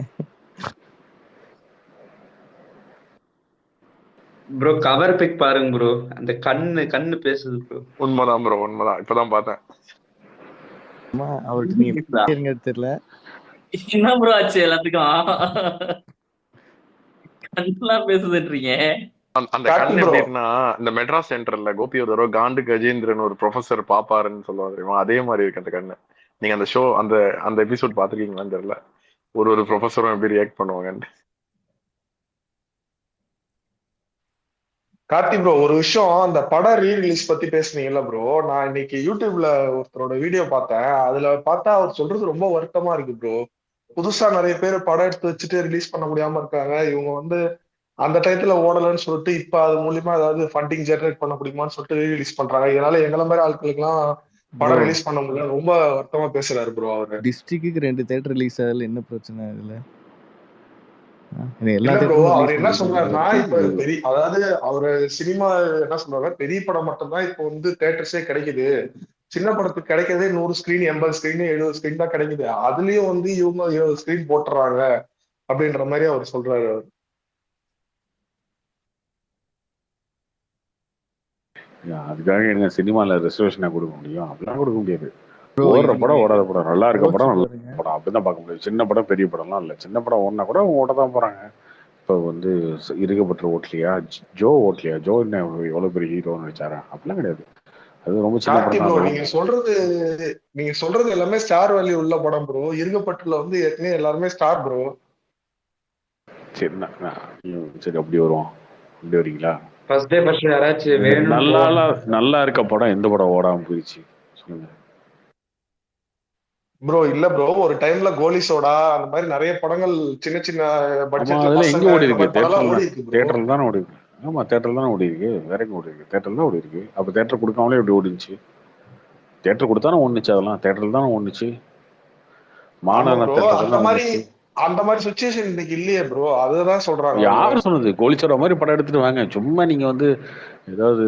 ப்ரோ கவர் பிக் பாருங்க ப்ரோ, அந்த கண்ணு பேசுது ப்ரோ. உண்மைதான் ப்ரோ, உண்மைதான். இப்பதான் பார்த்தேன். அவர்கிட்ட நீங்க தெரியல. என்ன ப்ரோ ஆச்சு எல்லாத்துக்கும்? கண்ணெல்லாம் பேசுதுன்றீங்க. அந்த கண் எப்படின்னா, இந்த மெட்ராஸ் சென்டர்ல கோபி ஒரு தடவை காண்டு கஜேந்திரன் ஒரு ப்ரொஃபசர் பாப்பாருன்னு சொல்லுவாங்க தெரியுமா, அதே மாதிரி இருக்கு அந்த கண்ணு. நீங்க அந்த ஷோ அந்த எபிசோட் பாத்துருக்கீங்களான்னு தெரியல, ஒரு ப்ரொஃபஸரும் எப்படி ரியாக்ட் பண்ணுவாங்கன்னு. கார்த்தி ப்ரோ, ஒரு விஷயம், அந்த படம் ரீரிலீஸ் பத்தி பேசுனீங்கல்ல ப்ரோ, நான் இன்னைக்கு யூடியூப்ல ஒருத்தரோட வீடியோ பார்த்தேன். அதுல பார்த்தா அவர் சொல்றது ரொம்ப வருத்தமா இருக்கு ப்ரோ. புதுசா நிறைய பேர் படம் எடுத்து வச்சுட்டு ரிலீஸ் பண்ண முடியாம இருக்காங்க. இவங்க வந்து அந்த டயத்துல ஓடலன்னு சொல்லிட்டு இப்ப அது மூலியமா ஏதாவது ஃபண்டிங் ஜெனரேட் பண்ண முடியுமான்னு சொல்லிட்டு ரீரிலீஸ் பண்றாங்க. இதனால எங்களை மாதிரி ஆட்களுக்கு எல்லாம் படம் ரிலீஸ் பண்ண முடியல, ரொம்ப வருத்தமா பேசுறாரு ப்ரோ அவரு. டிஸ்ட்ரிக்ட்டுக்கு 2 தியேட்டர் ரிலீஸ் ஆகல, என்ன பிரச்சனை இதுல? இல்ல ப்ரோ, அவர் என்ன சொல்றாருன்னா, இப்ப அதாவது அவரு சினிமா என்ன சொல்றாரு, பெரிய படம் மட்டும்தான் இப்போ வந்து தியேட்டர்ஸே கிடைக்குது. சின்ன படத்துக்கு கிடைக்கிறதே 100 ஸ்கிரீன், 80 ஸ்கிரீன், 70 ஸ்கிரீன் தான் கிடைக்குது. அதுலயும் வந்து இவங்க 20 ஸ்கிரீன் போட்டுறாங்க அப்படின்ற மாதிரி அவர் சொல்றாரு. அவர் அதுக்காக என்ன சினிமால ரிசர்வேஷனா கொடுக்க முடியும்? அப்படிலாம் கொடுக்க முடியாது. ஓடுற படம் ஓடாத படம், நல்லா இருக்க படம் நல்ல படம் அப்படிதான் பார்க்க முடியும். சின்ன படம் பெரிய படம்லாம் இல்லை. சின்ன படம் ஓடினா கூட அவங்க ஓட தான் போறாங்க. இப்போ வந்து இருக்கப்பட்ட ஓட்டலையா, ஜோ ஓட்டலையா, ஜோ என்ன எவ்வளவு பெரிய ஹீரோன்னு நினைச்சாரா? அப்படிலாம் கிடையாது. அது ரொம்ப சின்ன கார்த்தி ப்ரோ, படம். நீங்க சொல்றது எல்லாமே ஸ்டார் வேல்யூ உள்ள படம் ப்ரோ. இருக்கப்பட்டுல வந்து ஏற்கனவே எல்லாருமே ஸ்டார் ப்ரோ. சரி அப்படி வருவோம், அப்படி வரீங்களா? ஃபர்ஸ்ட் டே ஃபர்ஸ்ட் யாராச்சும் வேணும் நல்லா இருக்க படம் எந்த படம் ஓடாம போயிடுச்சு சொல்லுங்க ப்ரோ? இல்ல ப்ரோ, ஒரு டைம்ல கோலி சோடா அந்த மாதிரி நிறைய படங்கள் சின்ன சின்ன பட்ஜெட்ல எங்க ஓடி இருக்கு? தேட்டர்ல தானே ஓடி இருக்கு. ஆமா தேட்டர்ல தானே ஓடி இருக்கு. வேற எங்க ஓடி இருக்கு? தேட்டர்ல தான் ஓடி இருக்கு. அப்ப தேட்டர் கொடுக்காமலே எப்படி ஓடிச்சு? தேட்டர் கொடுத்தானே ஒண்ணுச்சு, அதெல்லாம் தேட்டர்ல தானே ஒண்ணுச்சு. அந்த மாதிரி சிச்சுவேஷன் இன்னைக்கு இல்லையே ப்ரோ, அதுதான் சொல்றாங்க. யாரு சொன்னது? கோலிச்சோட மாதிரி படம் எடுத்துட்டு வாங்க. சும்மா நீங்க வந்து ஏதாவது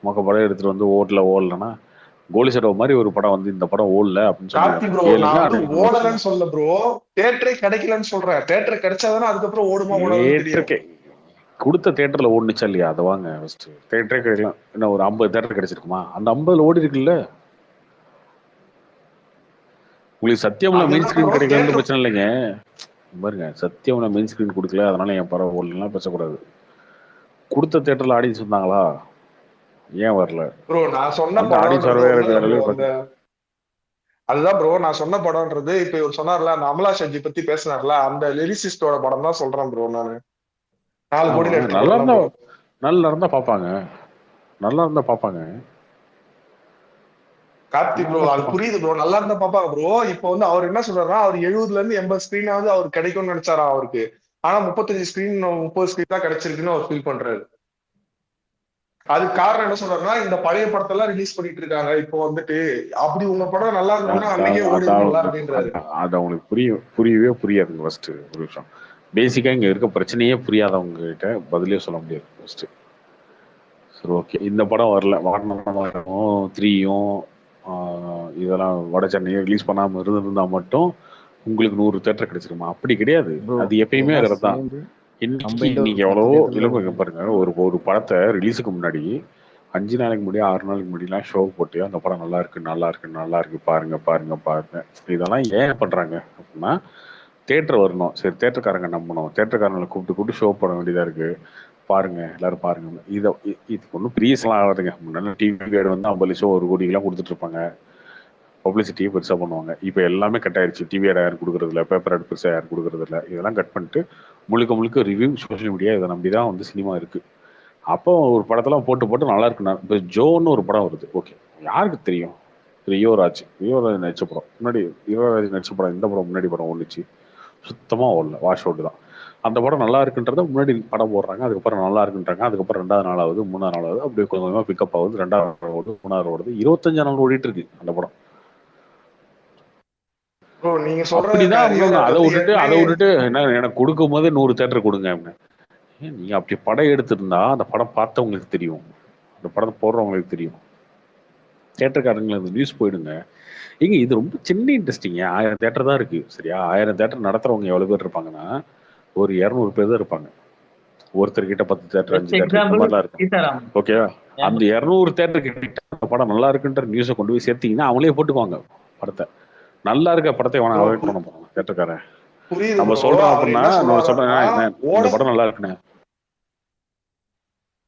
மொக்க படம் எடுத்துட்டு வந்து ஓடலன்னா, கோலிச்சோட மாதிரி ஒரு படம் வந்து இந்த படம் ஓடல அப்படின்னு சொல்லி ஓடலன்னு சொல்ல ப்ரோ, தியேட்டரே கிடைக்கலன்னு சொல்றேன். தியேட்டர் கிடைச்சாதானே அதுக்கப்புறம் ஓடுமா ஓடாது. கொடுத்த தியேட்டர்ல ஓடுனுச்சா இல்லையா அதை வாங்க ஃபர்ஸ்ட். தியேட்டரே கிடைக்கலாம். என்ன ஒரு 50 தியேட்டர் கிடைச்சிருக்குமா? அந்த 50 ஓடி இருக்குல்ல. உங்களுக்கு சத்தியம்ல மெயின் ஸ்கிரீன் கிடைக்கலன்னு பிரச்சனை இல்லைங்க. பாருங்க, சத்தியம்ல மெயின் ஸ்கிரீன் கொடுக்கல, அதனால என் படம் ஓடலாம் பேசக்கூடாது. கொடுத்த தியேட்டர்ல ஆடியன்ஸ் வந்தாங்களா? ஏன் வரல ப்ரோ? நான் சொன்ன அதுதான் ப்ரோ, நான் சொன்ன படம்ன்றது இப்ப இவர் சொன்னார்ல, அந்த அமலா ஷெட்டி பத்தி பேசினார்ல, அந்த லிரிசிஸ்டோட படம் தான் சொல்றேன் ப்ரோ. நானு 4 கோடி நல்லா இருந்தா பாப்பாங்க. நல்லா இருந்தா பாப்பாங்க கார்த்தி ப்ரோ, அது புரியுது ப்ரோ, நல்லா இருந்தா பாப்பாங்க ப்ரோ. இப்போ வந்து அவர் என்ன சொல்றாருன்னா, அவர் 70ல இருந்து 80 ஸ்கிரீனாவது அவர் கிடைக்கும்னு நினைச்சாரா அவருக்கு. ஆனா 35 ஸ்கிரீன் 30 ஸ்கிரீன் தான் கிடைச்சிருக்குன்னு அவர் ஃபீல் பண்றாரு. அதுக்கு காரணம் என்ன சொல்றாருன்னா, இந்த பழைய படத்தெல்லாம் ரிலீஸ் பண்ணிட்டு இருக்காங்க இப்போ வந்துட்டு. அப்படி உங்க படம் நல்லா இருந்தா அன்னைக்கே ஓடிடும்ல அப்படின்றாரு. அது அவங்களுக்கு புரியவே புரியாதுங்க. ஃபர்ஸ்ட் ஒரு விஷயம், பேசிக்கா இங்க இருக்க பிரச்சனையே புரியாதவங்க கிட்ட பதிலே சொல்ல முடியாது ஃபர்ஸ்ட். சரி ஓகே, இந்த படம் வரல, வாரணம் 3யும் இதெல்லாம் வட சென்னையை ரிலீஸ் பண்ணாம இருந்தா மட்டும் உங்களுக்கு 100 தியேட்டர் கிடைச்சிருமா? அப்படி கிடையாது. அது எப்பயுமே அதுதான். கம்பைண்டா இன்னைக்கு ஒரு 10 எவ்வளவோ தியேட்டர்ல இளமைங்க ஓடுது. பாருங்க. ஒரு படத்தை ரிலீஸுக்கு முன்னாடி 5 நாளைக்கு முன்னாடி 6 நாளைக்கு முன்னாடிலாம் ஷோ போட்டு அந்த படம் நல்லா இருக்கு நல்லா இருக்கு நல்லா இருக்கு பாருங்க பாருங்க பாருங்க. இதெல்லாம் ஏன் பண்றாங்க அப்படின்னா தேட்டர் வரணும். சரி தேட்டருக்காரங்க நம்பணும். தேட்டருக்காரங்களை கூப்பிட்டு கூப்பிட்டு ஷோ போட வேண்டியதா இருக்கு. பாருங்க எல்லாரும் பாருங்க. இதுக்கு ஒன்றும் ப்ரீஸ்லாம் ஆகாதுங்க. முன்னாடி டிவி கார்டு வந்து 50 லட்சம் 1 கோடிக்கெல்லாம் கொடுத்துட்டு இருப்பாங்க. பப்ளிசிட்டியை பெருசாக பண்ணுவாங்க. இப்போ எல்லாமே கட் ஆயிடுச்சு. டிவி ஆட் யாரும் கொடுக்குறது இல்லை, பேப்பர் ஆட் பெருசாக யாரும் கொடுக்குறது இல்லை. இதெல்லாம் கட் பண்ணிட்டு முழுக்க முழுக்க ரிவ்யூ, சோஷியல் மீடியா இதை நம்பி தான் வந்து சினிமா இருக்கு. அப்போ ஒரு படத்தெல்லாம் போட்டு போட்டு நல்லா இருக்குண்ணா. இப்போ ஜோன்னு ஒரு படம் வருது. ஓகே, யாருக்கு தெரியும்? யுவராஜ் நடிச்ச படம். முன்னாடி யுவராஜ் நடிச்ச படம் இந்த படம் முன்னாடி படம் ஒன்றுச்சு, சுத்தமாக ஓடல, வாஷ் அவுட் தான். அந்த படம் நல்லா இருக்குன்றத முன்னாடி படம் போடுறாங்க, அதுக்கப்புறம் நல்லா இருக்குன்றாங்க, அதுக்கப்புறம் 2வது நாளாவது 3வது நாளாவது அப்படியே கொஞ்சம் கொஞ்சமாக பிக்கப் ஆகுது. 2வது ஓடுது, 3வது ஓடுது, 25 நாள் ஓடிட்டு இருக்கு அந்த படம். ப்ரோ நீங்க சொல்ற அப்படிதான் அவங்க ரியோ அதை பத்தி விட்டுட்டு என்ன எனக்கு கொடுக்கும் போது 100 தேட்டர் கொடுங்க அப்படின்னு. நீங்க அப்படி படம் எடுத்திருந்தா அந்த படம் பார்த்தவங்களுக்கு தெரியும், அந்த படத்தை போடுறவங்களுக்கு தெரியும். தேட்டருக்காரங்களுக்கு நியூஸ் போயிடுங்க. ஏங்க இது ரொம்ப சின்ன இன்ட்ரெஸ்டிங்க. 1000 தேட்டர் தான் இருக்கு சரியா? 1000 தேட்டர் நடத்துறவங்க எவ்வளவு பேர் இருப்பாங்கன்னா ஒரு 200 பேர் தான் இருப்பாங்க. ஒருத்தர் கிட்ட 10 தேட்டர் 5 தேட்டர் இந்த மாதிரிலாம் இருக்கும். ஓகேவா? அந்த 200 தேட்டர் கிட்ட படம் நல்லா இருக்குன்ற நியூஸை கொண்டு போய் சேர்த்தீங்கன்னா அவங்களே போட்டுக்குவாங்க படத்தை. நல்லா இருக்க படத்தை வேணா அவாய்ட் பண்ண போறாங்க தேட்டருக்காரன். நம்ம சொல்றோம் அப்படின்னா இந்த படம் நல்லா இருக்குண்ணே,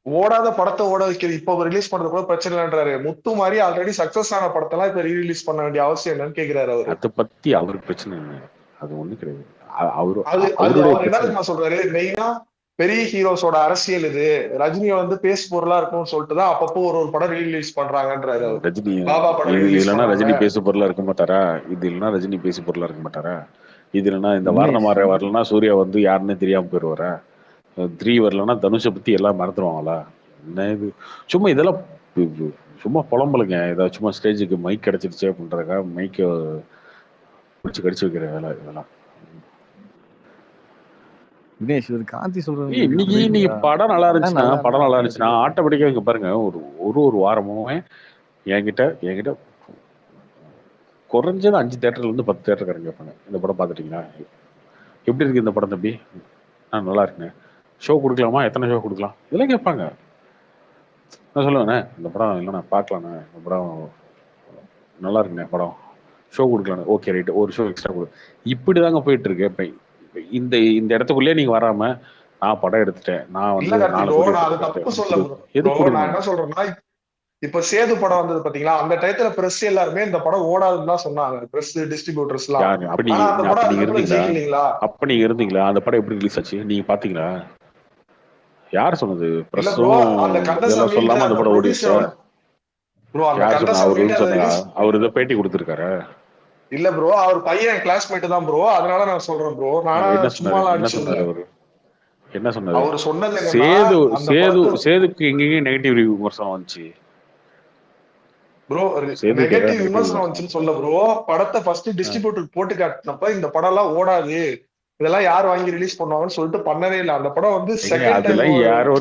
ஓடாத படத்தை ஓட வைக்கிறது இப்ப ரிலீஸ் பண்றது கூட பிரச்சனை இல்லைன்றாரு. முத்து மாதிரி ஆல்ரெடி சக்சஸ் ஆன படத்தெல்லாம் இப்ப ரீரிலீஸ் பண்ண வேண்டிய அவசியம் என்னன்னு கேக்குறாரு அவரு. அதை பத்தி அவருக்கு பிரச்சனை இல்லை, அது ஒண்ணும் கிடையாது. அவர் என்ன சொல்றாரு, மெயினா பெரிய ஹீரோஸோட அரசியல் இது, ரஜினியை வந்து பேசு பொருளா இருக்கும்னு சொல்லிட்டு தான் அப்பப்போ ஒரு படம் ரீரிலீஸ் பண்றாங்கன்றாரு. ரஜினி பாபா படம் இது ரிலீஸ் இல்லைன்னா ரஜினி பண்ணாங்க. பேசு பொருளா இருக்க மாட்டாரா? இது இல்லைன்னா ரஜினி பேசு பொருளா இருக்க மாட்டாரா? இது இல்லைன்னா இந்த வாரணமாற வரலன்னா சூர்யா வந்து யாருன்னே தெரியாம போயிடுவாரா? 3 வரலன்னா தனுஷை பத்தி எல்லாம் மறந்துடுவாங்களா? என்ன இது சும்மா இதெல்லாம் சும்மா புலம்பலுங்க. ஏதாவது சும்மா ஸ்டேஜுக்கு மைக் கிடைச்சிருச்சு அப்படின்றதுக்காக மைக்கை பிடிச்சி கடிச்சு வைக்கிற வேலை இதெல்லாம். தினேஷ் ஒரு காந்தி சொல்றது இன்னைக்கு படம் நல்லா இருந்துச்சுன்னா ஆட்டோமேட்டிக்கா இங்க பாருங்க, ஒரு வாரமும் என்கிட்ட குறைஞ்சது 5 தேட்டர்ல இருந்து 10 தேட்டருக்காரங்க கேட்பாங்க, இந்த படம் பார்த்துட்டீங்களா, எப்படி இருக்கு இந்த படம் தம்பி, நல்லா இருக்குங்க, ஷோ கொடுக்கலாமா, எத்தனை ஷோ கொடுக்கலாம், இதெல்லாம் கேட்பாங்க. நான் சொல்லுவேண்ணே இந்த படம் இல்லைண்ணா பார்க்கலாண்ணே, இந்த படம் நல்லா இருக்குண்ணே, படம் ஷோ கொடுக்கலாண்ணே, ஓகே ரைட்டு, ஒரு ஷோ எக்ஸ்ட்ரா கொடு. இப்படிதாங்க போயிட்டு இருக்கு. இப்ப இந்த இடத்துக்குள்ளே நீங்க வராம நான் படம் எடுத்துட்டேன், நான் வந்து என்ன சொல்றேன்னா, இப்ப சேது படம் வந்தது பாத்தீங்களா, அந்த டயத்துல பிரஸ் எல்லாருமே இந்த படம் ஓடாதுன்னு தான் சொன்னாங்க, பிரஸ் டிஸ்ட்ரிபியூட்டர்ஸ் எல்லாம். அப்ப நீங்க இருந்தீங்களா? அந்த படம் எப்படி ரிலீஸ் ஆச்சு நீங்க பாத்தீங்களா? யார் சொன்னது? பிரஸும் இதெல்லாம் சொல்லாம அந்த படம் ஓடிச்சு. யார் சொன்னா? அவரு சொன்னா? அவர் இதை பேட்டி கொடுத்திருக்காரு. இல்ல ப்ரோ, அவர் பையன் கிளாஸ்மேட் தான் ப்ரோ, அதனால நான் சொல்றேன் ப்ரோ. என்ன சொன்னாரு அவரு? என்ன சொன்னாரு? அவர் சொன்னது சேதுக்கு எங்கேயும் நெகட்டிவ் விமர்சனம் வந்துச்சு ப்ரோ. நெகட்டிவ் விமர்சனம் வந்துச்சுன்னு சொல்ல ப்ரோ, படத்தை ஃபர்ஸ்ட் டிஸ்ட்ரிபியூட்டர் போட்டு காட்டினப்ப இந்த படம் எல்லாம் ஓடாது, இதெல்லாம் யார் வாங்கி ரிலீஸ் பண்ணுவாங்கன்னு சொல்லிட்டு பண்ணவே இல்லை. அந்த படம் வந்து யாரோ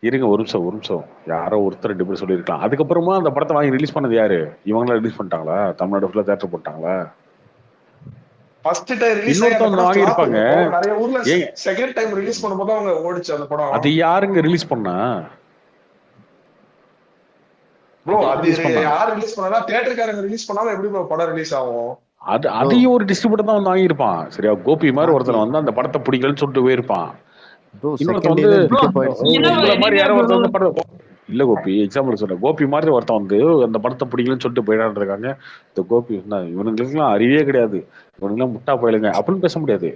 இருங்க ஒரு நிமிஷம் யாரோ ஒருத்தர் இப்படி சொல்லியிருக்கலாம். அதுக்கப்புறமா அந்த படத்தை வாங்கி ரிலீஸ் பண்ணது யாரு? இவங்களா ரிலீஸ் பண்ணிட்டாங்களா? தமிழ்நாடு ஃபுல்லா தியேட்டர் போட்டாங்களா? ஃபர்ஸ்ட் டைம் ரிலீஸ் வாங்கி இருப்பாங்க, நிறைய ஊர்ல செகண்ட் டைம் ரிலீஸ் பண்ணும்போது அவங்க ஓடிச்சு அந்த படம். அது யாருங்க ரிலீஸ் பண்ணா ப்ரோ? அது யார் ரிலீஸ் பண்ணா? தியேட்டர்காரங்க ரிலீஸ் பண்ணாம எப்படி ப்ரோ படம் ரிலீஸ் ஆகும்? அதையும் ஒரு டிஸ்ட்ரிபியூட்டர் தான் வந்து வாங்கியிருப்பான் சரியா? கோபி மாதிரி ஒருத்தர் வந்து அந்த படத்தை பிடிக்கலன்னு சொல்லிட்டு போயிருப்பான். இல்ல கோபி எக்ஸாம்பிள் சொல்றேன், கோபி மாதிரி ஒருத்தன் வந்து அந்த படத்தை பிடிக்கலன்னு சொல்லிட்டு போயிடான்றதுக்காங்க இந்த கோபி இவனுங்களுக்கு எல்லாம் அறிவே கிடையாது, இவனுங்கெல்லாம் முட்டா போயிடுங்க அப்படின்னு பேச முடியாது.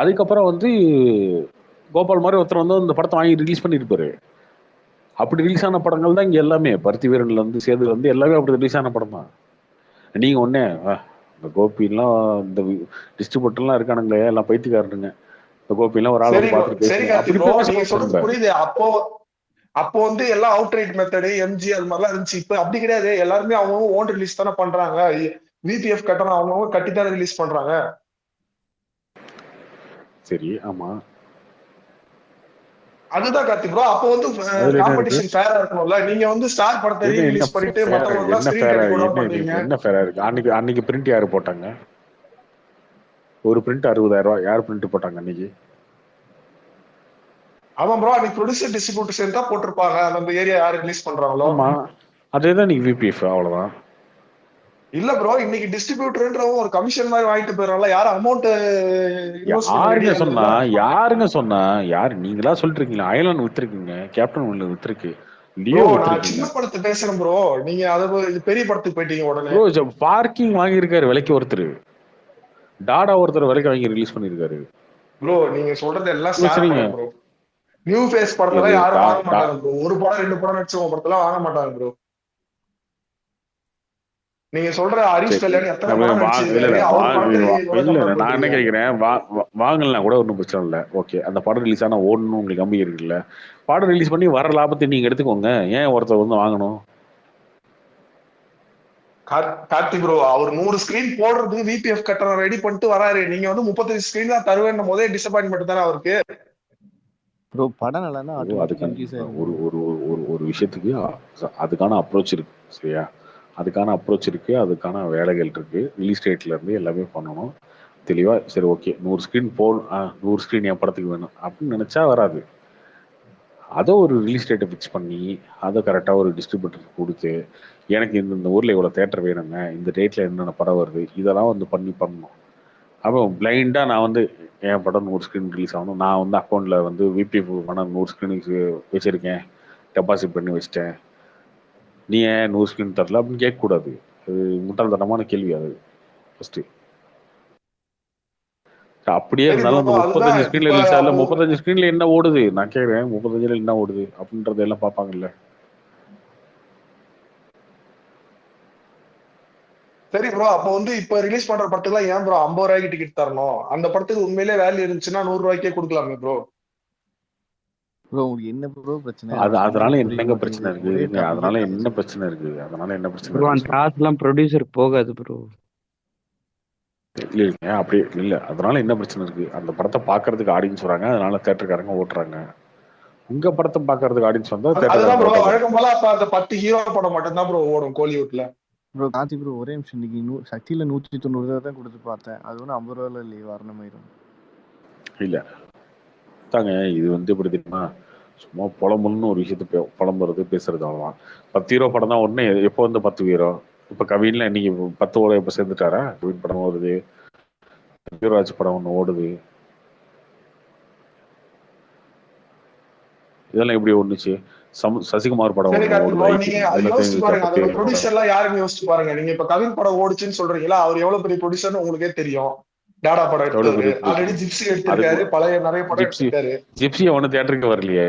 அதுக்கப்புறம் வந்து கோபால் மாதிரி ஒருத்தர் வந்து அந்த படத்தை வாங்கி ரிலீஸ் பண்ணிருப்பாரு. அப்படி ரிலீஸ் ஆன படங்கள் தான் இங்க எல்லாமே. பருத்தி வீரன்ல இருந்து சேதுல இருந்து எல்லாமே அப்படி ரிலீஸ் ஆன படம் தான். நீங்க ஒன்னே இந்த கோபிலாம் இந்த டிஸ்ட்ரிபியூட்டர்லாம் இருக்கானுங்களே எல்லாம் பைத்தியக்காரனுங்க. இந்த கோபிலாம் ஒரு ஆள் பார்த்துட்டு புரியுது. அப்போ வந்து எல்லாம் அவுட் ரைட் மெத்தடு எம்ஜி அது மாதிரிலாம் இருந்துச்சு. இப்ப அப்படி கிடையாது, எல்லாருமே அவங்க ஓன் ரிலீஸ் தானே பண்றாங்க. விபிஎஃப் கட்டணம் அவங்க கட்டி தானே ரிலீஸ் பண்றாங்க. சரி, ஆமா, அதுதான் கார்த்தி ப்ரோ. அப்போ வந்து காம்படிஷன் ஃபேரா இருக்கணும்ல. நீங்க வந்து ஸ்டார் படத்தை ரிலீஸ் பண்ணிட்டு மத்தவங்க ஸ்கிரீன் டைம் போட பண்றீங்க. என்ன ஃபேரா இருக்கு? அன்னைக்கு பிரிண்ட் யாரு போட்டாங்க? ஒரு பிரிண்ட் 60,000 ரூபாய். யார் பிரிண்ட் போட்டாங்க அன்னைக்கு? ஆமா ப்ரோ, அன்னைக்கு ப்ரொடியூசர் டிஸ்ட்ரிபியூட்டர் சேர்ந்து தான் போட்டிருப்பாங்க. அந்த ஏரியா யாரு ரிலீஸ் பண்றாங்களோ. ஆமா, அதேதான் நீங்க விபிஎஃப், அவ்வளவுதான். இல்ல ப்ரோ, இன்னைக்கு டிஸ்ட்ரிபியூட்டர்ன்றவங்க ஒரு கமிஷன் மாதிரி வாங்கிட்டு போயிடறாங்களா? யாரும் அமௌண்ட் இன்வெஸ்ட் பண்ண யாருங்க ரெடியா சொன்னா? இல்ல. யாருங்க சொன்னா? யாரு நீங்களா சொல்லிட்டு இருக்கீங்களா? அயலான் வித்துருக்கீங்க, கேப்டன் ஒன்ல வித்துருக்கு, ப்ரோ லியோ நான் வித்துருக்கீங்க. சின்ன படத்தை பேசுறேன் ப்ரோ, நீங்க அது பெரிய படத்துக்கு போயிட்டீங்க உடனே. ப்ரோ பார்க்கிங் வாங்கியிருக்காரு விலைக்கு ஒருத்தர், டாடா ஒருத்தர் விலைக்கு வாங்கி ரிலீஸ் பண்ணிருக்காரு. ப்ரோ நீங்க சொல்றது எல்லாம் ப்ரோ ஸ்டார் சரிங்க, படம் ப்ரோ. நியூ ஃபேஸ் படத்துல எது யாரும் வாங்க மாட்டாங்க ப்ரோ. ஒரு படம் 2 படம் நடிச்சவங்க படத்துல வாங்க மாட்டாங்க ப்ரோ. நீங்க சொல்ற ஹரிஷ் சரி கல்யாண் எத்தனை நம்ம படம் இல்ல நடிச்சிருக்காரு? இல்ல அவர் படத்தை நீங்க இவ்வளவு இல்ல கம்பேர் நான் என்ன பண்றீங்க? கேட்கிறேன், வாங்கலாம் கூட ஒன்றும் பிரச்சனை இல்லை. ஓகே, அந்த படம் ரிலீஸ் ஆனா ஓடணும் உங்களுக்கு நம்பி இருக்குல்ல, படம் ரிலீஸ் பண்ணி வர லாபத்தை நீங்க எடுத்துக்கோங்க, ஏன் ஒருத்தர் வந்து வாங்கணும்? கார்த்தி ப்ரோ, அவர் 100 ஸ்கிரீன் போடுறதுக்கு விபிஎஃப் கட்டணம் ரெடி பண்ணிட்டு வராரு. நீங்க வந்து 35 ஸ்கிரீன் தான் தருவேன் போதே டிசப்பாயின்மெண்ட் தானே அவருக்கு. ப்ரோ படம் நல்லான்னா ஆட்டோமேட்டிக்கா அதுக்கான இன்க்ரீஸ் ஒரு ஆயிரும். ஒரு ஒரு ஒரு விஷயத்துக்கு அதுக்கான அப்ரோச் இருக்கு, சரியா? அதுக்கான அப்ரோச் இருக்கு, அதுக்கான வேலைகள் இருக்கு, ரிலீஸ் டேட்ல இருந்து எல்லாமே பண்ணணும் தெளிவா. சரி ஓகே, 100 ஸ்கிரீன் 100 ஸ்கிரீன் என் படத்துக்கு வேணும் அப்படின்னு நினைச்சா வராது. அதை ஒரு ரிலீஸ் டேட்டை ஃபிக்ஸ் பண்ணி அதை கரெக்டாக ஒரு டிஸ்ட்ரிபியூட்டருக்கு கொடுத்து, எனக்கு இந்த ஊரில் இவ்வளோ தேட்டர் வேணுங்க, இந்த டேட்டில் என்னென்ன படம் வருது, இதெல்லாம் வந்து பண்ணணும். அப்போ பிளைண்டாக நான் வந்து என் படம் 100 ஸ்க்ரீன் ரிலீஸ் ஆகணும், நான் வந்து அக்கௌண்ட்டில் வந்து விபிஎஃப் படம் 100 ஸ்க்ரீனுக்கு வச்சுருக்கேன், டெபாசிட் பண்ணி வச்சிட்டேன், நீ ஏன் 100 ஸ்க்ரீன் தரல அப்படின்னு கேட்கக்கூடாது. அது முட்டாள்தனமான கேள்வி அது ஃபஸ்ட்டு. அப்படியே சரி ப்ரோ, இருந்தாலும் அந்த அதுதான் 35 ஸ்க்ரீன்ல இப்ப ரிலீஸ் ஆகல, அப்போ 35 ஸ்க்ரீன்ல என்ன ஓடுது நான் கேட்குறேன், 35ல என்ன ஓடுது அப்படின்றத எல்லாம் பார்ப்பாங்கல்ல. சரி ப்ரோ, அப்போ வந்து இப்ப ரிலீஸ் பண்ற படத்துக்குலாம் ஏன் ப்ரோ 50 ரூபாய்க்கு டிக்கெட் தரணும்? அந்த படத்துக்கு உண்மையிலே வேல்யூ இருந்துச்சுன்னா 100 ரூபாய்க்கே கொடுக்கலாமே ப்ரோ. ப்ரோ உங்களுக்கு என்ன ப்ரோ பிரச்சனை? அது எனக்கு அதனால சொன்னதே புரிய என்னங்க பிரச்சனை மாட்டேங்குது. இருக்கு? ஒரே இருங்க, டாபிக்கே அதனால என்ன பேசுறீங்க. பிரச்சனை இருக்கு? அதனால என்ன பிரச்சனை ப்ரோ அந்த இருக்குன்னு சொல்லுங்க. காசுலாம் ப்ரொடியூசருக்கு போகாது ப்ரோ. இல்லைங்க, அப்படி இல்லை. அதனால என்ன பிரச்சனை இருக்கு? அந்த படத்தை பார்க்கறதுக்கு ஆடியன்ஸ் வராங்க, அதனால தேட்டருக்காரங்க ஓட்டுறாங்க. உங்க படத்தை பார்க்கறதுக்கு ஆடியன்ஸ் வந்தா அதுதான் தேட்டருக்காரங்க ப்ரோ, ஓட்ட போறாங்க. வழக்கம் போல அப்ப அந்த 10 ஹீரோ படம் மட்டும்தான் ப்ரோ ஓடும் கோலிவுட்ல. ப்ரோ கார்த்தி ப்ரோ ஒரே நிமிஷம், இன்னைக்கு சக்தியில 190 ரூபா தான் கொடுத்து பார்த்தேன். அது ஒன்றும் 50 ரூபாயில இல்லையே, வரணுமாயிரும். இல்ல தாங்க, இது வந்து எப்படி தெரியுமா, சும்மா புலம்புன்னு ஒரு விஷயத்த புலம்புறது பேசுறது அவ்வளோதான். 10 ஹீரோ படம் தான் உடனே எப்போ வந்து 10 ஹீரோ? இப்போ கவின்ல இன்னைக்கு 10 ஓட இப்போ சேர்ந்துட்டாரா? கவின் படம் ஓடுது, ஹீரோராஜ் படம் ஒன்று ஓடுது, இதெல்லாம் எப்படி ஒண்ணுச்சு? சசிகுமார் படம் சரி ஒன்று கார்த்தி ஓடுது ப்ரோ, நீங்க ஐடி, அது அதுல யோசிச்சு பாருங்க, 10 அதோட ஹீரோ படம். ப்ரொடியூசர் எல்லாம் யாருன்னு யோசிச்சு பாருங்க. நீங்க இப்ப கவின் படம் ஓடுச்சுன்னு சொல்றீங்களா, அவர் எவ்வளவு பெரிய ப்ரொடியூசர்னு உங்களுக்கே தெரியும். டாடா படம் எவ்வளவு எடுத்தவரு, பெரிய ஆல்ரெடி ப்ரொடியூசர்? ஜிப்சி அதுக்கு எடுத்திருக்காரு, பழைய நிறைய படம் ஜிப்சி எடுத்திருக்காரு. ஜிப்சி அவனு தேட்டருக்கு வரலையே,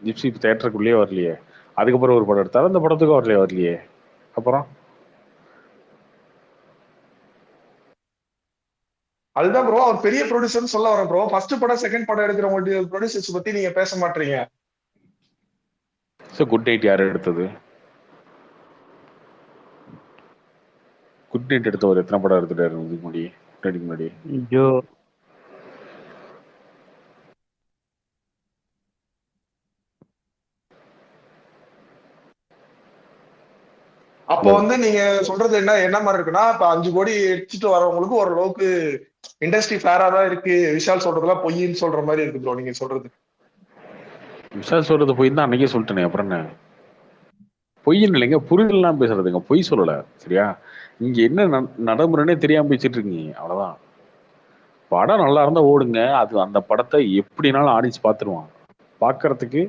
ஜிப்சி தேட்டருக்குள்ளேயே வரலையே. அதுக்கப்புறம் ஒரு படம் எடுத்தாரு, அந்த படத்துக்கும் வரலையே. அப்புறம் அதுதான் ப்ரோ, அவர் பெரிய ப்ரொடியூசர்னு சொல்ல வரேன் ப்ரோ. ஃபர்ஸ்ட் படம் செகண்ட் படம் எடுக்கிறவங்க ப்ரொடியூசர்ஸ் பத்தி நீங்க பேச மாட்டீங்க. குட் நைட் யார் எடுத்தது? குட் நைட் எடுத்த ஒரு எத்தனை படம் எடுத்துட்டாரு இதுக்கு முன்னாடி? முன்னாடி ஜோ அப்போ வந்து நீங்க சொல்றது என்ன மாதிரி இருக்குன்னா, இப்ப 5 கோடி எடுத்துட்டு வரவங்களுக்கு ஓரளவுக்கு இண்டஸ்ட்ரி ஃபேரா தான் இருக்கு, விஷால் சொல்றதுலாம் பொய்ன்னு சொல்ற மாதிரி இருக்கு ப்ரோ நீங்க சொல்றது. விஷால் சொல்றது பொய் தான் அன்னைக்கே சொல்லிட்டேனே, அப்புறம் என்ன? பொய்ன்னு இல்லைங்க, புரிதலாம் பேசுறதுங்க, பொய் சொல்லல, சரியா? இங்க என்ன நடைமுறைனே தெரியாம பேசிட்டு இருக்கீங்க, அவ்வளவுதான். படம் நல்லா இருந்தா ஓடுங்க, அது அந்த படத்தை எப்படினாலும் ஆடியன்ஸ் பார்த்துருவான். பார்க்கறதுக்கு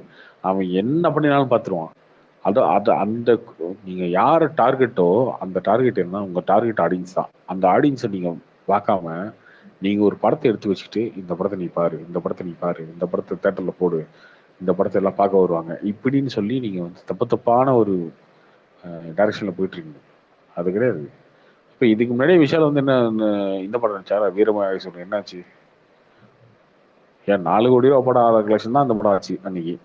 அவன் என்ன பண்ணினாலும் பார்த்துருவான். அது அது அந்த நீங்க யாரு டார்கெட்டோ அந்த டார்கெட் என்ன, உங்க டார்கெட் ஆடியன்ஸ் தான். அந்த ஆடியன்ஸை நீங்க பார்க்காம நீங்க ஒரு படத்தை எடுத்து வச்சுக்கிட்டு, இந்த படத்தை நீ பாரு, இந்த படத்தை நீ பாரு, இந்த படத்தை தேட்டர்ல போடு, இந்த படத்தை எல்லாம் பார்க்க வருவாங்க இப்படின்னு சொல்லி நீங்க வந்து தப்பான ஒரு டைரக்ஷன்ல போயிட்டு இருக்கீங்க. அது கிடையாது. இப்ப இதுக்கு முன்னாடியே விஷால் வந்து என்ன இந்த படம் நினைச்சாரா? வீரமாக சொல்றேன், என்னாச்சு? ஏன் 4 கோடி ரூபா படம் ஆகிற கலெக்ஷன் தான் அந்த படம் ஆச்சு அன்னைக்கு,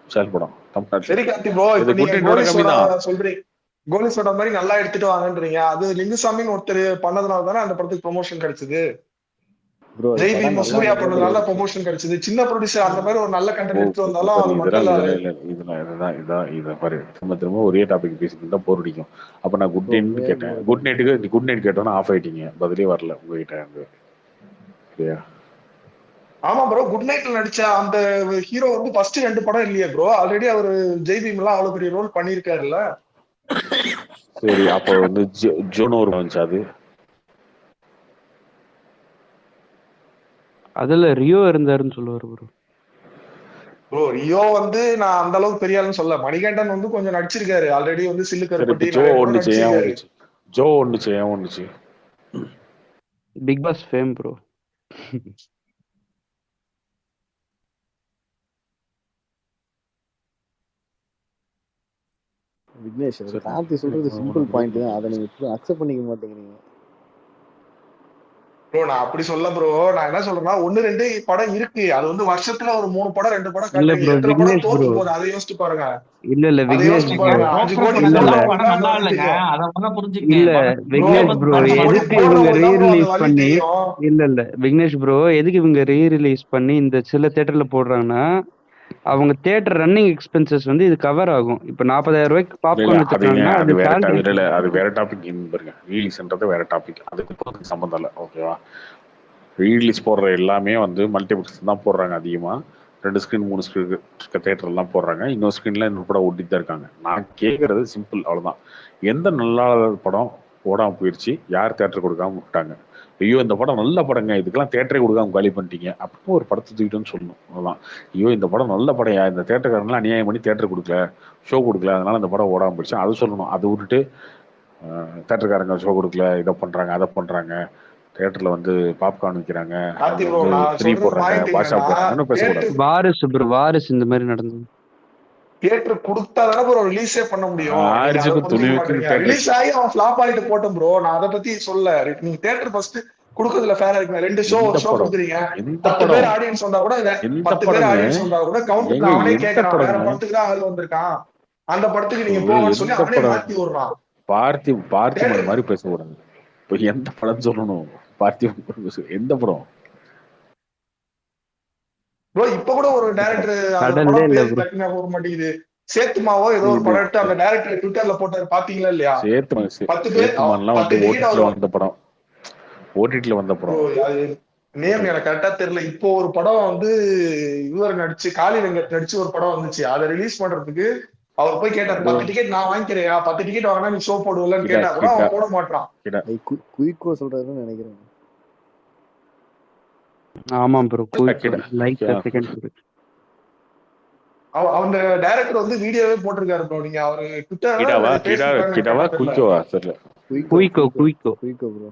விஷால் படம் தமிழ்நாட்டுல. சரி கார்த்தி ப்ரோ, இப்ப இது நீங்க குட்டியோட கம்மி தான். சொல்றீங்க, கோலிசோட மாதிரி நல்லா எடுத்துட்டு வாங்கன்றீங்க. அது லிங்குசாமின்னு ஒருத்தர் பண்ணதுனால தானே அந்த படத்துக்கு ப்ரொமோஷன் கிடைச்சது. ப்ரோ ஜெய் படம் பீம் நல்லா சூர்யா இருந்தா பண்ணதுனால ப்ரொமோஷன் கிடைச்சது. சின்ன ப்ரொடியூசர் அந்த மாதிரி ஒரு நல்ல கண்டென்ட் எடுத்து வந்தாலும் அது மக்கள் இதை பாரு, திரும்ப ஒரே டாபிக் பேசிட்டு இருந்தா போர் அடிக்கும். அப்ப நான் குட் நைட்னு கேட்டேன், குட் நைட்டுக்கு குட் நைட் கேட்டோன்னா ஆஃப் ஆயிட்டீங்க, பதிலே வரல உங்ககிட்ட இருந்து, சரியா? ஆமா ப்ரோ, குட் நைட்ல நடிச்ச அந்த ஹீரோ வந்து ஃபர்ஸ்ட் 2 படம் இல்லையே ப்ரோ, ஆல்ரெடி அவரு ஜெய்பீம் எல்லாம் அவ்வளவு பெரிய ரோல் பண்ணிருக்காருல்ல. சரி, அப்போ வந்து ஜோனோ ஒரு வந்துச்சு அது. அதுல ரியோ இருந்தாருன்னு சொல்லுவாரு ப்ரோ. ப்ரோ ரியோ வந்து நான் அந்த அளவுக்கு பெரிய ஆளுன்னு சொல்ல, மணிகண்டன் வந்து கொஞ்சம் நடிச்சிருக்காரு ஆல்ரெடி, வந்து சில்லு சரி, இப்ப கருப்பட்டி ஜோ நிறைய படம் ஒண்ணுச்சு ஏன் நடிச்சிருக்காரு. ஒண்ணுச்சு? ஜோ ஒண்ணுச்சு ஏன் ஒண்ணுச்சு? Bigg Boss fame bro. Vignesh சரி, கார்த்தி சொல்றது சிம்பிள் பாயிண்ட் தான், அதை நீங்க அக்செப்ட் பண்ணிக்க மாட்டேங்கிறீங்க. ப்ரோ நான் அப்படி சொல்ல ப்ரோ, நான் என்ன சொல்றேன்னா 1-2 படம் இருக்கு, அது வந்து வருஷத்துல ஒரு 3 படம் 2 படம் இல்ல காட்டுறீங்க, ப்ரோ எத்தனை படம் விக்னேஷ் ப்ரோ, தோத்து போகுது அதை யோசிச்சு பாருங்க. இல்ல அதை விக்னேஷ் யோசிச்சு ப்ரோ, பாருங்க, 5 ஜோக்கர் கோடி படம் இல்ல நல்லா செலவு படம் பண்ணா அந்த நல்லா வழி இல்லைங்க, தெரியும். அதை வேணா புரிஞ்சுக்கங்க. இல்ல ப்ரோ விக்னேஷ் ப்ரோ, படத்தை எதுக்கு இவங்க போடுறவங்களுக்கு தான் ப்ரோ அந்த ரீ-ரிலீஸ் வழி பண்ணி தெரியும். இல்ல விக்னேஷ் ப்ரோ, எதுக்கு இவங்க ரீ-ரிலீஸ் பண்ணி இந்த சில தியேட்டர்ல போடுறாங்கன்னா, அவங்க தியேட்டர் ரன்னிங் எக்ஸ்பென்சஸ் வந்து இது கவர் ஆகும். இப்ப 40,000 ரூபாய்க்கு இல்ல பாப்கார்ன் அதுங்க, வச்சிருக்காங்கன்னா அது அது வேற சேலரி. இல்ல அது வேற டாபிக் பாருங்க. ரீலீஸ்ன்றது வேற டாபிக், அதுக்கு சம்மந்தம் இல்லை. ஓகேவா? ரீலீஸ் போடுற எல்லாமே வந்து மல்டிபிளெக்ஸ் தான் போடுறாங்க அதிகமா. 2 ஸ்கிரீன் 3 ஸ்கிரீன் தேட்டர்லாம் போடுறாங்க. இன்னொரு ஸ்கிரீன்ல இன்னொரு படம் ஓட்டிட்டு தான் இருக்காங்க. நான் கேட்கறது சிம்பிள், அவ்வளவுதான். எந்த நல்ல படம் ஓடாம போயிடுச்சு, யார் தேட்டர் கொடுக்காம விட்டாங்க? ஐயோ இந்த படம் நல்ல படங்க, இதுக்கெல்லாம் தேட்டரே கொடுக்காம காலி பண்ணிட்டீங்க அப்படின்னு ஒரு படத்தை தூக்கிட்டோன்னு சொல்லணும், அவ்வளவுதான். ஐயோ இந்த படம் நல்ல படம், இந்த தேட்டருக்காரங்களாம் அநியாயம் பண்ணி தேட்டர் கொடுக்கல, ஷோ கொடுக்கல, அதனால அந்த படம் ஓடாம போயிடுச்சு அது சொல்லணும். அதை விட்டுட்டு தேட்டருக்காரங்க ஷோ கொடுக்கல, இதை பண்றாங்க அதை பண்றாங்க, தேட்டர்ல வந்து பாப்கார்ன் விற்கிறாங்க, கார்த்தி அங்க ப்ரோ வந்து நான் 3 சொல்றது போடுறாங்க, பாயிண்ட் பாஷா என்னன்னா, போடுறாங்கன்னு பேசக்கூடாது. வாரிசு ப்ரோ, வாரிசு இந்த மாதிரி நடந்தது. தியேட்டர் கொடுத்தா தானே ப்ரோ ரிலீஸே பண்ண முடியும், நீங்க அதை ஆரிஜுக்கு புரிஞ்சுக்க துணிவுக்கு மாட்டீங்க. தேட்டர் ரிலீஸ் ஆகி அவன் ஃபிளாப் ஆகிட்டு போட்டும் ப்ரோ, நான் அதை பத்தி சொல்ல. நீங்க தியேட்டர் ஃபர்ஸ்ட் கொடுக்கறதுல ஃபேரா இருக்குங்க, 2 ஷோ எந்த ஒரு ஷோ படம் கொடுக்குறீங்க, எந்த 10 பேர் படம் ஆடியன்ஸ் வந்தா கூட எந்த 10 பேர் படங்க ஆடியன்ஸ் வந்தா கூட கவுண்ட்டுக்கு எங்க அவனே எந்த கேட்கறான், வேற படங்க படத்துக்கு தான் ஆள் வந்திருக்கான், அந்த படத்துக்கு நீங்க ஒரு போங்கன்னு சொல்லி எந்த அவனே படம்? மாத்தி விடுறான். பார்த்திபன் மாதிரி பேசக்கூடாது. இப்போ எந்த படம் சொல்லணும்? பார்த்திபன் எந்த படம் ப்ரோ இப்ப கூட ஒரு டைரக்டர் அந்த கடல்லே படம் இல்ல பேர் ப்ரோ. டக்குனு போக மாட்டேங்குது, சேத்துமாவோ ஏதோ ஒரு படம் எடுத்து அந்த டைரக்டர் ட்விட்டர்ல போட்டாரு, பாத்தீங்களா இல்லையா? 10 பேர் சேத்துமான்லாம் 10 வந்து டிக்கெட் ஓடிடில அவர் வந்த படம், ஓடிடில வந்த ப்ரோ, படம். அது நேம் எனக்கு கரெக்டா தெரியல. இப்போ ஒரு படம் வந்து இவர் நடிச்சு, காளி வெங்கட் நடிச்சு ஒரு படம் வந்துச்சு, அதை ரிலீஸ் பண்றதுக்கு அவர் போய் கேட்டார், 10 டிக்கெட் நான் வாங்கிக்கிறேன், 10 டிக்கெட் வாங்கினா நீ ஷோ போடுவலன்னு கிடா கேட்டா கூட கிடா அவன் போட மாட்டான். கிடா குயிக்கோ சொல்றாருன்னு நினைக்கிறேன். ஆமா ப்ரோ, கிடா லைக் செகண்ட். அந்த டைரக்டர் வந்து வீடியோவே போட்டிருக்காரு ப்ரோ, நீங்க அவரு கிடாவா ட்விட்டர் கிடா பேஸ்புக் கிடாவா தெரியல. குயிக்கோவா தெரியல. குயிக்கோ ப்ரோ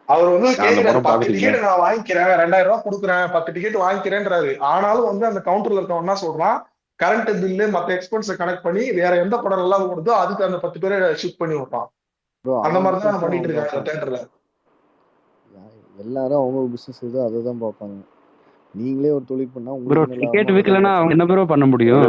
அவர் வந்து நான் அந்த கேக்குறாரு, படம் 10 பார்த்துட்டீங்களா? டிக்கெட் நான் வாங்கிக்கிறேன், 2000 ரூபாய் கொடுக்குறேன், 10 டிக்கெட் வாங்கிக்கிறேன்றாரு. ஆனாலும் வந்து அந்த கவுண்டர்ல இருக்கவன் என்ன சொல்றான், கரண்ட் பில்லு மத்த எக்ஸ்பென்ஸை கனெக்ட் பண்ணி வேற எந்த படம் நல்லா ஓடுதோ அதுக்கு அந்த 10 பேரை ஷிஃப்ட் பண்ணி விட்டான். ப்ரோ அந்த அவன் மாதிரிதான் பிசினஸ் பண்ணிட்டு அவன் இருக்காங்க பார்ப்பான். தியேட்டர்ல. எல்லாரும் அவங்க பிசினஸ் ஏதோ அதை தான் பார்ப்பாங்க. நீங்களே ஒரு தொழில் பண்ணா ப்ரோ உங்களுக்கு என்ன டிக்கெட் லாபமோ அதை தான் விற்கலன்னா அவங்க பார்ப்பாங்க. என்ன ப்ரோ பண்ண முடியும்?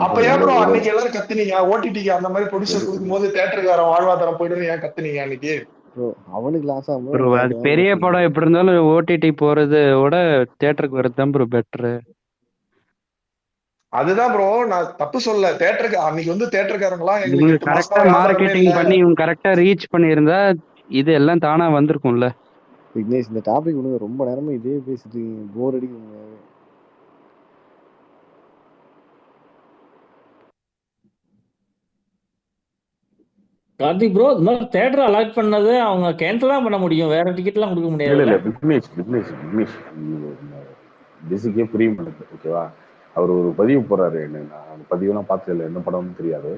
அப்ப ஏன் ப்ரோ அன்னைக்கு எல்லாரும் கத்துனீங்க, ஓடிடிக்கு அந்த மாதிரி ப்ரொடியூசர் கொடுக்கும் போது தியேட்டருக்காரன் வாழ்வாதாரம் போயிடுன்னு ஏன் கத்துனீங்க அன்னைக்கு? ப்ரோ அவனுக்கு லாஸ் ஆகும்போது ப்ரோ நம்ம அது அதுக்கு பெரிய படம் எப்படி இருந்தாலும் ஓடிடி போறதை விட தியேட்டருக்கு வர்றது தான் ப்ரோ பெட்ரு. அதுதான் ப்ரோ, நான் தப்பு சொல்ல. தியேட்டருக்கு அன்னைக்கு வந்து தியேட்டருக்காரங்களாம் எங்களுக்கு இவங்க 8 கரெக்டா மாசமா வியாபாரமே மார்க்கெட்டிங் இல்ல. பண்ணி இவங்க கரெக்டா ரீச் பண்ணியிருந்தா இது எல்லாம் தானா வந்திருக்கும்ல. விக்னேஷ் இந்த டாபிக் விடுங்க, ரொம்ப நேரமா இதே பேசிட்டு இருக்கீங்க, போர் அடிக்குங்க. கார்த்திக் ப்ரோ, இது மாதிரி தேட்டர் அலாட் பண்ணது அவங்க கேன்சல் தான் பண்ண முடியும், வேற டிக்கெட் எல்லாம் கொடுக்க இல்ல முடியாதுல்ல? இல்ல விக்னேஷ் விக்னேஷ் விக்னேஷ் பேசிக்கே புரிய மாட்டேங்குது. ஓகேவா? அவர் ஒரு பதிவு போறாரு, என்ன நான் அந்த பதிவெல்லாம் பார்த்ததில்ல, என்ன படம்னு தெரியாது.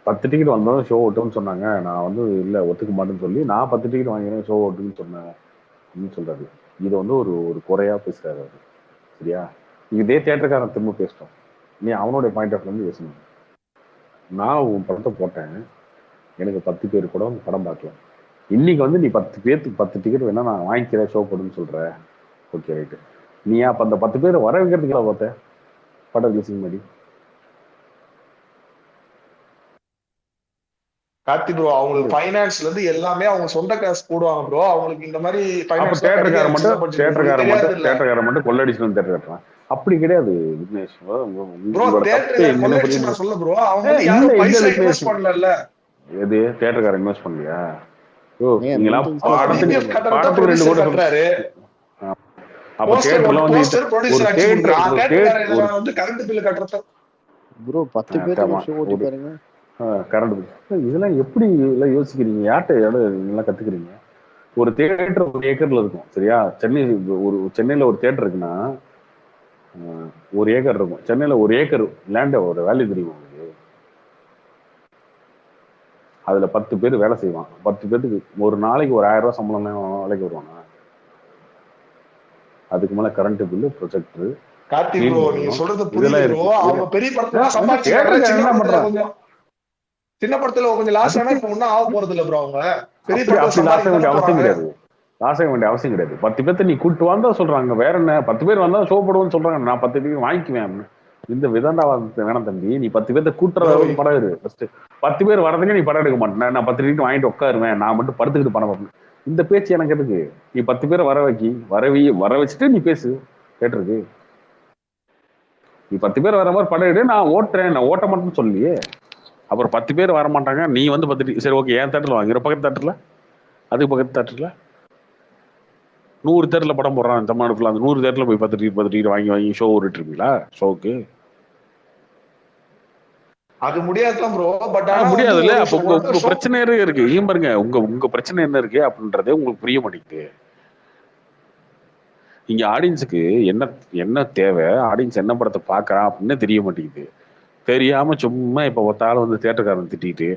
10 டிக்கெட் வந்தாலும் ஷோ ஓட்டுன்னு சொன்னாங்க, நான் வந்து இல்லை ஒத்துக்க மாட்டேன்னு சொல்லி நான் 10 டிக்கெட் வாங்கினேன் ஷோ ஓட்டுன்னு சொன்னேன் அப்படின்னு சொல்றாரு. இது வந்து ஒரு ஒரு குறையா பேசுறாரு அவரு. சரியா? இதே தேட்டருக்காரன் திரும்ப பேசிட்டோம், நீ அவனுடைய பாயிண்ட் ஆஃப் வந்து பேசணும். நான் உன் படத்தை போட்டேன், எனக்கு 10 பேர் கூட படம் பார்க்கலாம். இன்னைக்கு வந்து நீ 10 பேருக்கு 10 டிக்கெட் வேணா நான் வாங்கிக்கிறேன் ஷோ போடுன்னு சொல்ற. Okay right. நீ அப்ப அந்த 10 பேர் வர வைக்கிறதுக்குள்ள பார்த்த படம் ரிலீசிங் மாதிரி. கார்த்தி ப்ரோ, அவங்களுக்கு ஃபைனான்ஸ்ல இருந்து எல்லாமே அவங்க சொந்த காசு போடுவாங்க ப்ரோ. அவங்களுக்கு இந்த மாதிரி அப்ப ஃபைனான்ஸ் தேட்டருக்காரன் கிடையாது, சின்ன மட்டும் பட்ஜெட். உங்களுக்கு தெரியாது இல்ல தேட்டருக்காரன் மட்டும் கொள்ளடிச்சு தேட்டர் கட்டுறான். அப்படி கிடையாது விக்னேஷ், ப்ரோ. உங்களோட தப்பு தேட்டருக்காரன் எங்கன்னு புரிய கொள்ளடிச்சு நான் சொல்ல ப்ரோ, அவங்க வந்து இல்ல யாரும் இல்ல பைசா விக்னேஷ், இன்வெஸ்ட் பண்ணல. எது தேட்டருக்காரன் இன்வெஸ்ட் பண்ணலையா? ஓ ஏன் நீங்களா மெயின்டெனன்ஸ் அவர் கட்டணம் பிபிஎஃப் கட்டணத்தை படத்துக்கு 2 ப்ரொடியூசர் கோடி கட்டுறாரு. அப்ப போஸ்டர் தியேட்டர்ல வந்து போஸ்டர் ஒரு ப்ரொடியூசர் அடிச்சு தேட்டர் கொடுக்குறான். ஒரு தேட்டர்காரன் ஒரு வந்து கரண்ட் பில்லு கட்டுறது. ப்ரோ 10 பேத்துக்கு ஆமா ஒரு ஷோ ஓட்டி ஒரு பாருங்க. கரண்ட் இதெல்லாம் எப்படி எல்லாம் யோசிக்கிறீங்க? யார்கிட்ட எல்லாம் கத்துக்கிறீங்க? ஒரு தியேட்டர் ஒரு ஏக்கர்ல இருக்கும் சரியா? சென்னையில ஒரு தியேட்டர் இருக்குன்னா 1 ஏக்கர் இருக்கும். சென்னையில 1 ஏக்கர் லேண்ட் ஒரு வேல்யூ தெரியும் உங்களுக்கு. அதுல 10 பேர் வேலை செய்வான். 10 பேருக்கு ஒரு நாளைக்கு ஒரு 1000 ரூபாய் சம்பளம் வேலைக்கு வருவாங்க. அதுக்கு மேல current bill, projector, Karthi clean bro நீங்க பண்ணணும், சொல்றது புரியுது இதெல்லாம் ப்ரோ. இருக்கு. அவங்க பெரிய படத்துல சம்பாதிச்சுக்காங்க. தியேட்டருக்கு சின்ன என்ன படத்துல பண்றான்? சின்ன படத்துல கொஞ்சம் லாஸ் ஆனா அதுக்கு இப்ப ஒன்னும் ஆக போறது இல்ல ப்ரோ. அவங்க பெரிய அப்படி படத்துல அப்படி லாஸ் ஆக சம்பாதிக்க வேண்டிய தானே அவசியம் போறாங்க. கிடையாது. லாஸ் ஆக வேண்டிய அவசியம் கிடையாது. 10 பேர்த்த நீ கூட்டு வந்தா சொல்றாங்க. வேற என்ன 10 பேர் வந்தா ஷோ போடுவோம்னு சொல்றாங்க. நான் 10 பேர் வாங்கிக்குவேன் அப்படின்னு. இந்த விதண்டாவாதத்தை வேணாம் தம்பி. நீ 10 பேர்த்த கூட்டுற ப்ரோ அளவுக்கு படம் எடு. ஃபர்ஸ்ட் 10 பேர் வரதுக்கு நீ படம் எடுக்க மாட்டேன். நான் 10 டிக்கெட் வாங்கிட்டு உட்காருவேன். நான் மட்டும் படுத்துக்கிட்டு படம் பார்ப்பேன். இந்த பேச்சு எனக்கு எதுக்கு? நீ 10 பேரை வர வச்சுட்டு நீ பேசு கேட்டிருக்கு. நீ 10 பேர் வர மாதிரி படம் எடு. நான் ஓட்டுறேன். நான் ஓட்ட மாட்டேன்னு சொல்லியே. அப்புறம் 10 பேர் வர மாட்டாங்க. நீ வந்து 10 சரி ஓகே என் தேட்டர்ல வாங்குற பக்கத்து தேட்டர்ல அதுக்கு பக்கத்து தேட்டர்ல 100 தேட்டர்ல படம் போடுறான் தமிழ்நாடுல. அந்த 100 தேட்டர்ல போய் 10 டிக்கெட் வாங்கி ஷோ ஓடிட்டு இருக்கீங்களா? ஷோக்கு அது முடியாதுதான் ப்ரோ. பட் ஆனா வந்து முடியாது இல்ல. ஒரு அப்ப உங்க ஷோ பிரச்சனை இருக்கு. ஏன் பாருங்க உங்க பிரச்சனை என்ன இருக்கு அப்படின்றதே உங்களுக்கு புரிய மாட்டேங்குது. இங்க ஆடியன்ஸுக்கு என்ன என்ன தேவை, ஆடியன்ஸ் என்ன படத்தை பாக்குறான் அப்படின்னு தெரிய மாட்டேங்குது. தெரியாம சும்மா இப்ப ஒருத்தாலும் வந்து தேட்டர்காரன் திட்டிட்டு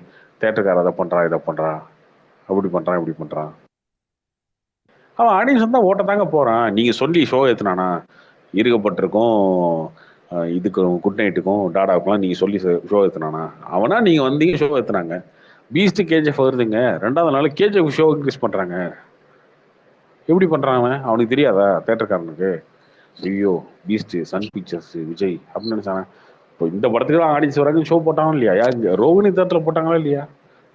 தேட்டர்காரன் அதை பண்றான் இதை பண்றான் அப்படி பண்றான் இப்படி பண்றான். அவன் ஆடியன்ஸ் வந்தா ஓட்ட தாங்க போறான். நீங்க சொல்லி ஷோ ஏத்துனானா இருக்கப்பட்டிருக்கும் இதுக்கு குட் நைட்டுக்கும் டாடாவுக்குலாம் நீங்க சொல்லி ஷோ ஏத்துனானா? அவனா நீங்க வந்தீங்க ஷோ ஏத்துனாங்க. பீஸ்ட் கேஜிஎஃப் வருதுங்க. 2வது நாள் கேஜிஎஃப் ஷோ இன்க்ரீஸ் பண்றாங்க. எப்படி பண்றான் அவன்? அவனுக்கு தெரியாதா தேட்டர்காரனுக்கு? ஐயோ பீஸ்ட் சன் பிக்சர்ஸ் விஜய் அப்படின்னு நினைச்சாங்க. இப்போ இந்த படத்துக்கு ஆடியன்ஸ் வராங்க ஷோ போட்டாங்களா இல்லையா? யார் ரோகிணி தேட்டர்ல போட்டாங்களா இல்லையா?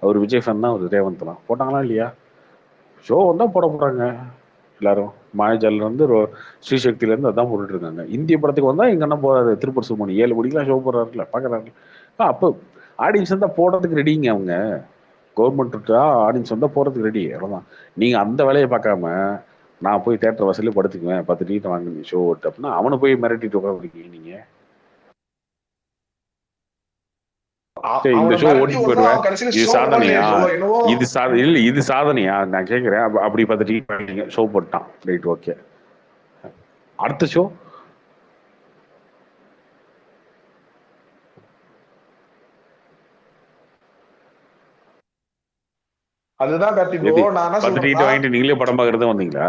அவர் விஜய் ஃபேன் தான். அவர் ரேவந்த்லாம் போட்டாங்களா இல்லையா? ஷோ வந்தா போட போறாங்க எல்லாரும். மாயாஜால இருந்து ஸ்ரீசக்தியில இருந்து அதான் போட்டுட்டு இருக்காங்க. இந்திய படத்துக்கு வந்தா எங்க என்ன போறாரு திருப்பூர் சுமணி 7 மணிக்கெல்லாம் ஷோ போடுறாருல பாக்குறாரு. அப்போ ஆடியன்ஸ் வந்தா போடுறதுக்கு ரெடிங்க. அவங்க கவர்மெண்ட் ஆடியன்ஸ் வந்தா போறதுக்கு ரெடி. அவ்வளவுதான். நீங்க அந்த வேலையை பார்க்காம நான் போய் தேட்டர் வசூலி படுத்துக்குவேன் 10 டிக்கெட் வாங்க ஷோ ஓட்டு அப்படின்னா அவனை போய் மிரட்டிட்டு உட்காந்துருக்கீங்க நீங்க. இந்த ஷோ ஓட்டிட்டு போயிடுவேன். இது சாதனையா? இது சாதனையா? நான் கேட்கிறேன். அப்படி 10 டிக்கெட் ஷோ போட்டான் ரைட் ஓகே. அடுத்த ஷோ அதுதான் கார்த்தி ப்ரோ. நான் என்ன 10 டிக்கெட் வாங்கிட்டு நீங்களே படம் பாக்குறதா வந்தீங்களா?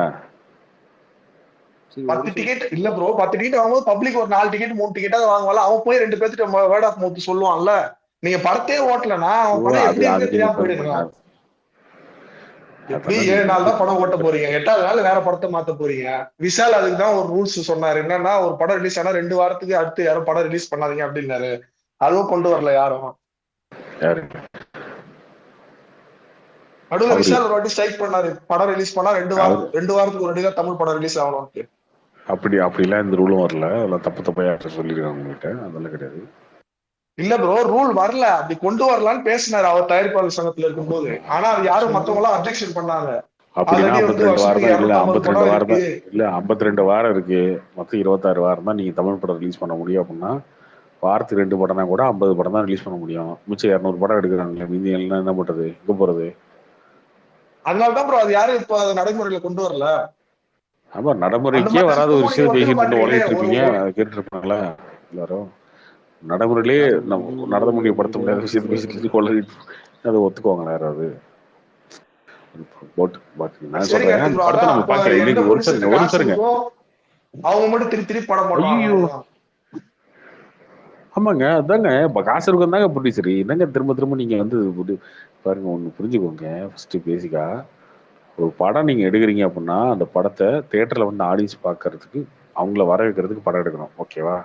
10 டிக்கெட் இல்ல ப்ரோ. 10 டிக்கெட் வாங்கும்போது பப்ளிக் ஒரு 4 டிக்கெட் 3 டிக்கெட்டா வாங்குவாங்க. அவன் போய் 2 பேர்த்திட்ட வேர்ட் ஆஃப் மவுத் சொல்லுவான்ல. நீங்க படத்தையே ஓட்டலனா அவன் படம் எப்படி இருக்கு தெரியாம போயிடுங்க. எப்படி 7 நாள் தான் படம் ஓட்ட போறீங்க, 8வது நாள் வேற படத்தை மாத்த போறீங்க. விஷால் அதுக்கு தான் ஒரு ரூல்ஸ் சொன்னாரு. என்னன்னா ஒரு படம் ரிலீஸ் ஆனா 2 வாரத்துக்கு அடுத்து யாரும் படம் ரிலீஸ் பண்ணாதீங்க அப்படின்னாரு. அதுவும் கொண்டு வரல யாரும். நடுவுல விஷால் ஒரு வாட்டி ஸ்ட்ரைக் பண்ணாரு. படம் ரிலீஸ் பண்ணா 2 வாரத்துக்கு ஒரு தான் தமிழ் படம் ரிலீஸ் ஆகணும். அப்படிலாம் இந்த ரூலும் வரல. அதெல்லாம் தப்பு யார்கிட்ட சொல்லிருக்காங்க உங்ககிட்ட? அதெல்லாம் கிடையாது. இல்ல ப்ரோ ரூல் வரல. அப்படி கொண்டு வரலான்னு பேசினாரு அவர் தயாரிப்பாளர் சங்கத்துல இருக்கும்போது. ஆனா அது யாரும் மத்தவங்க எல்லாம் அப்ஜெக்ஷன் பண்ணாங்க. அப்படின்னா 52 வாரம் தான். இல்ல 52 வாரம் தான். இல்ல 52 வாரம் இருக்கு. மொத்தம் 26 வாரம் தான் நீங்க தமிழ் படம் ரிலீஸ் பண்ண முடியும். அப்படின்னா வாரத்துக்கு 2 படம்னா கூட 50 படம் தான் ரிலீஸ் பண்ண முடியும். மிச்சம் 200 படம் எடுக்கிறாங்க. மீதி எல்லாம் என்ன பண்றது? எங்க போறது? அதனாலதான் ப்ரோ அது யாரும் இப்ப நடைமுறையில கொண்டு வரல. ஆமா நடைமுறைக்கே வராத ஒரு விஷயத்தை பேசிட்டு ஓடிட்டு இருப்பீங்க. கேட்டு இருப்பாங்களா எல்லாரும்? நடைமுறையிலே நடைமுறையை படுத்த முடியாத விஷயத்தை பேசிட்டு கொள்ளையிட்டு அதை ஒத்துக்குவாங்களா யாராவது? நான் சொல்றேன் படத்தை நம்ம பார்க்கல. இன்னைக்கு ஒரு நிமிஷம் அவங்க மட்டும் திருப்பி படம் போடுறாங்க. ஆமாங்க அதாங்க காசு இருக்கும் தாங்க ப்ரொடியூசர். என்னங்க திரும்ப நீங்க வந்து பாருங்க ஒண்ணு புரிஞ்சுக்கோங்க. ஃபர்ஸ்ட் பேசிக்கா ஒரு படம் நீங்க எடுக்கிறீங்க அப்படின்னா அந்த படத்தை தியேட்டர்ல வந்து ஆடியன்ஸ் பார்க்கறதுக்கு அவங்கள வர வைக்கிறதுக்கு படம் எடுக்கணும். ஓகேவா?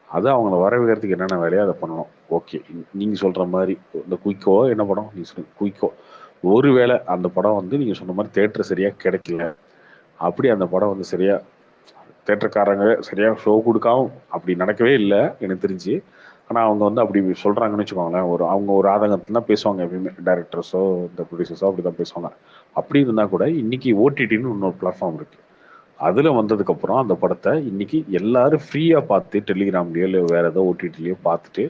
அது அவங்கள வர வைக்கிறதுக்கு என்னென்ன வேலையோ அதை பண்ணணும். ஓகே. நீங்க சொல்ற மாதிரி இந்த குயிக்கோ என்ன படம் நீங்க சொல்லுங்க குயிக்கோ ஒருவேளை அந்த படம் வந்து நீங்க சொன்ன மாதிரி தியேட்டர் சரியா கிடைக்கல, அப்படி அந்த படம் வந்து சரியா தியேட்டர்காரங்க சரியா ஷோ கொடுக்காம அப்படி நடக்கவே இல்லை எனக்கு தெரிஞ்சு. ஆனா அவங்க வந்து அப்படி சொல்றாங்கன்னு வச்சுக்கோங்களேன். அவங்க ஒரு ஆதங்கத்துல தான் பேசுவாங்க. எப்பயுமே டைரக்டர்ஸோ இந்த ப்ரொடியூசர்ஸோ அப்படிதான் பேசுவாங்க. அப்படி இருந்தா கூட இன்னைக்கு ஓடிடின்னு இன்னொரு பிளாட்ஃபார்ம் இருக்கு. அதுல வந்ததுக்கு அப்புறம் அந்த படத்தை இன்னைக்கு எல்லாரும் ஃப்ரீயா பார்த்து டெலிகிராம்லயோ இல்லை வேற ஏதோ ஓடிடிலயோ பார்த்துட்டு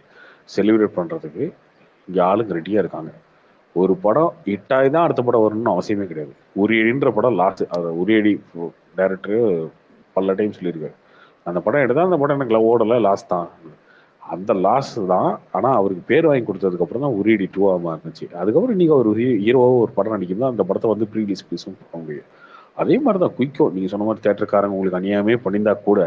செலிப்ரேட் பண்றதுக்கு இங்க ஆளுங்க ரெடியா இருக்காங்க. ஒரு படம் ஹிட் ஆகி தான் அடுத்த படம் வரணும்னு அவசியமே கிடையாது. உரியடின்ற படம் லாஸ்ட். அதை உரியடி டைரக்டர் பல டைம் சொல்லியிருக்காரு, அந்த படம் எடுத்தா அந்த படம் எனக்கு ஓடல, லாஸ்ட் தான். அந்த லாஸ் தான். ஆனா அவருக்கு பேர் வாங்கி கொடுத்ததுக்கு அப்புறம் தான் உரியடி 2 இருந்துச்சு. அதுக்கப்புறம் இன்னைக்கு அவர் ஹீரோவோ ஒரு படம் நடிக்கும் அந்த படத்தை வந்து ப்ரீ ரிலீஸ் பீஸும் பண்ண முடியும். அதே மாதிரி தான் குயிக்கோ நீங்க சொன்ன மாதிரி தேட்டருக்காரங்க உங்களுக்கு அநியாயமே பண்ணியிருந்தா கூட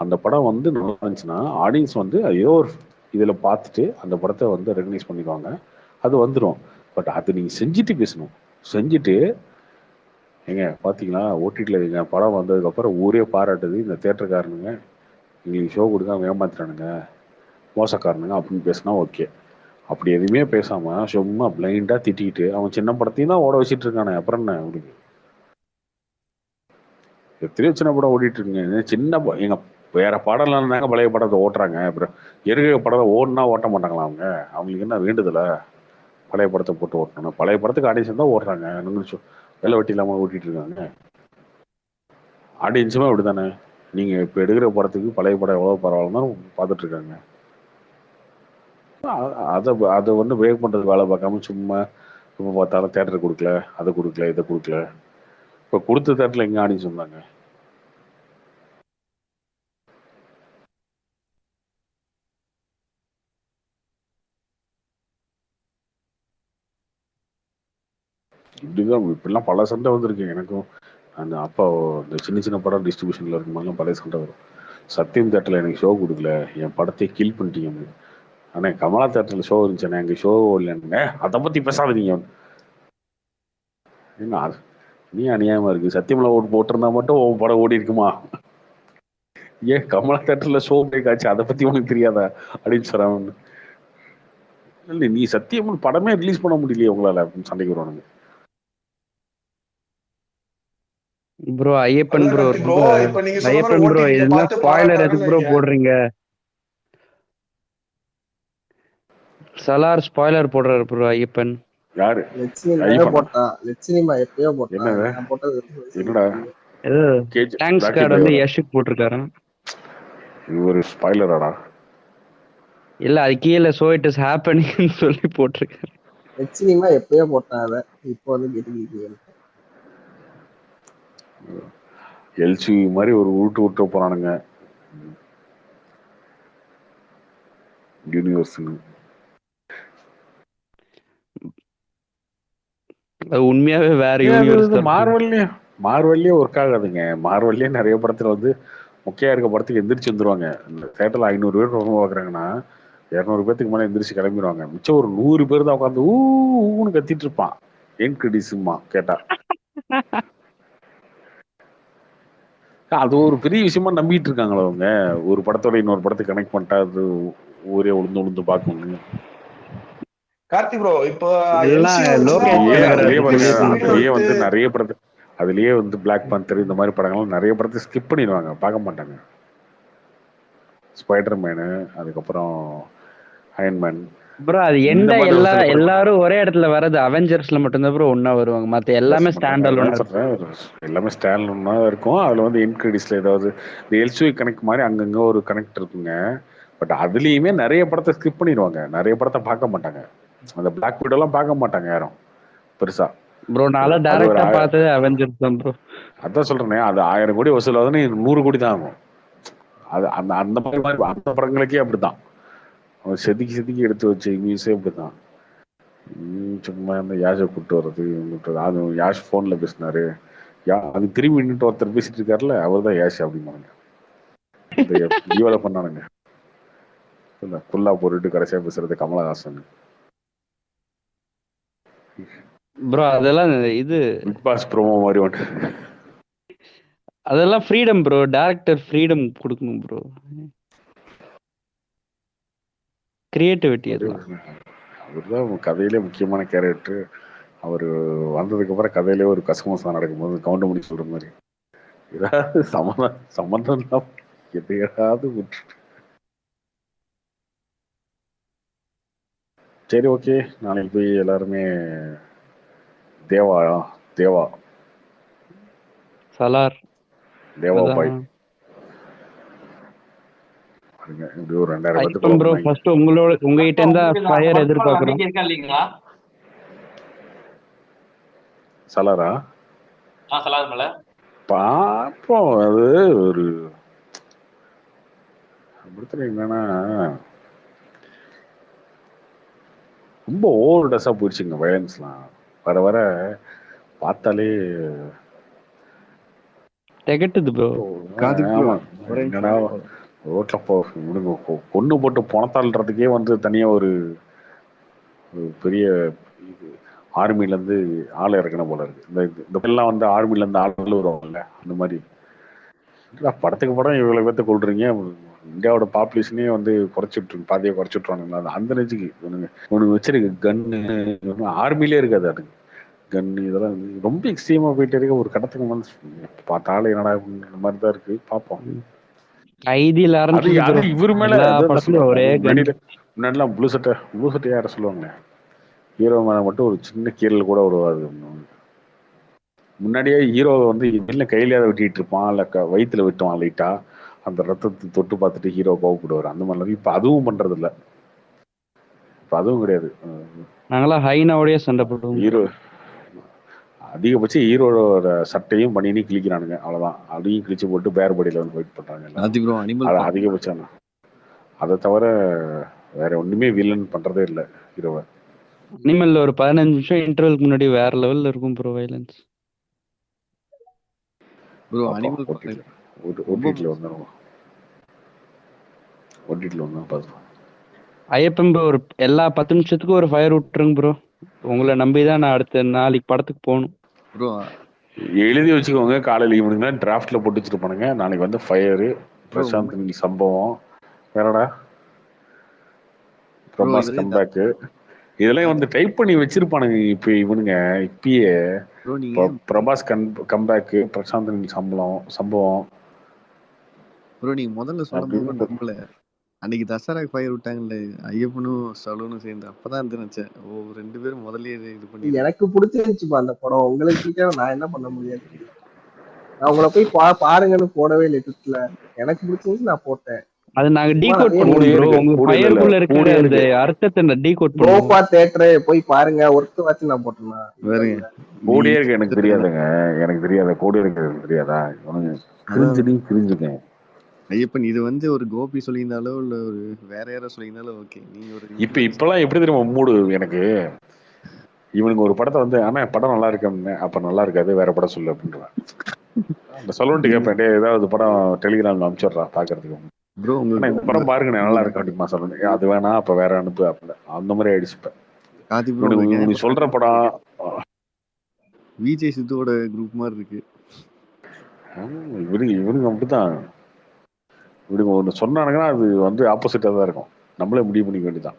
அந்த படம் வந்து நல்லா இருந்துச்சுன்னா ஆடியன்ஸ் வந்து ஏதோ ஒரு இதுல பார்த்துட்டு அந்த படத்தை வந்து ரெகனைஸ் பண்ணிக்குவாங்க, அது வந்துடும். பட் அது நீங்க செஞ்சுட்டு பேசணும். செஞ்சுட்டு ஏங்க பாத்தீங்களா ஓடிடியில் எங்க படம் வந்ததுக்கு அப்புறம் ஊரே பாராட்டுது, இந்த தேட்டருக்காரனுங்க எங்களுக்கு ஷோ கொடுக்காம ஏமாத்துறானுங்க, மோசக்காரனுங்க அப்படின்னு பேசினா ஓகே. அப்படி எதுவுமே பேசாம சும்மா பிளைண்டா திட்டிக்கிட்டு அவன் சின்ன படத்தையும் தான் ஓட வச்சிட்டு இருக்கானே, அப்புறம் என்ன அவனுக்கு? எத்தனையோ சின்ன படம் ஓடிட்டு இருக்குங்க. எங்க வேற படம் இருந்தாங்க பழைய படத்தை ஓட்டுறாங்க. அப்புறம் இருக்கிற படத்தை ஓடுனா ஓட்ட மாட்டாங்களா அவங்க? அவங்களுக்கு என்ன வேண்டுதல பழைய படத்தை போட்டு ஓட்டணும்? பழைய படத்துக்கு ஆடியன்ஸ் தான் ஓடுறாங்க, வேலை வெட்டி இல்லாம ஓட்டிட்டு இருக்காங்க. ஆடியன்ஸுமே அப்படித்தானே. நீங்க இப்ப எடுக்கிற படத்துக்கு பழைய படம் எவ்வளவு பரவாயில்லன்னு பார்த்துட்டு இருக்காங்க. அதை வந்து பிரேக் பண்றது வேலை பார்க்காம சும்மா சும்மா பார்த்தாலும் தேட்டர் கொடுக்கல, அதை கொடுக்கல, இதை கொடுக்கல. இப்போ கொடுத்த தேட்டர்ல எங்க ஆடியன்ஸ் வந்தாங்க? இப்படிதான் இப்படிலாம் பல சண்டை வந்திருக்கு எனக்கும். அந்த அப்பா இந்த சின்ன சின்ன படம் டிஸ்ட்ரிபியூஷன்ல இருக்கும்போதெல்லாம் பழைய சண்டை வரும். சத்தியம் தேட்டர்ல எனக்கு ஷோ கொடுக்கல, என் படத்தை கில் பண்ணிட்டீங்க. ஆனா கமலா தேட்டர்ல ஷோ இருந்துச்சு, எங்க ஷோ இல்லைன்னு அதை பத்தி பேசாதீங்க. என்ன நீ அநியாயமா இருக்கு. சத்தியம்ல ஓட்டு போட்டிருந்தா மட்டும் உன் படம் ஓடி இருக்குமா? ஏன் கமலா தேட்டர்ல ஷோ பிரேக் ஆச்சு, அதை பத்தி உனக்கு தெரியாதா அப்படின்னு சொல்றாங்க. இல்லை நீ சத்தியம் படமே ரிலீஸ் பண்ண முடியலையே உங்களால அப்படின்னு சண்டைக்கு வருவானுங்க. ப்ரோ ஐயப்பன் ப்ரோ ப்ரோ இப்ப நீங்க சொன்ன மாதிரி ஐயப்பன் ப்ரோ ஓடிடில இதெல்லாம் பார்த்து ஸ்பாயிலர் எதுக்கு ப்ரோ பாராட்டாங்கன்னு போடுறீங்க? சலார் ஸ்பாயிலர் போடுறாரு ப்ரோ ஐயப்பன். யாரு? லெட் சினிமாவே போட்டா, லெட் சினிமா எப்பயோ போட்டா, என்னது நான் போட்டது என்னடா ஏதோ தேங்க்ஸ் கார்டு வந்து யஷுக்கு போட்டிருக்காரு. இது ஒரு ஸ்பாயிலராடா? இல்ல அது கீழே சோ இட் இஸ் ஹேப்பனிங் சொல்லி போட்டிருக்காரு. லெட் சினிமா எப்பயோ போட்டாங்க, இப்போ வந்து கேட்டுக்கிட்டு எல்சி மாதிரி ஒரு விட்டு போறானுங்க யூனிவர்ஸ். அது உண்மையாவே வேற யூனிவர்ஸ். மார்வெல்லே ஒர்க் ஆகாதுங்க. மார்வெல்லே நிறைய படத்துல வந்து முக்கியா இருக்க படத்துக்கு எந்திரிச்சு வந்துருவாங்க. இந்த தேட்டர்ல 500 பேர் படம் பார்க்குறாங்கன்னா 200 பேத்துக்கு மேலே எந்திரிச்சு கிளம்பிடுவாங்க. மிச்சம் ஒரு 100 பேர் தான் உட்காந்து ஊன்னு கத்திட்டு இருப்பான். ஏன் கிரெடிட்ஸுமா கேட்டா அது ஒரு பெரிய விஷயமா நம்பிட்டு இருக்காங்களா அவங்க? ஒரு படத்தோட இன்னொரு படத்துக்கு கனெக்ட் பண்ணிட்டா அது ஊரே உளுந்து பார்க்கணும். கார்த்தி ப்ரோ இப்போ வந்து நிறைய படத்தை அதுலயே வந்து பிளாக் பந்தர் இந்த மாதிரி படங்கள் நிறைய படத்தை ஸ்கிப் பண்ணிடுவாங்க, பார்க்க மாட்டாங்க. ஸ்பைடர்மேனு, அதுக்கப்புறம் அயன்மேன். ப்ரோ அது எந்த எல்லாரும் ஒரே இடத்துல வர்றது அவெஞ்சர்ஸ்ல மட்டும்தான் ப்ரோ ஒண்ணா வருவாங்க. மத்த எல்லாமே ஸ்டாண்ட் அலோன். எல்லாமே ஸ்டாண்ட் அலோனா இருக்கும். அதுல வந்து எண்ட் கிரெடிட்ஸ்ல ஏதாவது இந்த எல்சுவி கனெக்ட் மாதிரி அங்கங்க ஒரு கனெக்ட் இருக்குங்க. பட் அதுலயுமே நிறைய படத்தை ஸ்கிப் பண்ணிடுவாங்க, நிறைய படத்தை பார்க்க மாட்டாங்க. அந்த பிளாக் விடோ எல்லாம் பார்க்க மாட்டாங்க யாரும் பெருசா. ப்ரோ நாளா டைரக்டா பார்த்தது அவெஞ்சர்ஸ் தான் ப்ரோ. அதான் சொல்றேனே, அது 1000 கோடி வசூலாதுன்னு 100 கோடி தான் ஆகும். அது அந்த அந்த மாதிரி அந்த படங்களுக்கே அப்படித்தான். அவன் செதுக்கி எடுத்து வச்ச இங்கிலீஷே அப்படித்தான். சும்மா இந்த யாஷை கூப்பிட்டு வர்றது, அது யாஷ் போன்ல பேசினாரு, அது திரும்பி நின்று ஒருத்தர் பேசிட்டு இருக்காருல்ல, அவர் தான் யாஷ் அப்படிம்பாங்க. ஈவல பண்ணானுங்க ஃபுல்லா போட்டுட்டு கடைசியா பேசுறது கமலஹாசன். ப்ரோ அதெல்லாம் இது பிக் பாஸ் ப்ரோமோ மாதிரி ஒன்று. அதெல்லாம் ஃப்ரீடம் ப்ரோ, டைரக்டர் ஃப்ரீடம் கொடுக்கணும் ப்ரோ. கிரியேட்டிவிட்டி அதெல்லாம். அவர்தான் கதையிலே முக்கியமான கேரக்டர். அவர் வந்ததுக்கு அப்புறம் கதையிலே ஒரு கசமசம் நடக்கும்போது கவுண்ட் பண்ணி சொல்ற மாதிரி ஏதாவது சம்மந்தம் தான் எதையாவது விட்டுட்டு. சரி ஓகே, நாளைக்கு போய் எல்லாருமே தேவா சலார் தேவா அதான் பாய் பாருங்க, இப்படி ஒரு 2000 பேர்த்துக்குள்ள ஐயப்பன் ப்ரோ, வந்தாங்க. ஃபர்ஸ்ட் உங்ககிட்ட இருந்தா உங்களுக்கு அந்த ஃபயர் படத்துல எதிர்பார்க்கிறோம். நம்பிக்கை இருக்கா இல்லைங்களா? சலாரா சொல்லாது மேல பார்ப்போம். அது ஒரு பிரச்சனை என்னன்னா, ரொம்ப ஓவர் டஸ்ஸா போயிடுச்சுங்க வயலன்ஸ்லாம். வர வர பார்த்தாலே திகட்டுது ப்ரோ. கார்த்திக் ப்ரோ ஆமா, ஒரே என்னடா நிமிஷம். ரோட்ல முடிங்க கொண்டு போட்டு பணத்தாள்றதுக்கே வந்து தனியா ஒரு பெரிய ஆர்மில இருந்து ஆள் இறக்கணும் போல இருக்கு. இந்த எல்லாம் வந்து ஆர்மில இருந்து ஆள் வருவாங்கல்ல, அந்த மாதிரி படத்துக்கு படம் இவ்வளவு பேர்த்த கொள்றீங்க. இந்தியாவோட பாப்புலேஷனே வந்து குறைச்சிட்டு பாதியை குறைச்சிட்றானுங்களா அந்த நெஞ்சுக்கு இவனுக்கு வச்சிருக்க கன்னு ஆர்மிலே இருக்காது. அதுக்கு கன்னு இதெல்லாம் ரொம்ப எக்ஸ்ட்ரீமா போயிட்டு இருக்க ஒரு கடத்துக்கு வந்து பார்த்தாலும் என்னடா இந்த மாதிரி தான் இருக்கு. பார்ப்போம். கைதியில் அது ஆரம்பிச்சது அது ப்ரோ. இவரு மேல எல்லா அதான் படத்துலயும் சொல்லுவாங்க. ஒரே கன். முன்னாடிலாம் ப்ளூ சட்டை யார சொல்லுவாங்க, ஹீரோ மேல மட்டும் ஒரு சின்ன கீரல் கூட உருவாது. முன்னாடியே ஹீரோ வந்து வெளில கையிலேயே வெட்டிட்டு இருப்பான், இல்ல வயிற்றுல வெட்டுவான் லைட்டா, அந்த ரத்தத்தை தொட்டு பார்த்துட்டு ஹீரோ கோவப்படுவார். அந்த மாதிரி இப்ப அதுவும் பண்றது இல்ல. இப்ப அதுவும் கிடையாது. நாங்களாம் ஹைனாவோடய சண்டை போடுவோம். ஹீரோ அதிகபட்சம் ஹீரோட சட்டையும் பண்ணினி கிழிக்கிறானுங்க, அவ்வளவுதான். அதையும் கிழிச்சு போட்டு பேர் படியில வந்து வெயிட் பண்றாங்க கார்த்திக் ப்ரோ அனிமல் அது அதிகபட்சம். அதை தவிர வேற ஒண்ணுமே வில்லன் பண்றதே இல்லை ஹீரோவை. அனிமல்ல ஒரு 15 நிமிஷம் இன்டர்வலுக்கு முன்னாடி வேற லெவல்ல இருக்கும் ப்ரோ வைலன்ஸ். ப்ரோ அனிமல் ஓடிடில வந்துடும். ஓடிடில வந்து பார்த்து ஐயப்பன் ப்ரோ, ஒரு எல்லா 10 நிமிஷத்துக்கும் ஒரு ஃபயர் விட்டுருங்க ப்ரோ. உங்களை நம்பிதான் நான் அடுத்த நாளைக்கு படத்துக்கு போகணும் ப்ரோ. எழுதி வச்சுக்கோங்க, காலையில் ஈவினிங் டிராஃப்ட்ல போட்டு வச்சிருப்பானுங்க. நாளைக்கு வந்து ஃபயரு, பிரசாந்த் நீல் சம்பவம், வேறடா பிரபாஸ் கம்பேக்கு, இதெல்லாம் வந்து டைப் பண்ணி வச்சிருப்பானுங்க. இப்ப இவனுங்க இப்பயே பிரபாஸ் கம்பேக்கு, பிரசாந்த் நீல் சம்பவம். ப்ரோ நீங்க முதல்ல சொல்லும்போது நம்பல, அன்னைக்கு தசராக்கு ஃபயர் விட்டாங்கல்ல ஐயப்பனும் சலூனும் சேர்ந்து, அப்பதான் நினைச்சேன் ஓ 2 பேரும் முதல்லயே இது பண்ணி. எனக்கு பிடிச்சிருந்துச்சுப்பா அந்த படம். உங்களுக்கு பிடிக்காம நான் என்ன பண்ண முடியாது. நான் உங்களை போய் பாருங்கன்னு போடவே இல்லை ட்விட்டர்ல. எனக்கு பிடிச்சிருந்துச்சு, நான் போட்டேன். அது நாங்க டீகோட் பண்ணுவோம் ப்ரோ. உங்க ஃபயர்க்குள்ள இருக்கிற அந்த அர்த்தத்தை டீகோட் பண்ணுவோம். கோபா தியேட்டர் போய் பாருங்க, ஒர்த்து வாட்ச் நான் போட்டேன்னா வேறங்க. கோடியே இருக்கு எனக்கு தெரியாதுங்க, எனக்கு தெரியாத கோடி இருக்கு தெரியாதா? கிரிஞ்சுங்க ஐயப்பன் இது வந்து ஒரு கோபி சொல்லியிருந்தாலோ இல்ல ஒரு வேற யாரோ சொல்லியிருந்தாலும் ஓகே. நீங்க ஒரு இப்பெல்லாம் எப்படி தெரியுமா மூடு எனக்கு, இவனுக்கு ஒரு படத்தை வந்து ஆனா படம் நல்லா இருக்கு, அப்ப நல்லா இருக்காது, வேற படம் சொல்லு அப்படின்றான். அந்த சொல்லிட்டு கேட்பேன், ஏதாவது படம் டெலிகிராம்ல அனுப்பிச்சிடுறா பாக்குறதுக்கு ப்ரோ. இந்த படம் பாருங்க நல்லா இருக்கு அப்படிமா சொல்லுங்க, அது வேணா அப்ப வேற அனுப்பு அப்படி அந்த மாதிரி ஆயிடுச்சு. நீ சொல்ற படம் விஜய் சித்துவோட குரூப் மாதிரி இருக்கு. இவனுங்க அப்படித்தான். இவனுங்க ஒண்ணு சொன்னானுங்கன்னா அது வந்து ஆப்போசிட்டா தான் இருக்கும். நம்மளே முடிவு பண்ணிக்க வேண்டியதான்.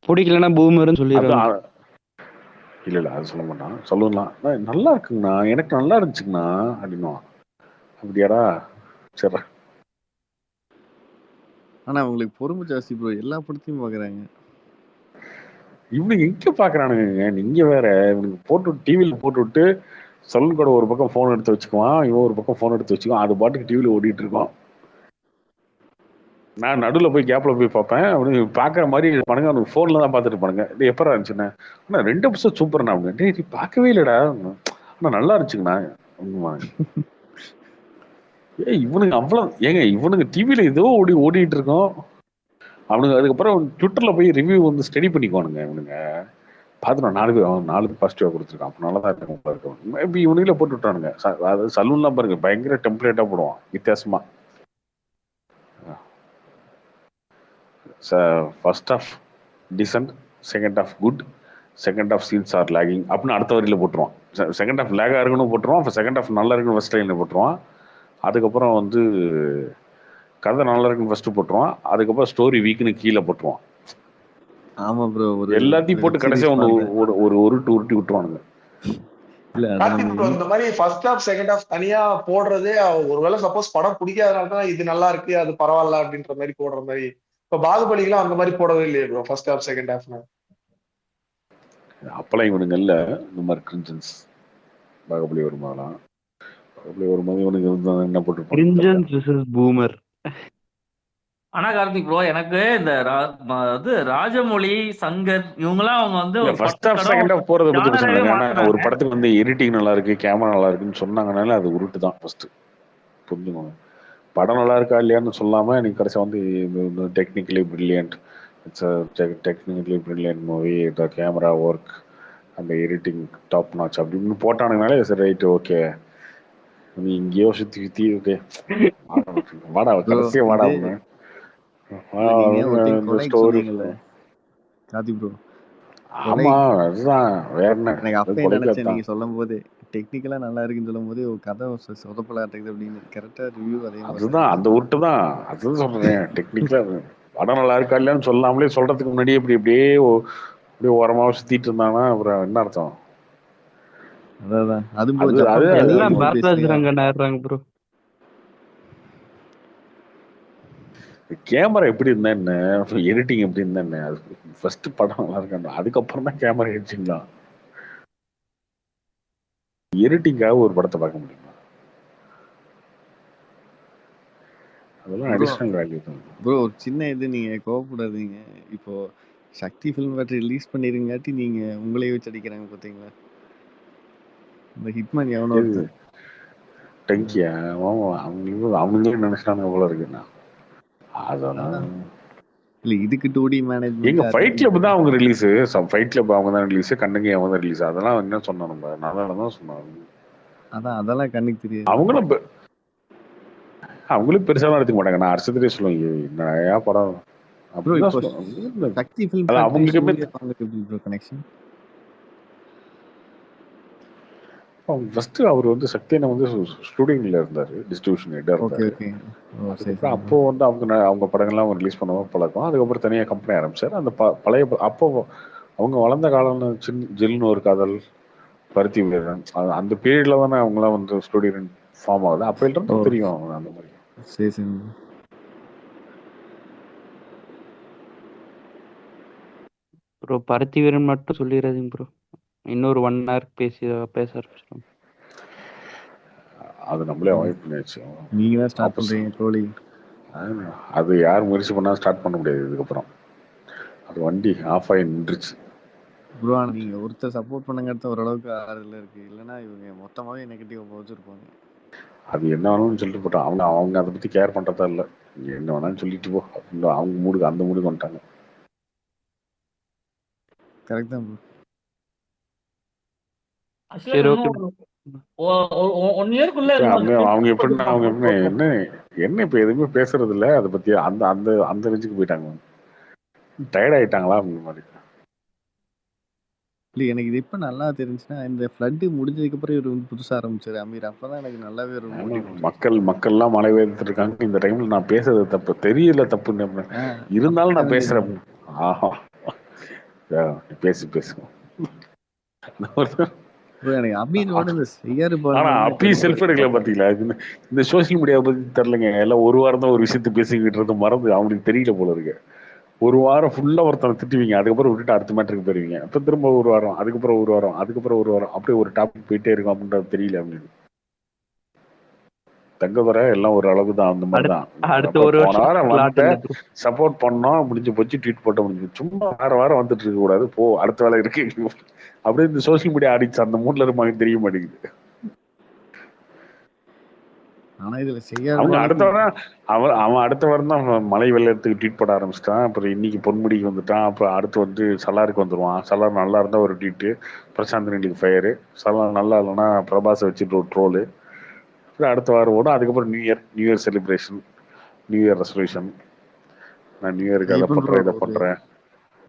பிடிக்கலன்னா பூமர்னு சொல்லிடுறாங்க. இல்ல அது சொல்ல மாட்டான், சொல்லலாம் நல்லா இருக்குங்கண்ணா, எனக்கு நல்லா இருந்துச்சுங்கண்ணா அப்படின்னா. அப்படியாடா சரி. ஆனா அவங்களுக்கு பொறுமை ஜாஸ்தி ப்ரோ, எல்லா படத்தையும் பாக்குறாங்க. இவனுக்கு எங்க பாக்குறானுங்க, நீங்க வேற. இவனுக்கு போட்டு டிவியில போட்டு விட்டு சொல்லு கூட ஒரு பக்கம் போன் எடுத்து வச்சுக்குவான், இவன் ஒரு பக்கம் போன் எடுத்து வச்சுக்குவான், அது பாட்டுக்கு டிவியில ஓடிட்டு இருக்கோம். நான் நடுவில் போய் கேப்ல போய் பார்ப்பேன். அவனுக்கு பாக்குற மாதிரி பண்ணுங்க, அவனுக்கு போன்ல தான் பார்த்துட்டு பானுங்க. இது எப்பரா இருந்துச்சுண்ணே, ஆனா 2 எபிசோட் சூப்பர்ண்ணா அப்படின்னு. நீ பார்க்கவே இல்லடா, ஆனா நல்லா இருந்துச்சுங்கண்ணா. இவனுங்க அவ்வளவு ஏங்க, இவனுங்க டிவியில ஏதோ ஓடிட்டு இருக்கோம். அவனுங்க அதுக்கப்புறம் ட்விட்டர்ல போய் ரிவ்யூ வந்து ஸ்டடி பண்ணிக்குவானுங்க. இவனுங்க பார்த்துட்டு 4 பேர் பாசிட்டிவா கொடுத்துருக்கான், அப்ப நல்லா தான் இருக்கும். மேபி இவனுங்களே போட்டு விட்டானுங்க. அதாவது சலூன்லாம் பாருங்க பயங்கர டெம்ப்ளேட்டா போடுவான் வித்தியாசமா. First half decent, second half good, second half scenes are lagging அப்படின்னு அடுத்த வரியில போட்டுருவான். செகண்ட் ஆஃப் லேகா இருக்குன்னு போட்டுருவான், அப்போ செகண்ட் ஆஃப் நல்லா இருக்குன்னு ஃபர்ஸ்ட் லைன்ல போட்டுருவான். அதுக்கப்புறம் வந்து கதை நல்லா இருக்குன்னு ஃபர்ஸ்ட் போட்டுருவான், அதுக்கப்புறம் ஸ்டோரி வீக்னு கீழே போட்டுருவான். ஆமா ப்ரோ. எல்லாத்தையும் போட்டு கடைசியா ஒரு உருட்டி விட்டுருவானுங்க. இந்த மாதிரி ஃபர்ஸ்ட் ஹாஃப் செகண்ட் ஹாஃப் தனியா போடுறதே ஒருவேளை சப்போஸ் படம் பிடிக்காதனால தான் இது நல்லா இருக்கு அது பரவாயில்ல அப்படின்ற மாதிரி போடுற மாதிரி. இப்ப பாகுபலிக்கெல்லாம் அந்த மாதிரி போடவே இல்லையே ப்ரோ, ஃபர்ஸ்ட் ஹாஃப் செகண்ட் ஹாஃப்னு. அப்பெல்லாம் இவனுங்க இல்ல இந்த மாதிரி கிரிஞ்சன்ஸ் பாகுபலி வரும்போதெல்லாம். பாகுபலி வரும்போது இவனுக்கு என்ன போட்டுருப்பான்னு கிரிஞ்சன் versus பூமர். ஆனா கார்த்திக் ப்ரோ எனக்கு இந்த இது ராஜமௌழி, சங்கர் இவங்கெல்லாம் அவங்க வந்து இல்ல ஒரு ஃபர்ஸ்ட் 10 ஹாஃப் படம் செகண்ட் ஹாஃப் போறதை பத்தி பிரச்சனை ஜானராகவே இல்லைங்க. ஆனா ஒரு மாத்துனாங்க. படத்துக்கு வந்து எடிட்டிங் நல்லா இருக்கு, கேமரா நல்லா இருக்குன்னு சொன்னாங்கனால அது உருட்டு தான் ஃபர்ஸ்ட். புரிஞ்சுக்கோங்க. படம் நல்லா இருக்கா இல்லையான்னு சொல்லாம நீங்க கடைசியா வந்து technically brilliant, it's technically brilliant movie, the camera work, அந்த எடிட்டிங் டாப் நாச் அப்படின்னு போட்டானுங்கனாலே சரி ரைட் ஓகே. நீ இங்கேயோ சுத்தி சுத்தி ஓகே வாடா ப்ரோ கடைசியா வாடா இது அப்படின்னு இல்ல நீங்க ஒரு டைம் இந்த கொலைக்கு ஸ்டோரி. சொன்னீங்கல்ல கார்த்தி ப்ரோ, கொலை. ஆமா அதுதான் வேற என்ன, எனக்கு அது அப்பயே நினைச்சேன் கொலைக்காத்தான். நீங்க சொல்லும் போது டெக்னிக்கலா நல்லா இருக்குன்னு சொல்லும் போது ஒரு கதை சொதப்பலாட்டுக்குது அப்படின்னு. கரெக்டா ரிவ்யூ அதே மாதிரி தான் அதுதான் அந்த இருந்துச்சு. உருட்டு தான், அதுதான் சொல்றேன். டெக்னிக்கலா படம் நல்லா இருக்கா இல்லையான்னு சொல்லாமலே சொல்றதுக்கு முன்னாடியே இப்படி இப்படியே அப்படியே ஓரமா சுத்திட்டு இருந்தாங்கன்னா அப்புறம் என்ன அர்த்தம்? அதான் அது ப்ரோ அது அது ஜப்பான் படத்தை எல்லாம் பத்தி பாரத்வாஜ் பேசுனீங்க. ரங்கன் ஆயிடுறாங்க ப்ரோ. கேமரா எப்படி இருந்தா என்ன, எடிட்டிங் எப்படி இருந்தா என்ன, அது ஃபர்ஸ்ட் படம் நல்லா இருக்கணும், அதுக்கப்புறம் தான் கேமரா எடிட்டிங்லாம். எடிட்டிங்காக ஒரு படத்தை பார்க்க முடியுமா? அதெல்லாம் ப்ரோ அடிஷனல் வேல்யூ தான். ப்ரோ ஒரு சின்ன இது, நீங்க கோவப்படாதீங்க. இப்போ சக்தி ஃபிலிம் பேட்டரி ரிலீஸ் பண்ணிருங்காட்டி நீங்க உங்களையே வச்சு அடிக்கிறாங்க பாத்தீங்களா? இந்த ஹிட்மேன் எவனோ இது ஒருத்தன். டங்கியா அவங்களே நினைச்சானுங்க போல இருக்குண்ணா. அதெல்லாம் அதான் இல்ல இதுக்கு 2D எங்க மேனேஜ்மெண்ட் அது ஃபைட் இதுன்னு கிளப் தான் இருக்கு. அவங்க ரிலீஸ், ஃபைட் கிளப் அவங்க தான் ரிலீஸ், கண்ணகி அவங்க தான் ரிலீஸ். அதெல்லாம் என்ன சொன்னோம் நம்ம, நல்லா தான் சொன்னோம். அதான் அதெல்லாம் கண்ணுக்கு தெரியாது. அவங்களும் அவங்களும் பெருசாலாம் எடுத்துக்க மாட்டாங்க. நான் அர்ஷத்திலே சொல்லுவேன் நிறையா படம் ப்ரோ அப்படிதான் இப்போ சொல்லுவேன். சக்தி ஃபிலிம் அது ஃபேக்டரி அவங்களுக்குமே சூர்யா அவங்களுக்கு எப்படி ப்ரோ கனெக்ஷன்? ஃபர்ஸ்ட் அவர் வந்து சக்தியனை வந்து ஸ்டூடியோல இருந்தாரு, டிஸ்ட்ரிபியூஷன் ஹெட்டா ஓகே இருந்தாரு. ஓகே. ஓ சரி அதுக்கப்புறம் சரி அப்போ வந்து அவங்க படங்கள்லாம் ரிலீஸ் பண்ணுவோம் பழக்கம். அதுக்கப்புறம் தனியாக கம்பெனி ஆரம்பிச்சார். அந்த பழைய அப்போ அவங்க வளர்ந்த காலம் ஜில்னு ஒரு காதல், பருத்தி வீரன், அந்த பீரியட்ல தானே அவங்களாம் வந்து ஸ்டூடியோ ஃபார்ம் ஆகுது. அப்பையில ஓ இருந்து தெரியும் அவங்க அந்த மாதிரி. சரி சரி. ப்ரோ பருத்தி வீரன் மட்டும் சொல்லிடாதீங்க ப்ரோ, இன்னொரு 1 hour பேச ஆரம்பிச்சிடும். அது நம்மளே அவாய்ட் பண்ணியாச்சு. நீங்க தான் ஸ்டார்ட் பண்றீங்க கோழி. அது யார் முயற்சி பண்ணா ஸ்டார்ட் பண்ண முடியாது. இதுக்கப்புறம் அது வண்டி ஆஃப் ஆகி நின்றுச்சு. ப்ரோ நீங்க ஒருத்தர் சப்போர்ட் பண்ணுங்கிறது ஓரளவுக்கு ஆறுதல் இருக்கு. இல்லைன்னா இவங்க மொத்தமாவே நெகட்டிவ் வச்சிருப்பாங்க. அது என்ன வேணும்னு சொல்லிட்டு போட்டோம். அவங்க அதை பத்தி கேர் பண்றதா இல்லை. என்ன வேணாலும் சொல்லிட்டு போ அப்படின்னு அவங்க மூடுக்கு அந்த மூடுக்கு வந்துட்டாங்க. கரெக்ட் தான் ப்ரோ. சரி ஓகே. 1 இயர்க்குள்ள அவங்க எப்படின்னா என்ன இப்ப எதுவுமே பேசுறது இல்ல அதை பத்தி, அந்த அந்த அந்த ரேஞ்சுக்கு போயிட்டாங்க. டயர்ட் ஆயிட்டாங்களா அப்படிங்கிற மாதிரி. இல்ல எனக்கு இது இப்ப நல்லா தெரிஞ்சுன்னா இந்த ஃப்ளட் முடிஞ்சதுக்கு அப்புறம் இவர் வந்து புதுசா ஆரம்பிச்சாரு அமீர். அப்பதான் எனக்கு நல்லாவே ஒரு மோட்டிவேஷன். மக்கள்லாம் மழை பெய்துட்டு இருக்காங்க. இந்த டைம்ல நான் பேசுறது தப்பு தெரியல, தப்புன்னு இருந்தாலும் நான் பேசுறேன். ஆஹா பேசு எனக்கு அமீரோட இந்த செய்யாறு ஆனா அப்பயும் செல்ஃப் எடுக்கல பாத்தீங்களா? இந்த சோசியல் மீடியா பத்தி தெரியலங்க. எல்லாம் ஒரு வாரம் தான் ஒரு விஷயத்த பேசிக்கிட்டு இருந்த மறந்து அவங்களுக்கு தெரியல போல இருக்கு. ஒரு வாரம் ஃபுல்லா ஒருத்தனை திட்டுவீங்க, அதுக்கப்புறம் விட்டுட்டு அடுத்த மேட்டருக்கு போயிருவீங்க. அப்ப திரும்ப ஒரு வாரம், அதுக்கப்புறம் ஒரு வாரம், அதுக்கப்புறம் ஒரு வாரம், அப்படியே ஒரு டாபிக் போயிட்டே இருக்கும் அப்படின்றது தெரியல அப்படின்னு. தங்கதுரை எல்லாம் ஒரு அளவுக்கு தான், அந்த மாதிரி தான். போன வாரம் வந்த சப்போர்ட் பண்ணோம், முடிஞ்சு போச்சு, ட்வீட் போட்ட முடிஞ்சு. சும்மா வாரம் வந்துட்டு இருக்க கூடாது, போ அடுத்த வேலை இருக்கு. அப்படியே இந்த சோசியல் மீடியா ஆடிச்சு அந்த மூட்ல இருப்பாங்க, தெரிய மாட்டேங்குது. அவங்க அடுத்த வாரம் அவன் அடுத்த வாரம் தான் மழை வெள்ளத்துக்கு ட்வீட் போட ஆரம்பிச்சிட்டான். அப்புறம் இன்னைக்கு பொன்முடிக்கு வந்துட்டான். அப்புறம் அடுத்து வந்து சலாருக்கு வந்துருவான். சலார் நல்லா இருந்தா ஒரு ட்வீட்டு, பிரசாந்த் ரெண்டிக்கு ஃபயரு. சலார் நல்லா இல்லைன்னா பிரபாஸை வச்சுட்டு ஒரு ட்ரோலு. அடுத்த வாரம் ஓடும். அதுக்கப்புறம் new year celebration, new year resolution. நான் நியூ இயருக்கு அதை பண்றேன், இதை பண்றேன்,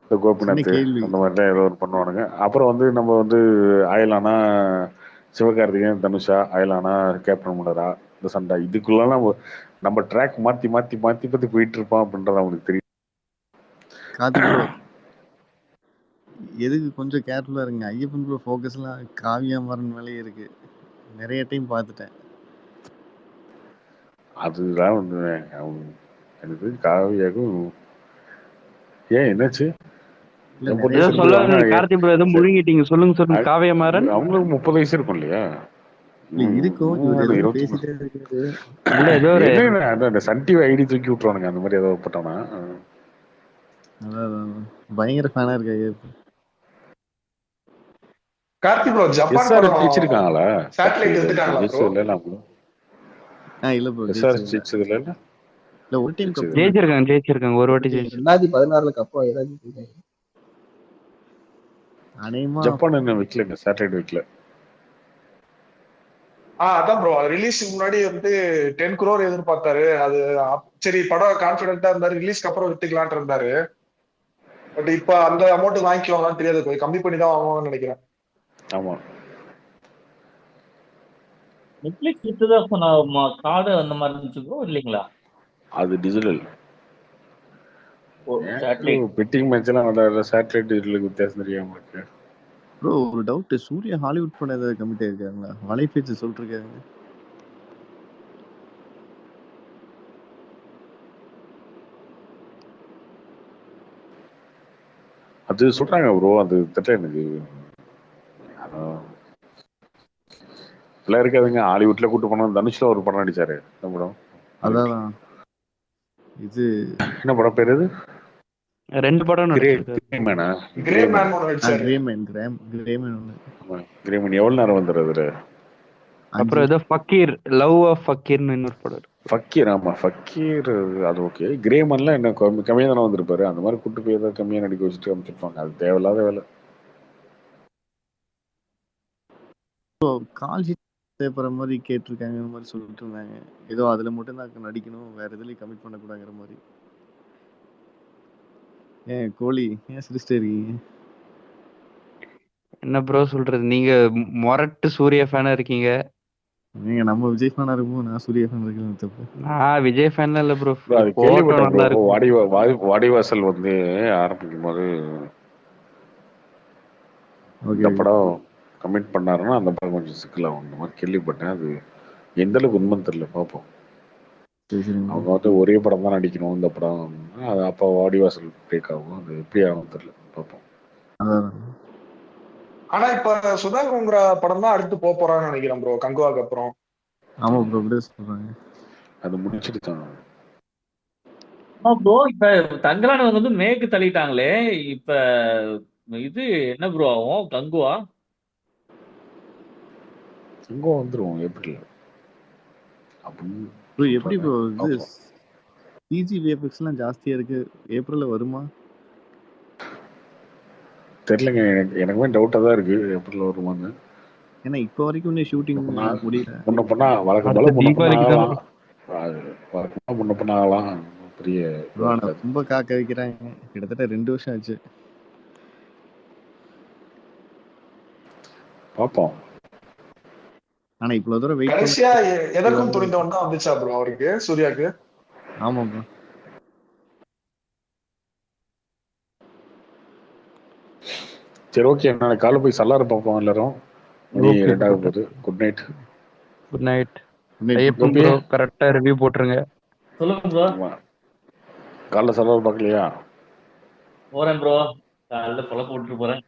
இந்த கோபிநாத் அந்த மாதிரிலாம் ஏதோ ஒன்று பண்ணுவானுங்க. அப்புறம் வந்து நம்ம வந்து அயலானா சிவகார்த்திகேயன், தனுஷா, அயலானா கேப்டன் முனரா, இந்த சண்டை இதுக்குள்ளலாம் நம்ம ட்ராக் மாத்தி மாத்தி மாத்தி பத்தி போயிட்டு இருப்போம் அப்படின்றது அவங்களுக்கு தெரியும். கார்த்திக் ப்ரோ எதுக்கு கொஞ்சம் கேர்ஃபுல்லா இருங்க. ஐயப்பன் ப்ரோ ஃபோக்கஸ்லாம் காவியா மாறன் மேலேயே இருக்கு. நிறைய டைம் பார்த்துட்டேன். அதுதான் வந்து எனக்கு காவியாக்கும் ஏன் என்னாச்சு? அவங்களுக்கு 30 வயசு இருக்கும் இல்லையா? இல்ல இருக்கும். இவர் அது ஏதோ 23 பேசிட்டே இருக்காரு. இல்ல ஏதோ ஒரு என்ன அந்த சன் டிவி ஐடி தூக்கி விட்டுருவானுங்க அந்த மாதிரி ஏதோ போட்டானா. அதான் பயங்கர ஃபேனா இருக்காரு. கார்த்தி ப்ரோ ஜப்பான் எஸ்ஆர் படம் ஜெயிச்சிருக்காங்களா சேட்டலைட் எடுத்துட்டாங்களா ப்ரோ? ஜெயிச்சது இல்ல இல்ல ப்ரோ எஸ்ஆர் ஜெயிச்சது ஜெயிச்சது இல்ல இல்ல ஒரு டைம் கப் ஜெயிச்சிருக்காங்க ஒரு வாட்டி ஜெயிச்சு 2016 கப்பா ஏதாவது அநேகமா ஜப்பான் என்ன வைக்கலங்க சேட்டலைட் வைக்கல. அதான் ப்ரோ ரிலீஸ்க்கு முன்னாடி வந்து 10 crore எதிர்பார்த்தாரு. அது சரி படம் கான்பிடென்ட்டா இருந்தாரு, ரிலீஸ்க்கு அப்புறம் வித்துக்கலான் இருந்தாரு. பட் இப்ப அந்த அமௌண்ட் வாங்கிக்குவாங்கன்னு தெரியாது, கம்மி பண்ணி தான் வாங்குவாங்கன்னு நினைக்கிறேன். ஆமா நெட்ஃபிளிக்ஸ் வித்துதா சொன்ன கார்டு அந்த மாதிரி இருந்துச்சு ப்ரோ இல்லைங்களா? அது டிஜிட்டல். சேட்டலைட் பெட்டிங் மேட்ச் எல்லாம் விளையாடுற சேட்டலைட் டிஜிட்டலுக்கு வித்தியாசம் தெரியாம இருக்கு. ப்ரோ ஒரு டவுட், சூர்யா ஹாலிவுட் படம் ஏதாவது கமிட் ஆயிருக்காங்களா? வலை பேச்சு சொல்லிருக்காங்க. அது சொல்றாங்க ப்ரோ, அது தெரியல எனக்கு. எல்லாம் இருக்காதுங்க. ஹாலிவுட்ல கூட்டு போனோம். தனுஷ்ல ஒரு படம் நடிச்சாரு என்ன படம்? அதான் இது என்ன படம் பேரு? இது 2 படம் நடிச்சிருக்காரு. கிரேமேன் ஒன்னு நடிச்சாரு. கிரேமேன் எவ்வளவு நேரம் வந்துடுறது? அப்புறம் ஏதோ ஃபக்கீர், லவ் ஆஃப் ஃபக்கீர்னு இன்னொரு படம். ஃபக்கீர், ஆமா ஃபக்கீர் அது ஓகே. கிரேமன்லாம் என்ன கம்மியா தானே வந்திருப்பாரு. அந்த மாதிரி கூட்டு போய் ஏதாவது கம்மியா நடிக்க வச்சுட்டு அமைச்சிருப்பாங்க. அது தேவையில்லாத வேலை. கால் ஷீட் தேவைப்படுற மாதிரி கேட்டிருக்காங்க மாதிரி சொல்லிட்டு இருந்தாங்க. ஏதோ அதுல மட்டும் தான் நடிக்கணும், வேற எதுலயும் கமிட் பண்ணக்கூடாங்கிற மாதிரி. கோழி ஏன் சிரிச்சிட்டே இருக்கீங்க? என்ன ப்ரோ சொல்றது, நீங்க மொரட்டு சூர்யா ஃபேனா இருக்கீங்க. நீங்க நம்ம விஜய் ஃபேனா இருக்கும், நான் சூர்யா ஃபேன் இருக்கேன். தப்பு. நான் விஜய் ஃபேன்ல இல்ல ப்ரோ. அது கேள்விப்பட்டேன் ப்ரோ. வாடிவாசல் வந்து ஆரம்பிக்கும் போது இந்த படம் கமிட் பண்ணாருன்னா அந்த படம் கொஞ்சம் சிக்கலாகும் இந்த மாதிரி கேள்விப்பட்டேன். அது எந்த அளவுக்கு உண்மைன்னு தெரியல, பார்ப்போம். அவங்க வந்து ஒரே படம் தான் நடிக்கணும் இந்த படம், அது அப்போ வாடிவாசல் பிரேக் ஆகும். அது எப்படி ஆகும் தெரியல, பார்ப்போம். ஆனா இப்ப சுதாகர்ங்கிற படம் தான் அடுத்து போறான்னு நினைக்கிறேன் ப்ரோ, கங்குவாக்கு அப்புறம். ஆமா ப்ரோ அப்படியே சொல்றாங்க. அது முடிச்சிருக்காங்க. ப்ரோ இப்ப தங்கலான வந்து மேற்கு தள்ளிட்டாங்களே, இப்ப இது என்ன ப்ரோ ஆகும்? கங்குவா வந்துரும் ஏப்ரல். ப்ரோ எப்படி ப்ரோ இது சிஜி விஎஃப்எக்ஸ்லாம் ஜாஸ்தியா இருக்கு, ஏப்ரல்ல வருமா தெரியலங்க. எனக்குமே டவுட்டா தான் இருக்கு ஏப்ரல்ல வருமான்னு. ஏன்னா இப்போ வரைக்கும் இன்னும் ஷூட்டிங் முடியல. முன்ன பண்ணா வழக்கம் போல முன்ன பண்ண ஆகலாம். வழக்கமா முன்ன பண்ண ஆகலாம். பெரிய ரொம்ப காக்க வைக்கிறாங்க. கிட்டத்தட்ட 2 வருஷம் ஆச்சு. பாப்போம். ஆனா இவ்வளவு தூரம் வெயிட் கடைசியா எதற்கும் துணிந்தவன் தான் வந்துச்சா ப்ரோ அவருக்கு, சூர்யாக்கு? ஆமா ப்ரோ. சரி ஓகே, நாளைக்கு காலை போய் சல்லார பார்ப்போம் எல்லாரும். மணி 2 ஆக போகுது. Good night. Good night. Ayyappan bro கரெக்டா ரிவ்யூ போட்டுருங்க. சொல்லுங்க ப்ரோ. காலைல சல்லார பார்க்கலையா? போறேன் ப்ரோ, காலைல கொலை போட்டு போறேன்.